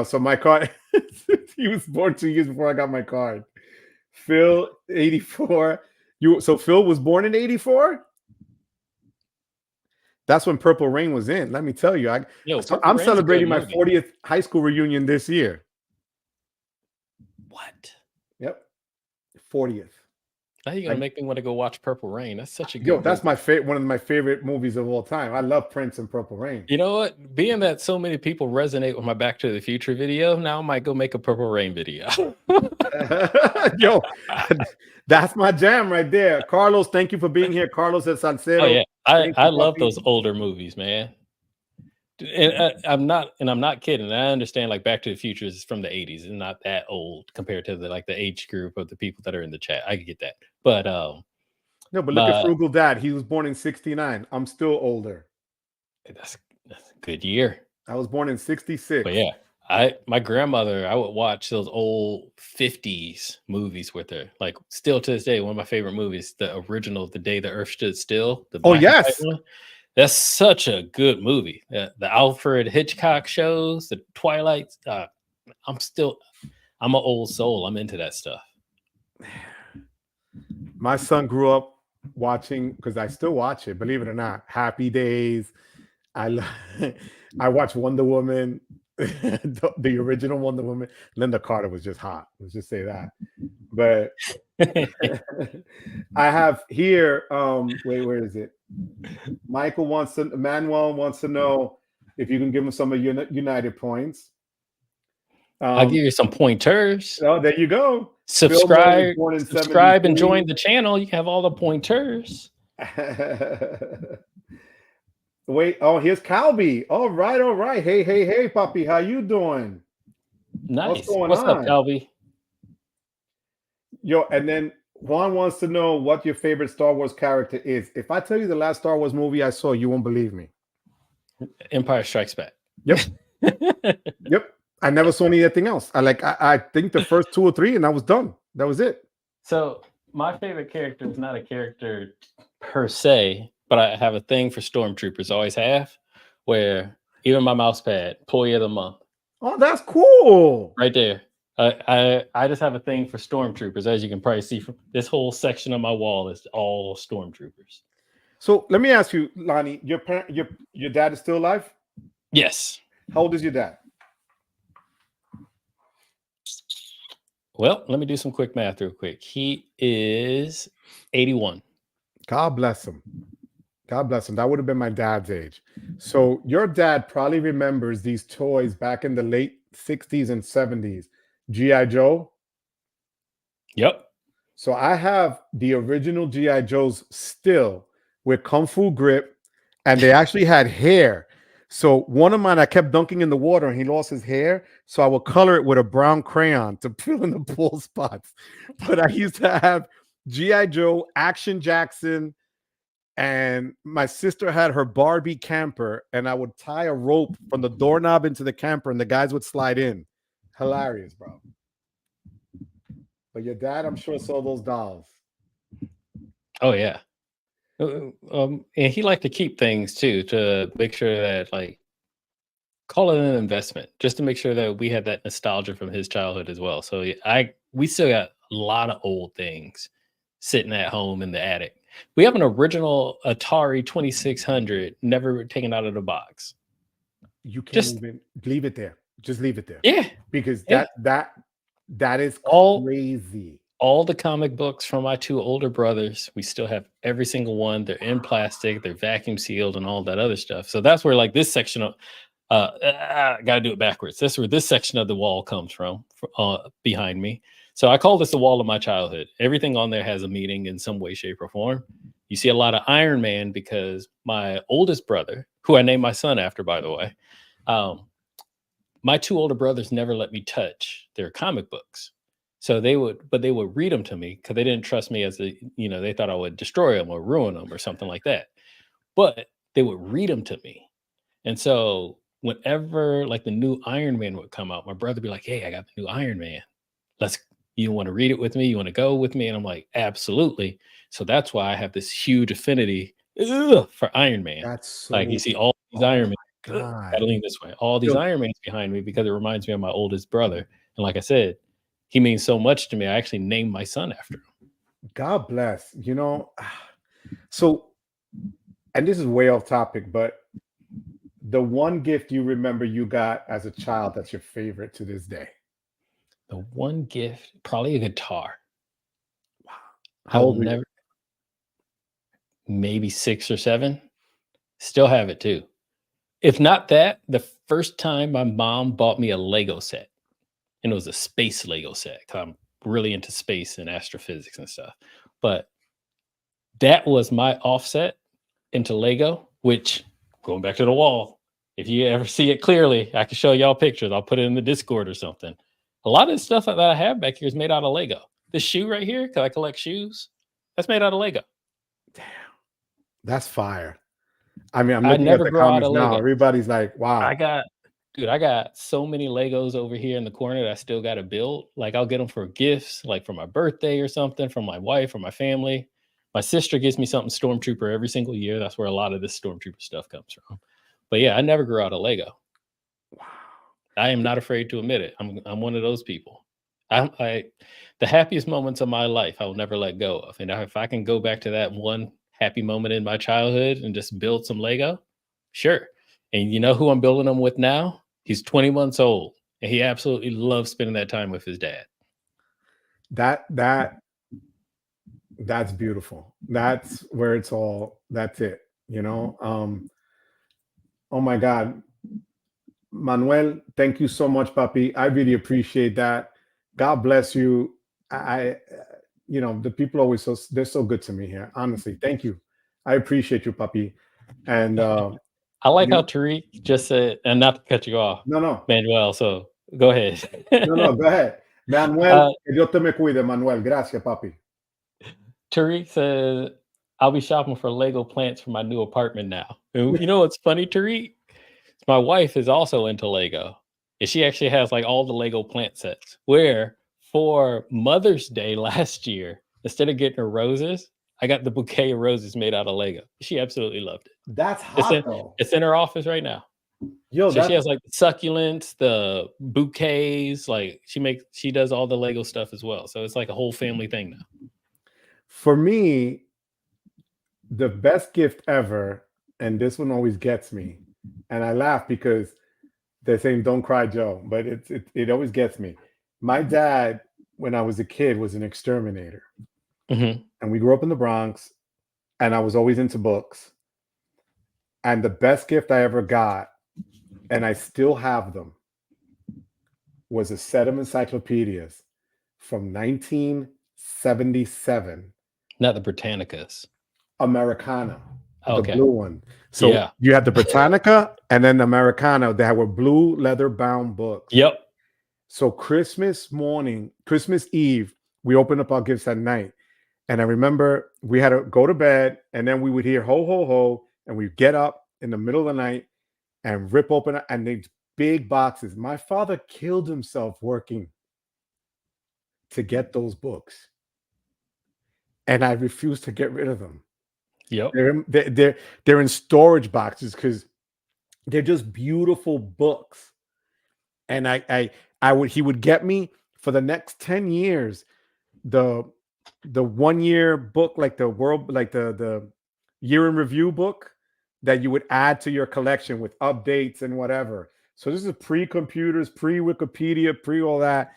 So my card, he was born 2 years before I got my card. Phil, 84. So Phil was born in 84? That's when Purple Rain was in. Let me tell you. I'm celebrating my 40th high school reunion this year. What? Yep. 40th. Now you're going to make me want to go watch Purple Rain. That's such a good movie. That's one of my favorite movies of all time. I love Prince and Purple Rain. You know what? Being that so many people resonate with my Back to the Future video, now I might go make a Purple Rain video. Yo, that's my jam right there. Carlos, thank you for being here. Carlos at Salcedo. Oh, yeah. I love those older movies, man. And I'm not kidding. I understand like Back to the Future is from the 80s and not that old compared to the age group of the people that are in the chat. I get that. But no, but look at Frugal Dad. He was born in 69. I'm still older. That's a good year. I was born in 66. But yeah, my grandmother, I would watch those old 50s movies with her. Like still to this day, one of my favorite movies, the original The Day the Earth Stood Still. Oh, yes. That's such a good movie. The Alfred Hitchcock shows, the Twilight. I'm an old soul. I'm into that stuff. My son grew up watching, because I still watch it, believe it or not, Happy Days. I watched Wonder Woman, the original Wonder Woman. Linda Carter was just hot. Let's just say that. But I have here, where is it? Manuel wants to know if you can give him some of your United points. I'll give you some pointers. Oh, there you go. Subscribe and join the channel. You can have all the pointers. Wait, oh, here's Calby. All right. Hey, Poppy, how you doing? Nice. What's up, Calby? Yo, and then Juan wants to know what your favorite Star Wars character is. If I tell you the last Star Wars movie I saw, you won't believe me. Empire Strikes Back. Yep. Yep. I never saw anything else. I think the first 2 or 3, and I was done. That was it. So my favorite character is not a character per se, but I have a thing for stormtroopers. Always have, where Even my mouse pad, employee of the month. Oh, that's cool. Right there. I just have a thing for stormtroopers, as you can probably see from this whole section of my wall is all stormtroopers. So let me ask you, Lani, your dad is still alive? Yes. How old is your dad? Well, let me do some quick math real quick. He is 81. God bless him. God bless him. That would have been my dad's age. So your dad probably remembers these toys back in the late 60s and 70s. G.I. Joe. Yep. So I have the original G.I. Joes still with Kung Fu grip, and they actually had hair. So one of mine, I kept dunking in the water and he lost his hair. So I would color it with a brown crayon to fill in the bald spots. But I used to have G.I. Joe, Action Jackson, and my sister had her Barbie camper, and I would tie a rope from the doorknob into the camper and the guys would slide in. Hilarious, bro. But your dad, I'm sure, saw those dolls. Oh, yeah. And he liked to keep things too, to make sure that, like, call it an investment, just to make sure that we had that nostalgia from his childhood as well. So we still got a lot of old things sitting at home in the attic. We have an original Atari 2600 never taken out of the box. You can't even leave it there. Just leave it there. Yeah. Because Yeah. that is crazy. All the comic books from my two older brothers, we still have every single one. They're in plastic, they're vacuum sealed and all that other stuff. So that's where, like, this section of gotta do it backwards. That's where this section of the wall comes from, behind me. So I call this the wall of my childhood. Everything on there has a meaning in some way, shape, or form. You see a lot of Iron Man because my oldest brother, who I named my son after, by the way, my two older brothers never let me touch their comic books. So they would read them to me because they didn't trust me they thought I would destroy them or ruin them or something like that. But they would read them to me. And so whenever, like, the new Iron Man would come out, my brother would be like, "Hey, I got the new Iron Man. You want to read it with me? You want to go with me?" And I'm like, "Absolutely." So that's why I have this huge affinity for Iron Man. That's so, like, you see all these Iron Man. God. Gotta lean this way. All these Iron Mans behind me because it reminds me of my oldest brother. And like I said, he means so much to me. I actually named my son after him. God bless. So, and this is way off topic, but the one gift you remember you got as a child that's your favorite to this day? The one gift, probably a guitar. Wow. How old were you? Maybe 6 or 7. Still have it too. If not that, the first time my mom bought me a Lego set, and it was a space Lego set, because I'm really into space and astrophysics and stuff. But that was my offset into Lego, which, going back to the wall, if you ever see it clearly, I can show y'all pictures. I'll put it in the Discord or something. A lot of the stuff that I have back here is made out of Lego. This shoe right here, because I collect shoes, that's made out of Lego. Damn. That's fire. I mean, I'm I looking at never the grew out comments of now. Lego. Everybody's like, wow. I got so many Legos over here in the corner that I still got to build. Like, I'll get them for gifts, like for my birthday or something, from my wife or my family. My sister gives me something Stormtrooper every single year. That's where a lot of this Stormtrooper stuff comes from. But yeah, I never grew out of Lego. Wow. I am not afraid to admit it. I'm one of those people. The happiest moments of my life, I will never let go of. And if I can go back to that one happy moment in my childhood and just build some Lego, sure. And you know who I'm building them with now? He's 20 months old, and he absolutely loves spending that time with his dad. That's beautiful. That's where it's all. That's it. Oh my God, Manuel, thank you so much, Papi. I really appreciate that. God bless you. The people always they're so good to me here. Honestly, thank you. I appreciate you, Papi. And I like how Tariq just said, and not to cut you off. No, Manuel. So go ahead. No, go ahead, Manuel. Dios te me cuide, Manuel. Gracias, Papi. Tariq says, "I'll be shopping for Lego plants for my new apartment now." And you know what's funny, Tariq? My wife is also into Lego, and she actually has like all the Lego plant sets. Where for Mother's Day last year, instead of getting her roses, I got the bouquet of roses made out of Lego. She absolutely loved it. That's hot, though. It's in her office right now. Yo, So she that's has like the succulents, the bouquets, like she does all the Lego stuff as well. So it's like a whole family thing now. for me, the best gift ever, and this one always gets me. And I laugh because they're saying "Don't cry, Joe," but it always gets me. My dad, when I was a kid, was an exterminator, Mm-hmm. and we grew up in the Bronx. And I was always into books. And the best gift I ever got, and I still have them, was a set of encyclopedias from 1977, Not the Britannicas. Americana, the Okay. blue one. So Yeah. you had the Britannica and then the Americana that were blue leather bound books. Yep. So Christmas morning, Christmas Eve, we opened up our gifts at night. And I remember we had to go to bed, and then we would hear ho, ho, ho, and we'd get up in the middle of the night and rip open and these big boxes. My father killed himself working to get those books, and I refuse to get rid of them. Yep. They're in storage boxes because they're just beautiful books. And he would get me for the next 10 years the 1 year book, like the year in review book that you would add to your collection with updates and whatever. So this is pre-computers, pre-Wikipedia, pre all that.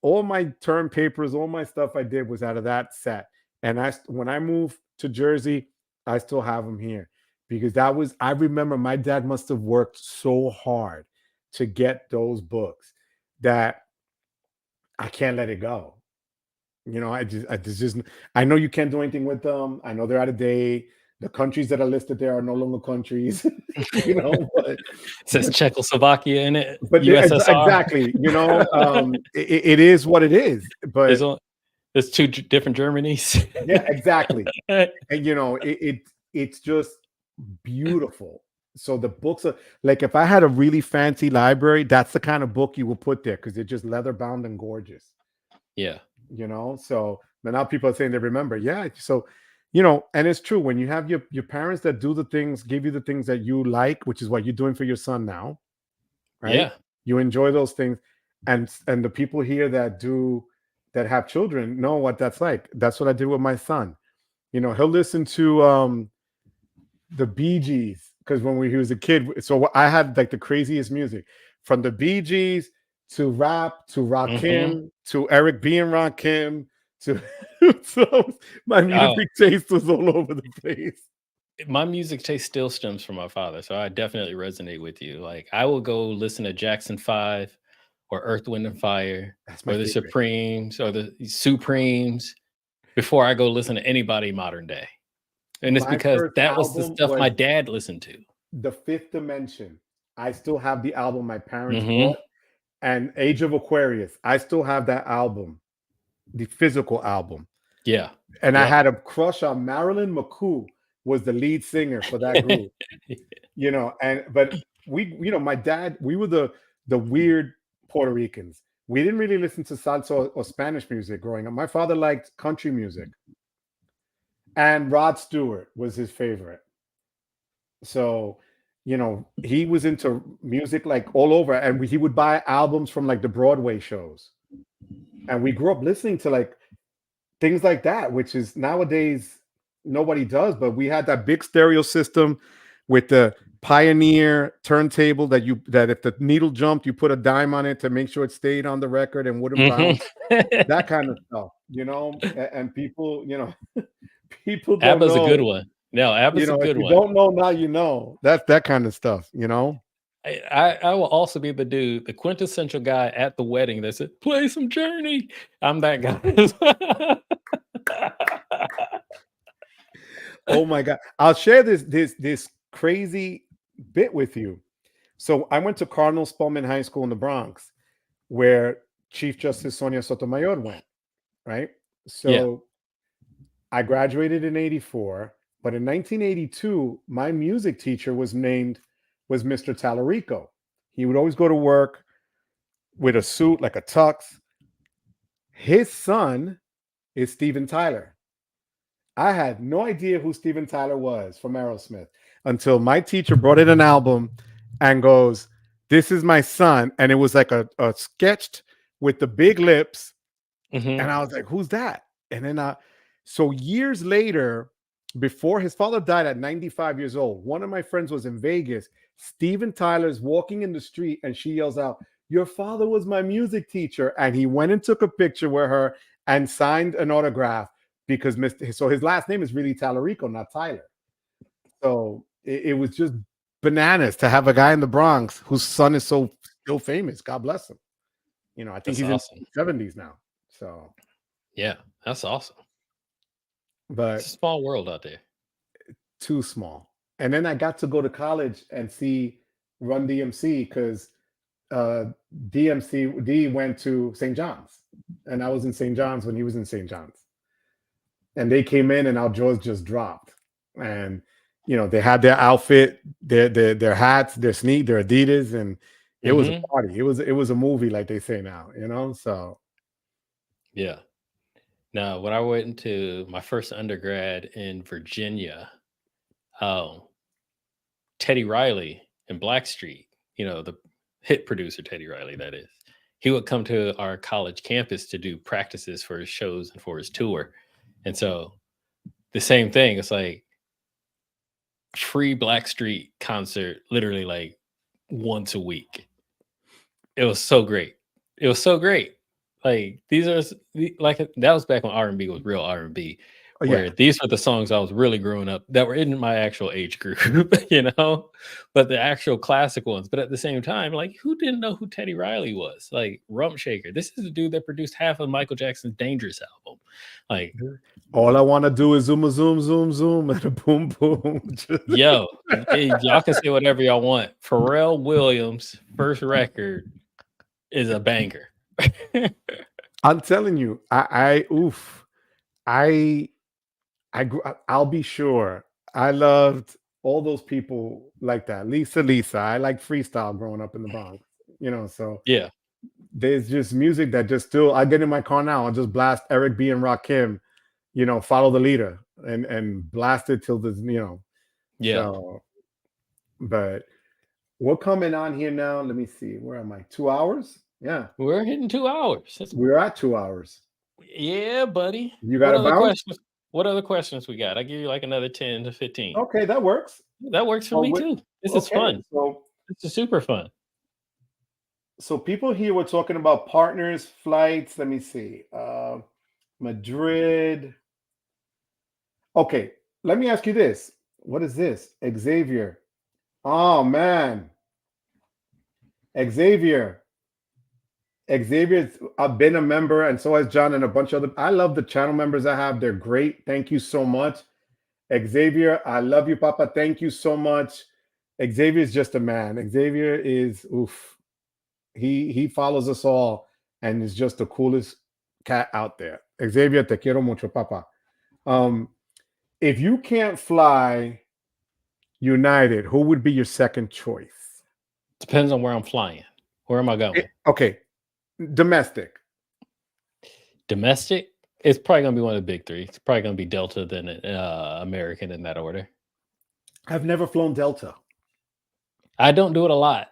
All my term papers, all my stuff I did was out of that set. And when I moved to Jersey, I still have them here because I remember my dad must have worked so hard to get those books that I can't let it go. You know, I know you can't do anything with them. I know they're out of date. The countries that are listed there are no longer countries, you know, but It says Czechoslovakia in it. but USSR. exactly, you know, it is what it is. But there's two different Germanys. yeah, exactly. And you know, it's just beautiful. So the books are like, if I had a really fancy library, that's the kind of book you will put there because they're just leather bound and gorgeous. Yeah. You know, so but now people are saying they remember. Yeah. So, you know, and it's true when you have your parents that do the things, give you the things that you like, which is what you're doing for your son now, right? Yeah. You enjoy those things. And the people here that have children know what that's like. That's what I did with my son. You know, he'll listen to the Bee Gees because he was a kid. So I had like the craziest music from the Bee Gees to rap to Rakim to Eric B and Rakim to so my music taste was all over the place. My music taste still stems from my father, so I definitely resonate with you. Like I will go listen to Jackson 5 or Earth, Wind and Fire or the Supremes or the Supremes before I go listen to anybody modern day. And it's because that was the stuff my dad listened to. The Fifth Dimension. I still have the album my parents bought. And Age of Aquarius. I still have that album, the physical album. Yeah. And I had a crush on Marilyn McCoo was the lead singer for that group. You know, but you know, my dad, we were the weird Puerto Ricans. We didn't really listen to salsa or Spanish music growing up. My father liked country music. And Rod Stewart was his favorite. So, you know, he was into music like all over, and he would buy albums from like the Broadway shows. And we grew up listening to like things like that, which is nowadays nobody does. But we had that big stereo system with the Pioneer turntable that if the needle jumped, you put a dime on it to make sure it stayed on the record and wouldn't bounce. That kind of stuff, you know. And people, you know, people don't ABBA's know. a good one. No, ABBA's a good one. If you don't know now, you know. That's that kind of stuff, you know. I will also be the dude, the quintessential guy at the wedding that said, "Play some Journey." I'm that guy. Oh my God! I'll share this crazy bit with you. So I went to Cardinal Spelman High School in the Bronx, where Chief Justice Sonia Sotomayor went. Right. So I graduated in '84. But in 1982, my music teacher was Mr. Tallarico. He would always go to work with a suit, like a tux. His son is Steven Tyler. I had no idea who Steven Tyler was from Aerosmith until my teacher brought in an album and goes, "This is my son," and it was like a sketched with the big lips, and I was like, "Who's that?" And then so years later, before his father died at 95 years old, one of my friends was in Vegas. Steven Tyler's walking in the street, and she yells out, "Your father was my music teacher," and he went and took a picture with her and signed an autograph because so his last name is really Tallarico, not Tyler. So it was just bananas to have a guy in the Bronx whose son is so still famous. God bless him. You know, I think That's he's awesome. in his 70s now. So Yeah, that's awesome. but It's a small world out there. too small. And then I got to go to college and see Run DMC because D went to St. John's, and I was in St. John's when he was in St. John's. And they came in, and our jaws just dropped. And they had their outfit, their hats, their their Adidas, and it was a party. It was a movie, like they say now. So yeah. Now, when I went into my first undergrad in Virginia, Teddy Riley in Blackstreet, the hit producer Teddy Riley, that is, he would come to our college campus to do practices for his shows and for his tour. And so the same thing, it's like free Blackstreet concert, literally like once a week. It was so great. It was so great. Like these are like that was back when R&B was real R&B. Where these are the songs I was really growing up that were in my actual age group, but the actual classic ones. But at the same time, like, who didn't know who Teddy Riley was? Like, Rump Shaker. This is the dude that produced half of Michael Jackson's Dangerous album. Like, all I want to do is zoom, a zoom, zoom, zoom, and a boom, boom. Yo, y'all can say whatever y'all want. Pharrell Williams' first record is a banger. I'm telling you, I'll be sure. I loved all those people like that. Lisa. I like freestyle growing up in the Bronx. So yeah, there's just music that just still. I get in my car now. I'll just blast Eric B and Rakim. Follow the leader and blast it till there's. Yeah. So, but we're coming on here now. Let me see. Where am I? 2 hours? Yeah, we're hitting 2 hours. we're at 2 hours. Yeah, buddy. You got what a other bounce? questions? What other questions we got? I give you like another 10 to 15. Okay, that works. That works for me too. This is fun. So this is super fun. So people here were talking about partners, flights. Let me see. Madrid. Okay, let me ask you this. What is this? Xavier. Oh man. Xavier. I've been a member, and so has John and a bunch of other. I love the channel members I have. They're great. Thank you so much. Xavier, I love you, Papa. Thank you so much. Xavier is just a man. Xavier is oof. He follows us all and is just the coolest cat out there. Xavier, te quiero mucho, Papa. If you can't fly United, who would be your second choice? Depends on where I'm flying. Where am I going? Okay. Domestic. It's probably going to be one of the big three. It's probably going to be Delta, then American in that order. I've never flown Delta. I don't do it a lot,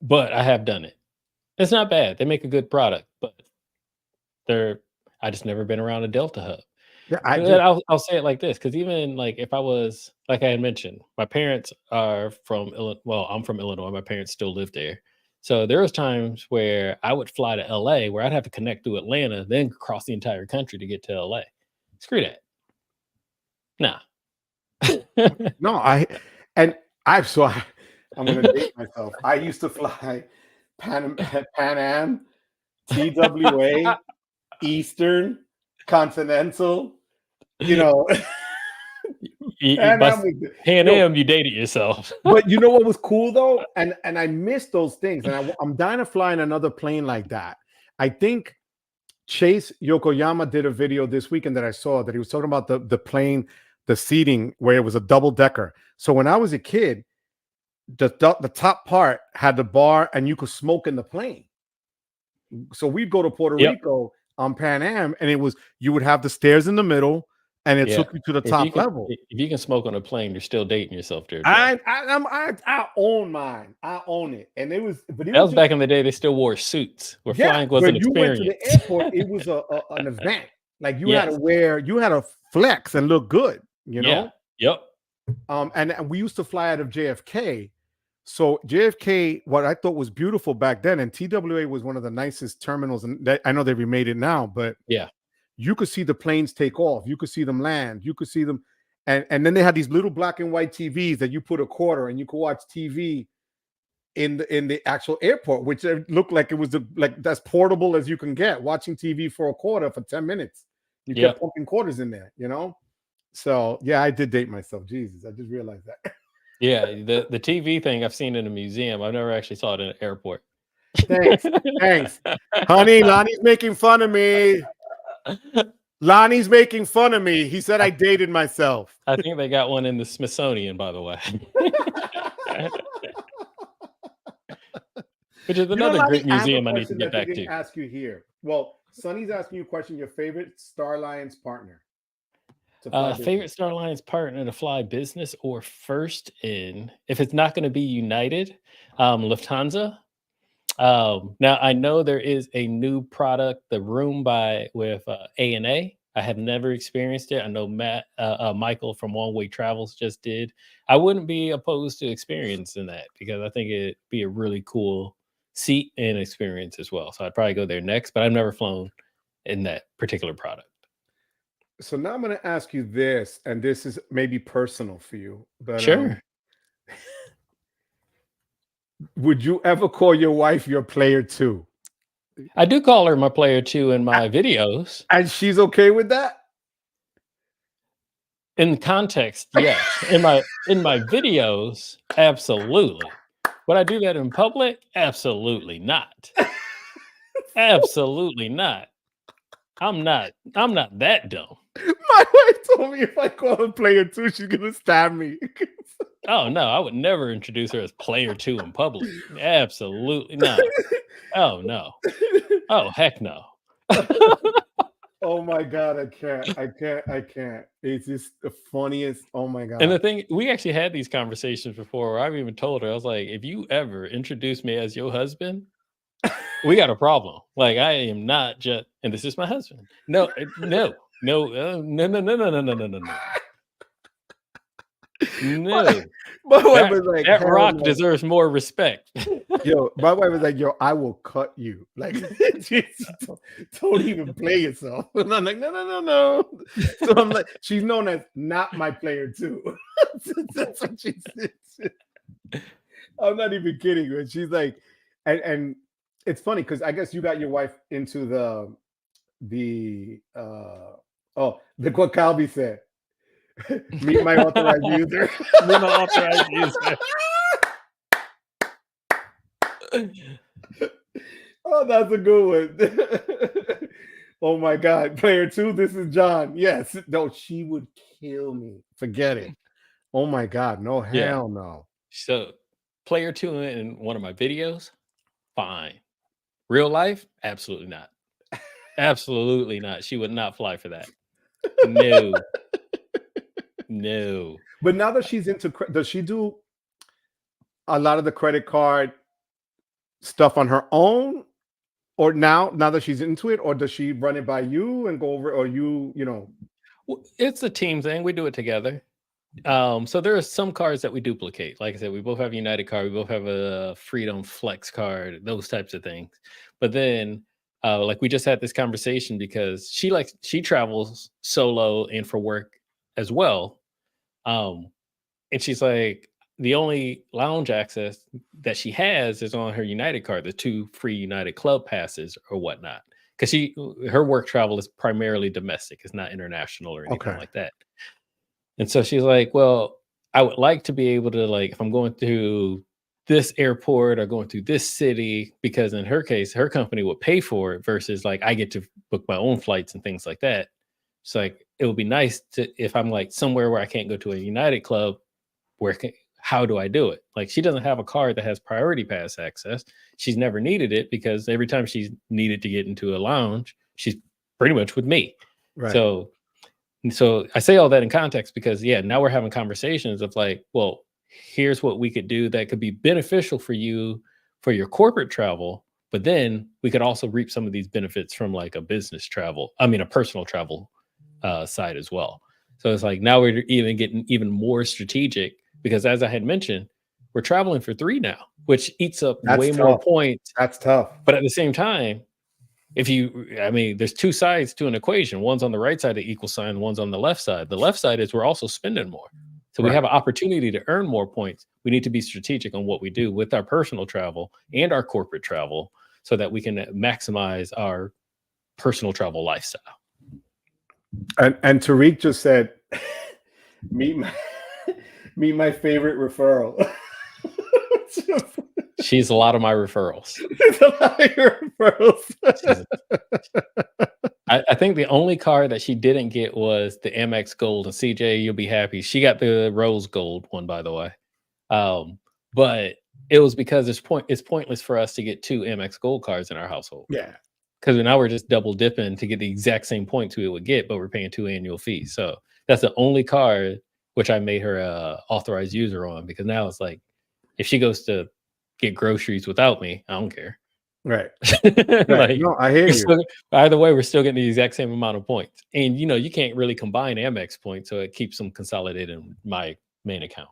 but I have done it. It's not bad. They make a good product, but I just never been around a Delta hub. Yeah, I'll say it like this, because even like if I was, like I had mentioned, my parents are from Illinois. Well, I'm from Illinois. My parents still live there. So there was times where I would fly to LA, where I'd have to connect through Atlanta, then cross the entire country to get to LA. Screw that. Nah. No, I'm going to date myself. I used to fly Pan Am, TWA, Eastern, Continental, Pan Am, you dated yourself. But you know what was cool though? And I miss those things. And I'm dying to fly in another plane like that. I think Chase Yokoyama did a video this weekend that I saw that he was talking about the plane, the seating where it was a double decker. So when I was a kid, the top part had the bar and you could smoke in the plane. So we'd go to Puerto Rico on Pan Am, and you would have the stairs in the middle, and it Yeah. took you to the If top level. if you can smoke on a plane, you're still dating yourself there, Joe. I own mine. I own it, and it was That was just, back in the day. They still wore suits. Where flying was an when you went to experience. the airport, it was an event. Like you had to Yes. wear, you had to flex and look good, you know. Yep. And we used to fly out of JFK. So JFK, what I thought was beautiful back then, and TWA was one of the nicest terminals, and I know they've remade it now, but Yeah. you could see the planes take off, you could see them land, you could see them, and then they had these little black and white TVs that you put a quarter and you could watch TV in the actual airport, which looked like it was like that's portable as you can get, watching TV for a quarter for 10 minutes. You kept pumping quarters in there, you know. So yeah, I did date myself. Jesus, I just realized that. Yeah, the TV thing I've seen in a museum. I've never actually saw it in an airport. Thanks. Honey, Lonnie's making fun of me. Lonnie's making fun of me. He said I dated myself. I think they got one in the Smithsonian, by the way. Which is another great museum I need to get back to. Ask you here. Well, Sonny's asking you a question. Your favorite Star Alliance partner? Favorite Star Alliance partner to fly business or first in? If it's not going to be United, Lufthansa. Now I know there is a new product, the room with ANA. I have never experienced it. I know Michael from One Way Travels just did. I wouldn't be opposed to experiencing that because I think it'd be a really cool seat and experience as well. So I'd probably go there next, but I've never flown in that particular product. So now I'm going to ask you this, and this is maybe personal for you, but sure. Would you ever call your wife your player 2? I do call her my player 2 in my videos. And she's okay with that? In context, yes. In my videos, absolutely. Would I do that in public? Absolutely not. Absolutely not. I'm not that dumb. My wife told me if I call her player 2, she's gonna stab me. Oh no, I would never introduce her as player 2 in public. Absolutely not. Oh no. Oh heck no. Oh my god, I can't. It's just the funniest. Oh my god. And the thing, we actually had these conversations before where I've even told her, I was like, if you ever introduce me as your husband, we got a problem. Like I am not just, and this is my husband. No. No. My wife was like, that rock deserves more respect. Yo, my wife was like, yo, I will cut you. Like, don't even play yourself. And I'm like, no. So I'm like, she's known as not my player 2. That's what she said. I'm not even kidding you. And she's like, and it's funny because I guess you got your wife into look what Calby said. Meet my authorized user. Meet my authorized user. Oh, that's a good one. Oh my god. Player 2, this is John. Yes. No, she would kill me. Forget it. Oh my god. No, hell no. So player 2 in one of my videos, fine. Real life, absolutely not. Absolutely not. She would not fly for that. No. But now that she's into, does she do a lot of the credit card stuff on her own, or now that she's into it, or does she run it by you and go over, or you know? Well, it's a team thing. We do it together. So there are some cards that we duplicate. Like I said, we both have a United card. We both have a Freedom Flex card, those types of things. But then, like we just had this conversation because she travels solo and for work as well. And she's like, the only lounge access that she has is on her United card, the 2 free United Club passes or whatnot. Because her work travel is primarily domestic. It's not international or anything like that. And so she's like, well, I would like to be able to, like, if I'm going through this airport or going through this city, because in her case, her company would pay for it versus like I get to book my own flights and things like that. It's like, it would be nice to, if I'm like somewhere where I can't go to a United club, how do I do it? Like, she doesn't have a card that has priority pass access. She's never needed it because every time she's needed to get into a lounge, she's pretty much with me. Right. So And so I say all that in context because, yeah, now we're having conversations of like, well, here's what we could do that could be beneficial for you for your corporate travel, but then we could also reap some of these benefits from like a a personal travel side as well. So it's like now we're even getting even more strategic because, as I had mentioned, we're traveling for 3 now, which eats up That's way more tough. points. That's tough. But at the same time, there's 2 sides to an equation. One's on the right side of the equal sign, one's on the left side. The left side is we're also spending more. So we Right. have an opportunity to earn more points. We need to be strategic on what we do with our personal travel and our corporate travel so that we can maximize our personal travel lifestyle. And Tariq just said, meet my favorite referral. She's a lot of my referrals. It's a lot of your referrals. I think the only card that she didn't get was the Amex Gold. And CJ, you'll be happy. She got the Rose Gold one, by the way. But it was because it's pointless for us to get 2 Amex Gold cards in our household. Yeah. Because now we're just double dipping to get the exact same points we would get, but we're paying 2 annual fees. So that's the only card which I made her a authorized user on, because now it's like if she goes to get groceries without me, I don't care. Right. Like, no, I hear you. Either way, we're still getting the exact same amount of points. And you can't really combine Amex points, so it keeps them consolidated in my main account.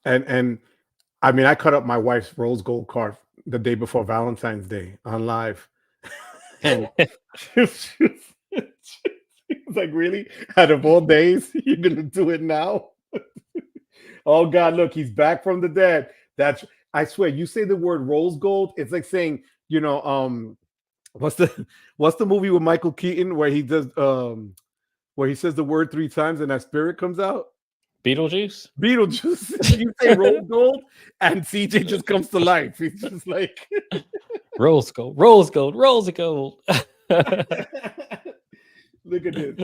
And I mean, I cut up my wife's Rose Gold card the day before Valentine's Day on live. And she was like, really? Out of all days, you're gonna do it now? Oh God, look, he's back from the dead. I swear, you say the word rose gold, it's like saying, what's the movie with Michael Keaton where he does where he says the word 3 times and that spirit comes out? Beetlejuice. You say rose gold and CJ just comes to life. He's just like rose gold, rose gold, rose gold. Look at this.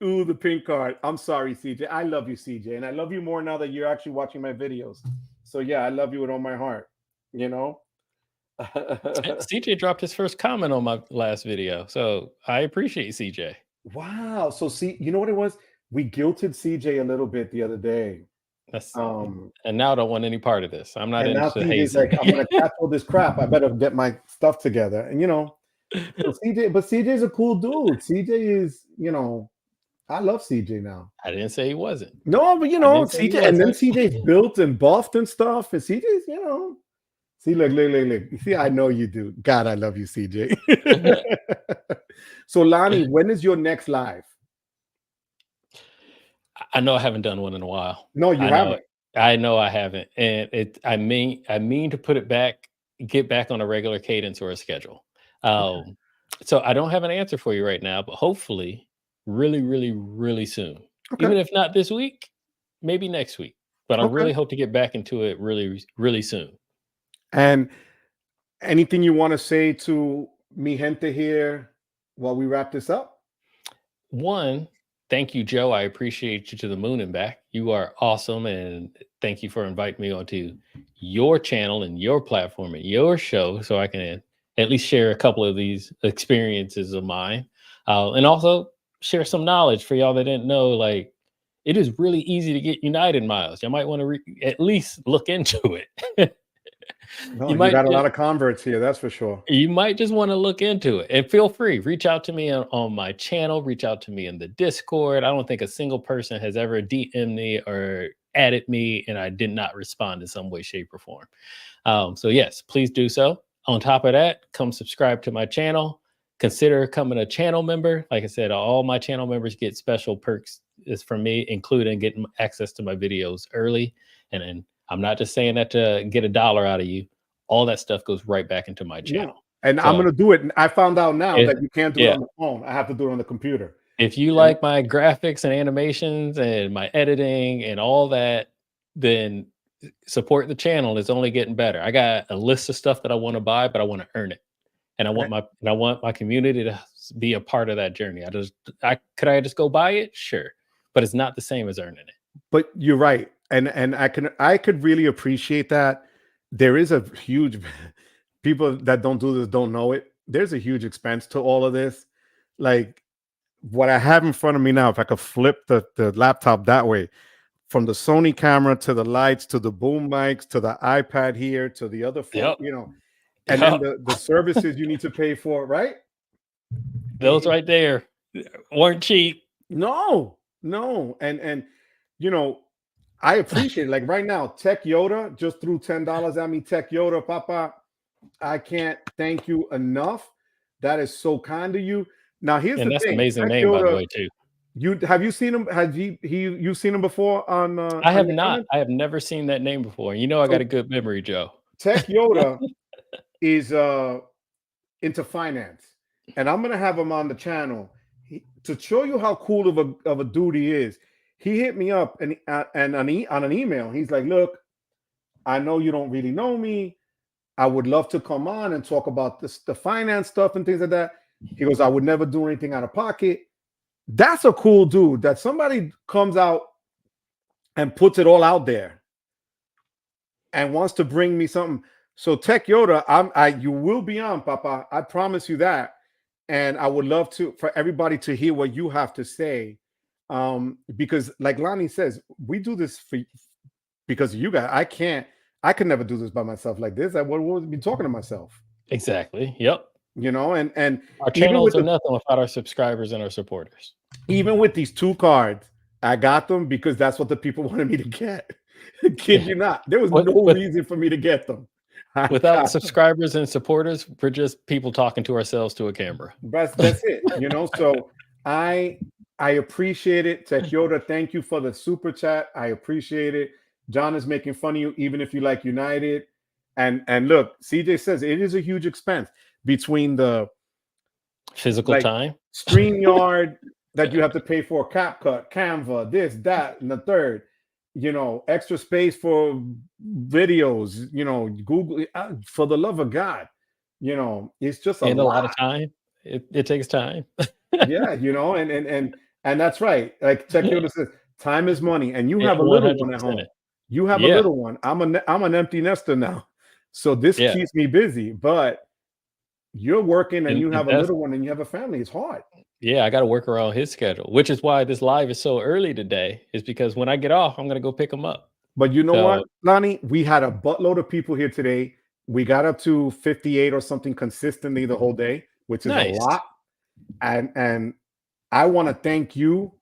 Ooh, the pink card. I'm sorry, CJ. I love you, CJ, and I love you more now that you're actually watching my videos. So yeah, I love you with all my heart. CJ dropped his first comment on my last video, so I appreciate CJ. Wow. So see, you know what it was? We guilted CJ a little bit the other day. And now I don't want any part of this. I'm not interested. CJ's like, I'm gonna catch all this crap. I better get my stuff together. And so CJ's a cool dude. CJ is, I love CJ now. I didn't say he wasn't. No, but CJ, and then CJ's built and buffed and stuff. And CJ's, see, look. See, I know you do. God, I love you, CJ. So Lani, when is your next live? I know I haven't done one in a while. No, you haven't. I know I haven't. And I mean to put it back, get back on a regular cadence or a schedule. So I don't have an answer for you right now, but hopefully really, really, really soon. Okay. Even if not this week, maybe next week. But I really hope to get back into it really, really soon. And anything you want to say to mi gente here while we wrap this up? One, thank you, Joe. I appreciate you to the moon and back. You are awesome. And thank you for inviting me onto your channel and your platform and your show so I can at least share a couple of these experiences of mine. And also share some knowledge for y'all that didn't know, like, it is really easy to get United miles. You might want to at least look into it. You got a lot of converts here, that's for sure. You might just want to look into it, and feel free, reach out to me on my channel, reach out to me in the Discord. I don't think a single person has ever DM'd me or added me and I did not respond in some way, shape, or form. So yes, please do so. On top of that, come subscribe to my channel. Consider becoming a channel member. Like I said, all my channel members get special perks from me, including getting access to my videos early. And then I'm not just saying that to get $1 out of you. All that stuff goes right back into my channel. Yeah. And so, I'm going to do it. I found out now that you can't do it on the phone. I have to do it on the computer. If you like my graphics and animations and my editing and all that, then support the channel. It's only getting better. I got a list of stuff that I want to buy, but I want to earn it. And I want my community to be a part of that journey. Could I just go buy it? Sure. But it's not the same as earning it. But you're right. And I could really appreciate that. There is a huge, people that don't do this don't know it. There's a huge expense to all of this. Like, what I have in front of me now, if I could flip the laptop that way, from the Sony camera to the lights to the boom mics to the iPad here to the other phone, Yep. and then Yep. the services you need to pay for, right? Those right there weren't cheap. No, and I appreciate it. Like right now, Tech Yoda just threw $10 at me. Tech Yoda, Papa, I can't thank you enough. That is so kind of you. Now here's And the that's an thing, amazing Tech name, by the Yoda. way, too. Have you seen him? Have you seen him before on? I have your not. comment? I have never seen that name before. You know, I got a good memory, Joe. Tech Yoda is into finance, and I'm gonna have him on the channel to show you how cool of a dude he is. He hit me up and on an email. He's like, "Look, I know you don't really know me. I would love to come on and talk about the finance stuff and things like that." He goes, "I would never do anything out of pocket." That's a cool dude. That somebody comes out and puts it all out there and wants to bring me something. So Tech Yoda, you will be on, Papa. I promise you that. And I would love for everybody to hear what you have to say. Because like Lani says, we do this because of you guys. I could never do this by myself like this. I would be talking to myself. Exactly. Yep. And our channels are nothing without our subscribers and our supporters. Even with these 2 cards, I got them because that's what the people wanted me to get. Kid you not. There was no reason for me to get them. Without subscribers and supporters, we're just people talking to ourselves to a camera. That's it. So I appreciate it. Tech Yoda, thank you for the super chat. I appreciate it. John is making fun of you, even if you like United. And look, CJ says it is a huge expense between the physical time, StreamYard that you have to pay for, CapCut, Canva, this, that, and the third. Extra space for videos. Google. For the love of God, it's just a lot of time. It takes time. Yeah, and that's right. Like Tech Yoda says, time is money, and you have a little one at home. You have a little one. I'm an empty nester now, so this keeps me busy. But you're working, and you have a little one, and you have a family. It's hard. Yeah, I got to work around his schedule, which is why this live is so early today. Is because when I get off, I'm gonna go pick him up. But you know what, Lani? We had a buttload of people here today. We got up to 58 or something consistently the whole day, which is a lot. And I want to thank you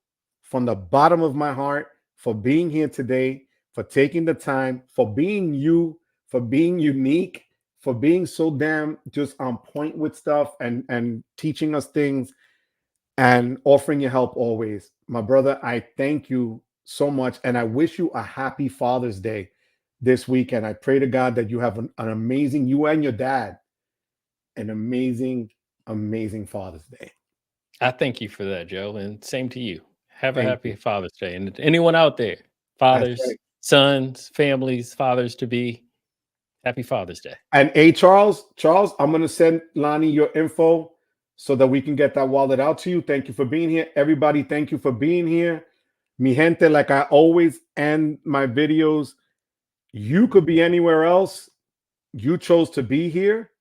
from the bottom of my heart for being here today, for taking the time, for being you, for being unique, for being so damn just on point with stuff and teaching us things and offering your help always. My brother, I thank you so much. And I wish you a happy Father's Day this weekend. I pray to God that you have an amazing, you and your dad, an amazing, amazing Father's Day. I thank you for that, Joe. And same to you. Have a happy Father's Day. And anyone out there, fathers, sons, families, fathers to be, happy Father's Day. And Charles, I'm going to send Lani your info so that we can get that wallet out to you. Thank you for being here. Everybody, thank you for being here. Mi gente, like I always end my videos, you could be anywhere else. You chose to be here.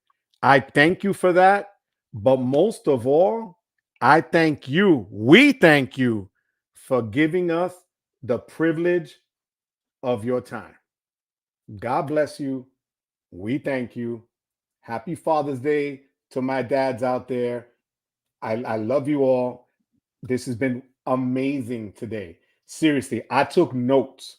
I thank you for that. But most of all, I thank you. We thank you for giving us the privilege of your time. God bless you. We thank you. Happy Father's Day to my dads out there. I love you all. This has been amazing today. Seriously, I took notes.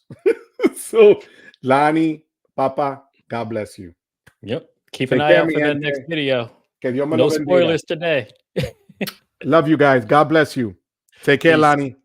So, Lani, Papa, God bless you. Yep. Keep an eye out for that next video. No spoilers today. Love you guys. God bless you. Take care, Lani.